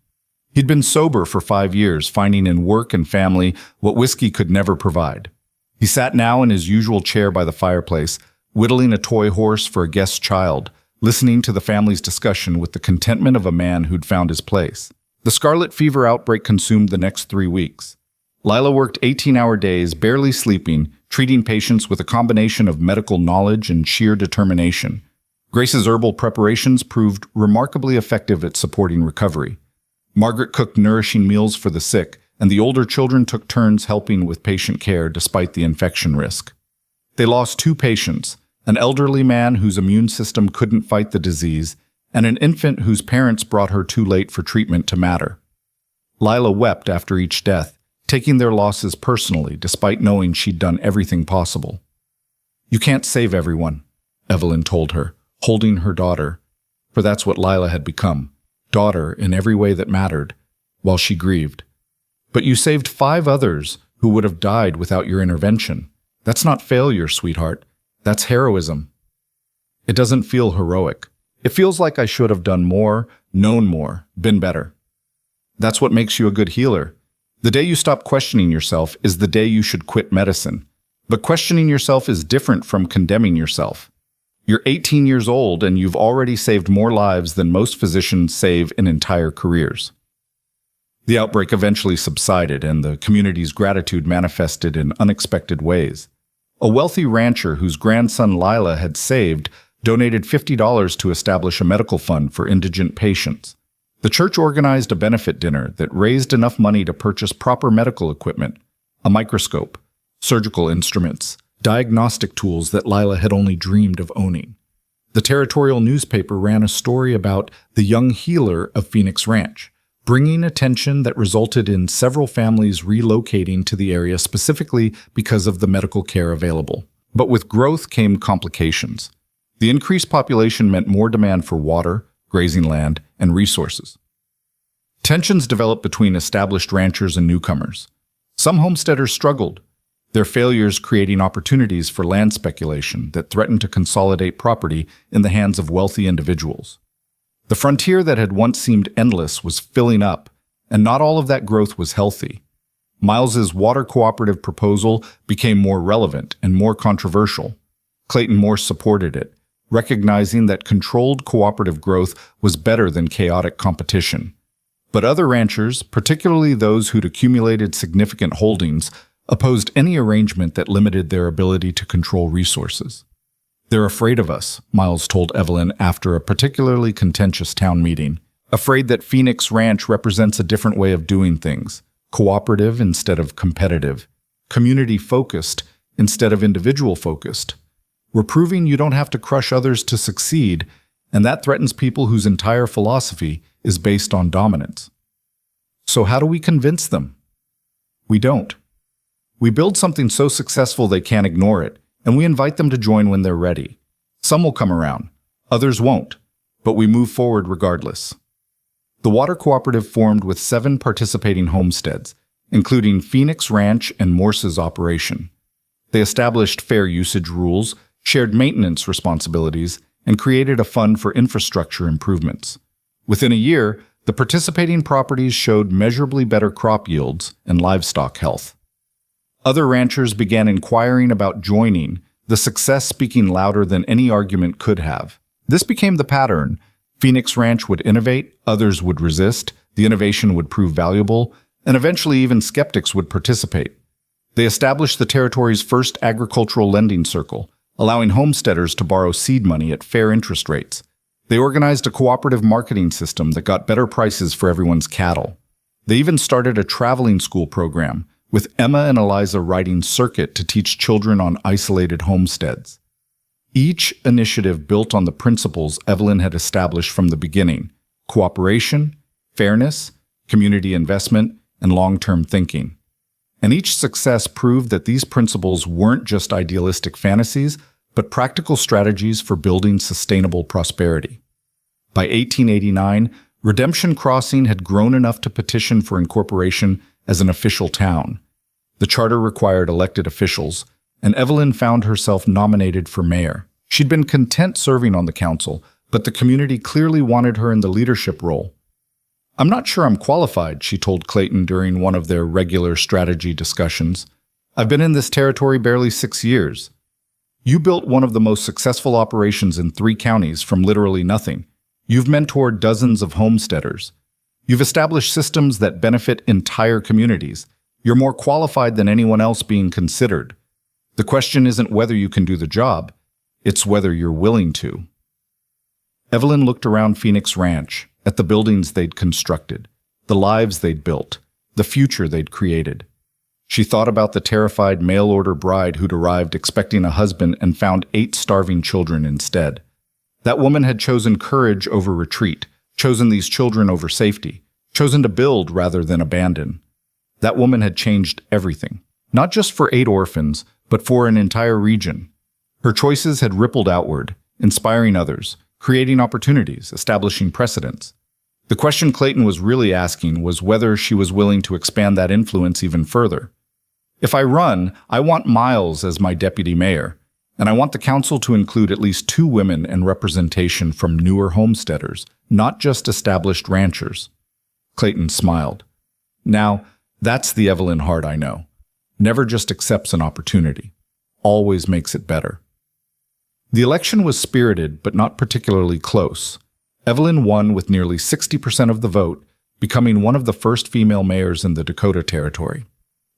He'd been sober for 5 years, finding in work and family what whiskey could never provide. He sat now in his usual chair by the fireplace, whittling a toy horse for a guest child, listening to the family's discussion with the contentment of a man who'd found his place. The scarlet fever outbreak consumed the next 3 weeks. Lila worked 18-hour days, barely sleeping, treating patients with a combination of medical knowledge and sheer determination. Grace's herbal preparations proved remarkably effective at supporting recovery. Margaret cooked nourishing meals for the sick, and the older children took turns helping with patient care despite the infection risk. They lost 2 patients, an elderly man whose immune system couldn't fight the disease, and an infant whose parents brought her too late for treatment to matter. Lila wept after each death, taking their losses personally despite knowing she'd done everything possible. You can't save everyone, Evelyn told her, holding her daughter, for that's what Lila had become, daughter in every way that mattered, while she grieved. But you saved 5 others who would have died without your intervention. That's not failure, sweetheart. That's heroism. It doesn't feel heroic. It feels like I should have done more, known more, been better. That's what makes you a good healer. The day you stop questioning yourself is the day you should quit medicine. But questioning yourself is different from condemning yourself. You're 18 years old and you've already saved more lives than most physicians save in entire careers. The outbreak eventually subsided and the community's gratitude manifested in unexpected ways. A wealthy rancher whose grandson Lila had saved donated $50 to establish a medical fund for indigent patients. The church organized a benefit dinner that raised enough money to purchase proper medical equipment, a microscope, surgical instruments, diagnostic tools that Lila had only dreamed of owning. The territorial newspaper ran a story about the young healer of Phoenix Ranch, bringing attention that resulted in several families relocating to the area specifically because of the medical care available. But with growth came complications. The increased population meant more demand for water, grazing land, and resources. Tensions developed between established ranchers and newcomers. Some homesteaders struggled, their failures creating opportunities for land speculation that threatened to consolidate property in the hands of wealthy individuals. The frontier that had once seemed endless was filling up, and not all of that growth was healthy. Miles's water cooperative proposal became more relevant and more controversial. Clayton Morse supported it, recognizing that controlled cooperative growth was better than chaotic competition. But other ranchers, particularly those who'd accumulated significant holdings, opposed any arrangement that limited their ability to control resources. They're afraid of us, Miles told Evelyn after a particularly contentious town meeting. Afraid that Phoenix Ranch represents a different way of doing things, cooperative instead of competitive, community-focused instead of individual-focused. We're proving you don't have to crush others to succeed, and that threatens people whose entire philosophy is based on dominance. So how do we convince them? We don't. We build something so successful they can't ignore it, and we invite them to join when they're ready. Some will come around, others won't, but we move forward regardless. The water cooperative formed with 7 participating homesteads, including Phoenix Ranch and Morse's operation. They established fair usage rules, shared maintenance responsibilities, and created a fund for infrastructure improvements. Within a year, the participating properties showed measurably better crop yields and livestock health. Other ranchers began inquiring about joining, the success speaking louder than any argument could have. This became the pattern. Phoenix Ranch would innovate, others would resist, the innovation would prove valuable, and eventually even skeptics would participate. They established the territory's first agricultural lending circle, allowing homesteaders to borrow seed money at fair interest rates. They organized a cooperative marketing system that got better prices for everyone's cattle. They even started a traveling school program, with Emma and Eliza riding circuit to teach children on isolated homesteads. Each initiative built on the principles Evelyn had established from the beginning: cooperation, fairness, community investment, and long-term thinking. And each success proved that these principles weren't just idealistic fantasies, but practical strategies for building sustainable prosperity. By 1889, Redemption Crossing had grown enough to petition for incorporation as an official town. The charter required elected officials, and Evelyn found herself nominated for mayor. She'd been content serving on the council, but the community clearly wanted her in the leadership role. "I'm not sure I'm qualified," she told Clayton during one of their regular strategy discussions. "I've been in this territory barely 6 years. You built one of the most successful operations in 3 counties from literally nothing. You've mentored dozens of homesteaders. You've established systems that benefit entire communities. You're more qualified than anyone else being considered. The question isn't whether you can do the job, it's whether you're willing to." Evelyn looked around Phoenix Ranch, at the buildings they'd constructed, the lives they'd built, the future they'd created. She thought about the terrified mail-order bride who'd arrived expecting a husband and found 8 starving children instead. That woman had chosen courage over retreat, chosen these children over safety, chosen to build rather than abandon. That woman had changed everything, not just for 8 orphans, but for an entire region. Her choices had rippled outward, inspiring others, creating opportunities, establishing precedents. The question Clayton was really asking was whether she was willing to expand that influence even further. If I run, I want Miles as my deputy mayor, and I want the council to include at least 2 women and representation from newer homesteaders, not just established ranchers. Clayton smiled. Now, that's the Evelyn Hart I know. Never just accepts an opportunity. Always makes it better. The election was spirited, but not particularly close. Evelyn won with nearly 60% of the vote, becoming one of the first female mayors in the Dakota Territory.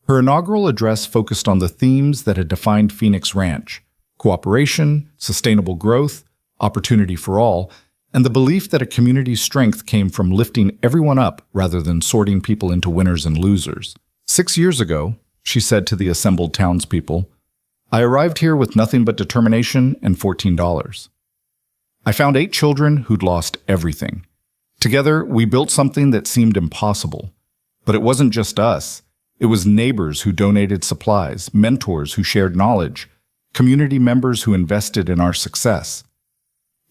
Her inaugural address focused on the themes that had defined Phoenix Ranch: cooperation, sustainable growth, opportunity for all, and the belief that a community's strength came from lifting everyone up rather than sorting people into winners and losers. 6 years ago, she said to the assembled townspeople, I arrived here with nothing but determination and $14. I found 8 children who'd lost everything. Together, we built something that seemed impossible. But it wasn't just us. It was neighbors who donated supplies, mentors who shared knowledge, community members who invested in our success.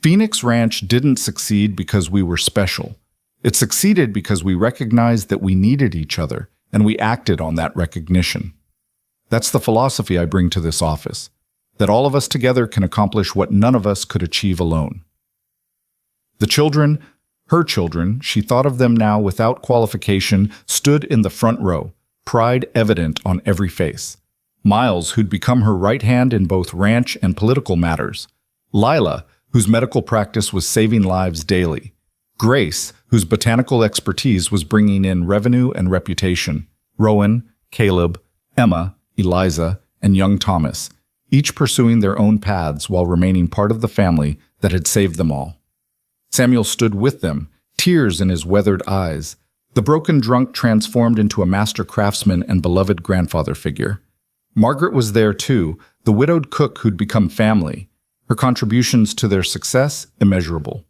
Phoenix Ranch didn't succeed because we were special. It succeeded because we recognized that we needed each other, and we acted on that recognition. That's the philosophy I bring to this office, that all of us together can accomplish what none of us could achieve alone. The children, her children, she thought of them now without qualification, stood in the front row, pride evident on every face. Miles, who'd become her right hand in both ranch and political matters. Lila, whose medical practice was saving lives daily. Grace, whose botanical expertise was bringing in revenue and reputation. Rowan, Caleb, Emma, Eliza, and young Thomas, each pursuing their own paths while remaining part of the family that had saved them all. Samuel stood with them, tears in his weathered eyes. The broken drunk transformed into a master craftsman and beloved grandfather figure. Margaret was there too, the widowed cook who'd become family, her contributions to their success immeasurable.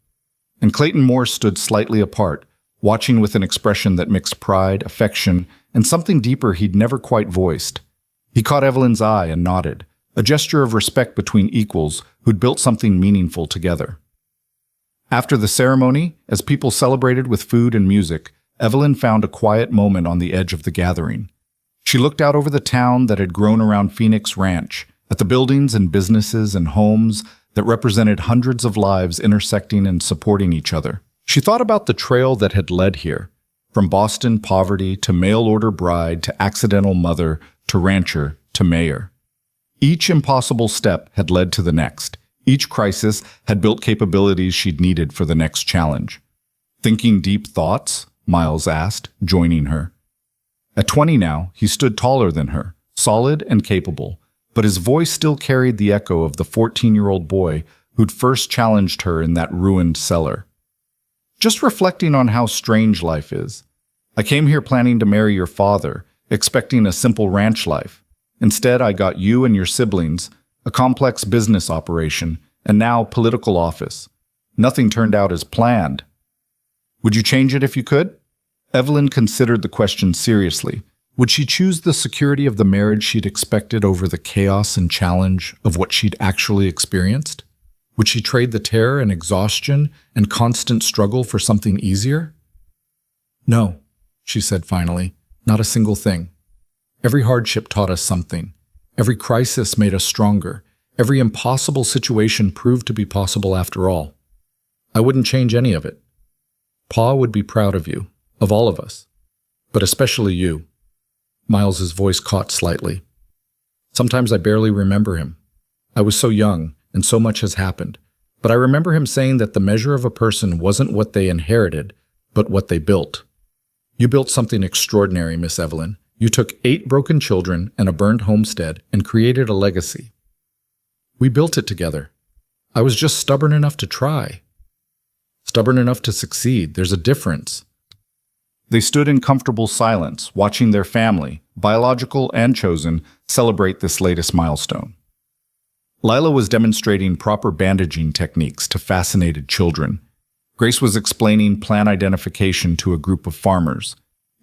And Clayton Moore stood slightly apart, watching with an expression that mixed pride, affection, and something deeper he'd never quite voiced. He caught Evelyn's eye and nodded, a gesture of respect between equals who'd built something meaningful together. After the ceremony, as people celebrated with food and music, Evelyn found a quiet moment on the edge of the gathering. She looked out over the town that had grown around Phoenix Ranch, at the buildings and businesses and homes that represented hundreds of lives intersecting and supporting each other. She thought about the trail that had led here, from Boston poverty to mail-order bride to accidental mother to rancher to mayor. Each impossible step had led to the next. Each crisis had built capabilities she'd needed for the next challenge. Thinking deep thoughts? Miles asked, joining her. At 20 now, he stood taller than her, solid and capable, but his voice still carried the echo of the 14-year-old boy who'd first challenged her in that ruined cellar. Just reflecting on how strange life is. I came here planning to marry your father, expecting a simple ranch life. Instead, I got you and your siblings, a complex business operation, and now political office. Nothing turned out as planned. Would you change it if you could? Evelyn considered the question seriously. Would she choose the security of the marriage she'd expected over the chaos and challenge of what she'd actually experienced? Would she trade the terror and exhaustion and constant struggle for something easier? No, she said finally, not a single thing. Every hardship taught us something. Every crisis made us stronger. Every impossible situation proved to be possible after all. I wouldn't change any of it. Pa would be proud of you, of all of us, but especially you. Miles's voice caught slightly. Sometimes I barely remember him. I was so young, and so much has happened, but I remember him saying that the measure of a person wasn't what they inherited, but what they built. You built something extraordinary, Miss Evelyn. You took 8 broken children and a burned homestead and created a legacy. We built it together. I was just stubborn enough to try. Stubborn enough to succeed. There's a difference. They stood in comfortable silence, watching their family, biological and chosen, celebrate this latest milestone. Lila was demonstrating proper bandaging techniques to fascinated children. Grace was explaining plant identification to a group of farmers.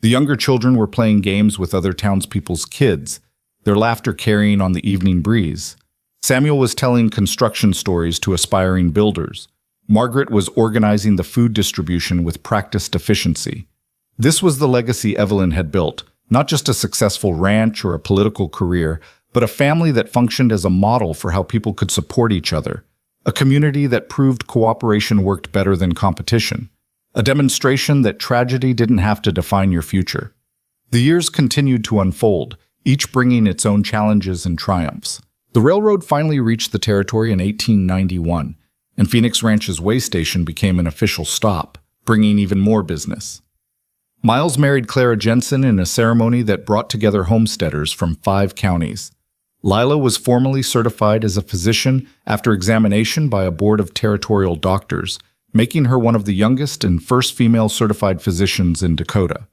The younger children were playing games with other townspeople's kids, their laughter carrying on the evening breeze. Samuel was telling construction stories to aspiring builders. Margaret was organizing the food distribution with practiced efficiency. This was the legacy Evelyn had built, not just a successful ranch or a political career, but a family that functioned as a model for how people could support each other, a community that proved cooperation worked better than competition, a demonstration that tragedy didn't have to define your future. The years continued to unfold, each bringing its own challenges and triumphs. The railroad finally reached the territory in 1891, and Phoenix Ranch's way station became an official stop, bringing even more business. Miles married Clara Jensen in a ceremony that brought together homesteaders from 5 counties. Lila was formally certified as a physician after examination by a board of territorial doctors, making her one of the youngest and first female certified physicians in Dakota.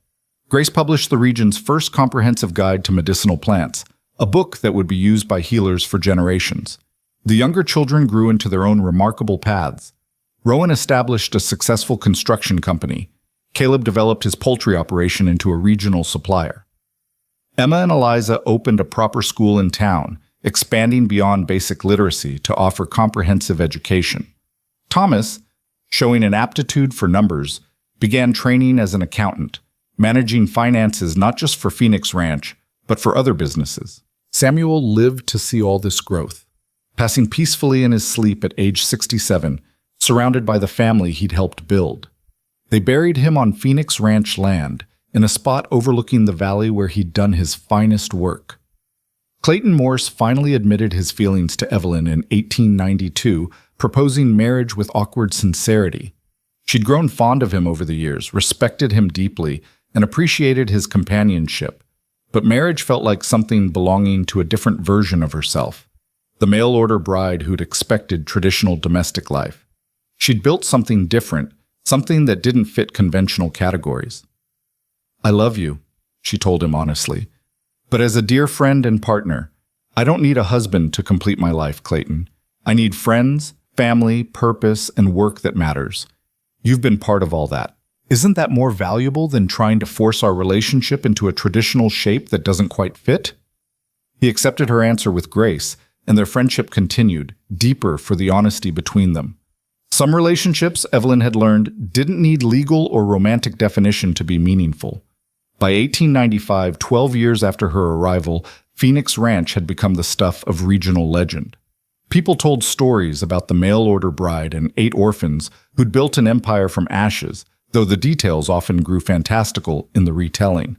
Grace published the region's first comprehensive guide to medicinal plants, a book that would be used by healers for generations. The younger children grew into their own remarkable paths. Rowan established a successful construction company. Caleb developed his poultry operation into a regional supplier. Emma and Eliza opened a proper school in town, expanding beyond basic literacy to offer comprehensive education. Thomas, showing an aptitude for numbers, began training as an accountant, managing finances not just for Phoenix Ranch, but for other businesses. Samuel lived to see all this growth, passing peacefully in his sleep at age 67, surrounded by the family he'd helped build. They buried him on Phoenix Ranch land, in a spot overlooking the valley where he'd done his finest work. Clayton Morse finally admitted his feelings to Evelyn in 1892, proposing marriage with awkward sincerity. She'd grown fond of him over the years, respected him deeply, and appreciated his companionship. But marriage felt like something belonging to a different version of herself, the mail-order bride who'd expected traditional domestic life. She'd built something different, something that didn't fit conventional categories. "I love you," she told him honestly. "But as a dear friend and partner, I don't need a husband to complete my life, Clayton. I need friends, family, purpose, and work that matters. You've been part of all that. Isn't that more valuable than trying to force our relationship into a traditional shape that doesn't quite fit?" He accepted her answer with grace, and their friendship continued, deeper for the honesty between them. Some relationships, Evelyn had learned, didn't need legal or romantic definition to be meaningful. By 1895, 12 years after her arrival, Phoenix Ranch had become the stuff of regional legend. People told stories about the mail-order bride and 8 orphans who'd built an empire from ashes, though the details often grew fantastical in the retelling.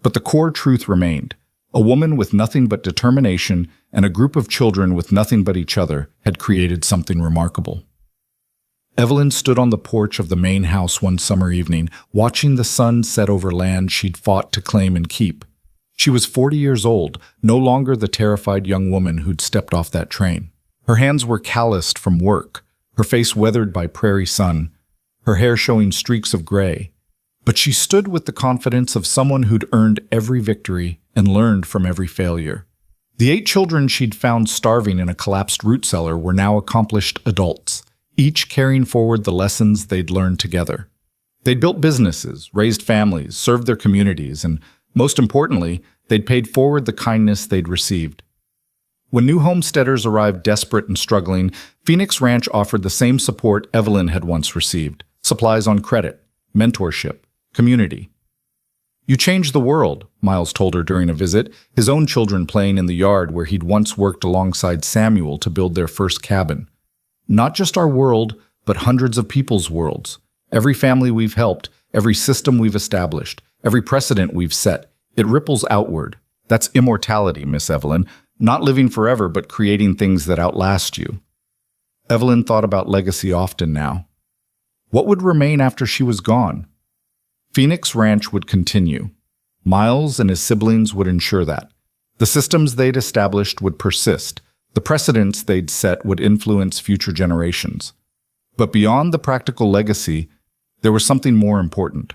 But the core truth remained. A woman with nothing but determination and a group of children with nothing but each other had created something remarkable. Evelyn stood on the porch of the main house one summer evening, watching the sun set over land she'd fought to claim and keep. She was 40 years old, no longer the terrified young woman who'd stepped off that train. Her hands were calloused from work, her face weathered by prairie sun, her hair showing streaks of gray. But she stood with the confidence of someone who'd earned every victory and learned from every failure. The 8 children she'd found starving in a collapsed root cellar were now accomplished adults, each carrying forward the lessons they'd learned together. They'd built businesses, raised families, served their communities, and most importantly, they'd paid forward the kindness they'd received. When new homesteaders arrived desperate and struggling, Phoenix Ranch offered the same support Evelyn had once received: supplies on credit, mentorship, community. "You changed the world," Miles told her during a visit, his own children playing in the yard where he'd once worked alongside Samuel to build their first cabin. "Not just our world, but hundreds of people's worlds. Every family we've helped, every system we've established, every precedent we've set, it ripples outward. That's immortality, Miss Evelyn. Not living forever, but creating things that outlast you." Evelyn thought about legacy often now. What would remain after she was gone? Phoenix Ranch would continue. Miles and his siblings would ensure that. The systems they'd established would persist. The precedents they'd set would influence future generations. But beyond the practical legacy, there was something more important.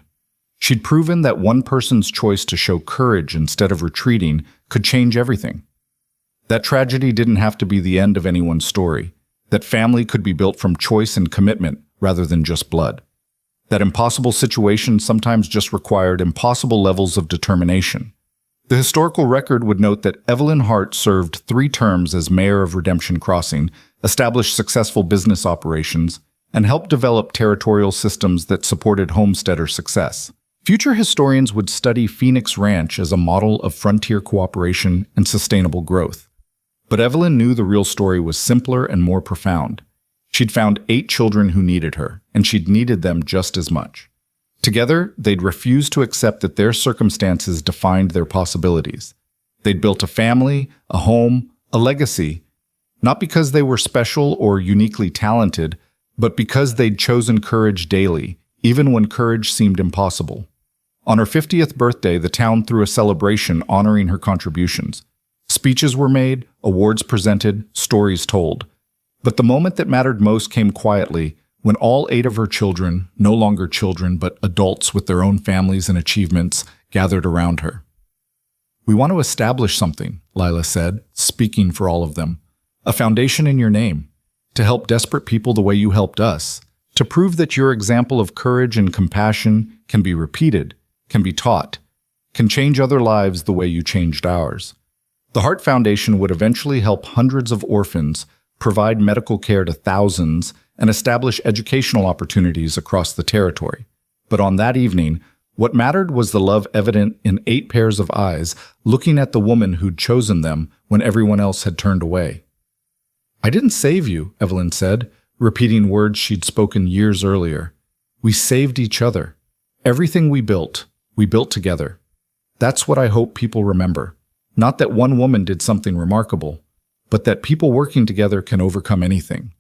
She'd proven that one person's choice to show courage instead of retreating could change everything. That tragedy didn't have to be the end of anyone's story. That family could be built from choice and commitment rather than just blood. That impossible situations sometimes just required impossible levels of determination. The historical record would note that Evelyn Hart served 3 terms as mayor of Redemption Crossing, established successful business operations, and helped develop territorial systems that supported homesteader success. Future historians would study Phoenix Ranch as a model of frontier cooperation and sustainable growth. But Evelyn knew the real story was simpler and more profound. She'd found 8 children who needed her, and she'd needed them just as much. Together, they'd refused to accept that their circumstances defined their possibilities. They'd built a family, a home, a legacy, not because they were special or uniquely talented, but because they'd chosen courage daily, even when courage seemed impossible. On her 50th birthday, the town threw a celebration honoring her contributions. Speeches were made, awards presented, stories told. But the moment that mattered most came quietly, when all 8 of her children, no longer children but adults with their own families and achievements, gathered around her. "We want to establish something," Lila said, speaking for all of them. "A foundation in your name, to help desperate people the way you helped us, to prove that your example of courage and compassion can be repeated, can be taught, can change other lives the way you changed ours." The Hart Foundation would eventually help hundreds of orphans, provide medical care to thousands, and establish educational opportunities across the territory. But on that evening, what mattered was the love evident in 8 pairs of eyes looking at the woman who'd chosen them when everyone else had turned away. "I didn't save you," Evelyn said, repeating words she'd spoken years earlier. "We saved each other. Everything we built together. That's what I hope people remember. Not that one woman did something remarkable, but that people working together can overcome anything."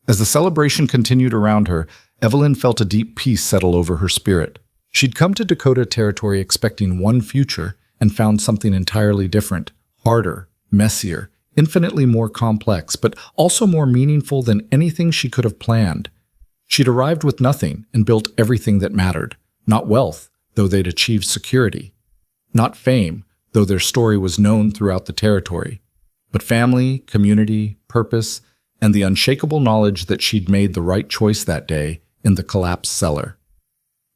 As the celebration continued around her, Evelyn felt a deep peace settle over her spirit. She'd come to Dakota Territory expecting one future and found something entirely different, harder, messier, infinitely more complex, but also more meaningful than anything she could have planned. She'd arrived with nothing and built everything that mattered. Not wealth, though they'd achieved security. Not fame, though their story was known throughout the territory. But family, community, purpose, and the unshakable knowledge that she'd made the right choice that day in the collapsed cellar.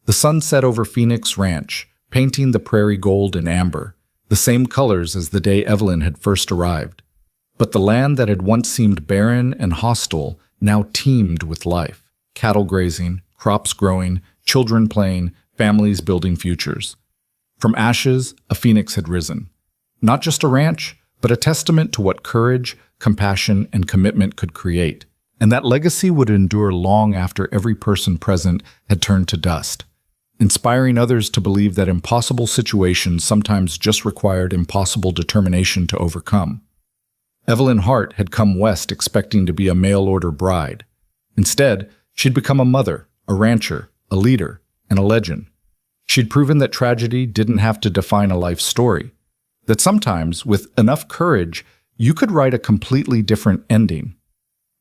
The sun set over Phoenix Ranch, painting the prairie gold and amber, the same colors as the day Evelyn had first arrived. But the land that had once seemed barren and hostile now teemed with life. Cattle grazing, crops growing, children playing, families building futures. From ashes, a phoenix had risen. Not just a ranch, but a testament to what courage, compassion, and commitment could create. And that legacy would endure long after every person present had turned to dust, inspiring others to believe that impossible situations sometimes just required impossible determination to overcome. Evelyn Hart had come west expecting to be a mail-order bride. Instead, she'd become a mother, a rancher, a leader, and a legend. She'd proven that tragedy didn't have to define a life story, that sometimes, with enough courage, you could write a completely different ending.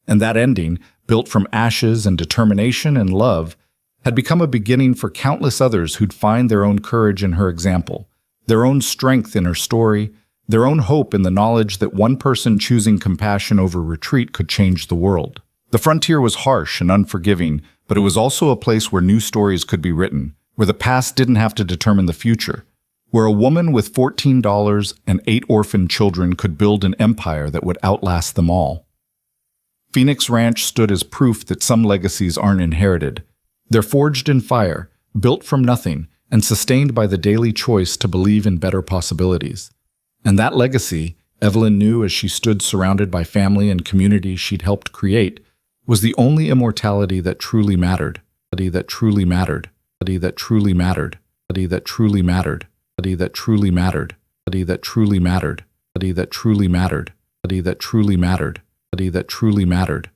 And that ending, built from ashes and determination and love, had become a beginning for countless others who'd find their own courage in her example, their own strength in her story, their own hope in the knowledge that one person choosing compassion over retreat could change the world. The frontier was harsh and unforgiving, but it was also a place where new stories could be written, where the past didn't have to determine the future, where a woman with $14 and 8 orphan children could build an empire that would outlast them all. Phoenix Ranch stood as proof that some legacies aren't inherited. They're forged in fire, built from nothing, and sustained by the daily choice to believe in better possibilities. And that legacy, Evelyn knew as she stood surrounded by family and community she'd helped create, was the only immortality that truly mattered, that truly mattered, that truly mattered, that truly mattered, that truly mattered, that truly mattered, that truly mattered, that truly mattered, that truly mattered.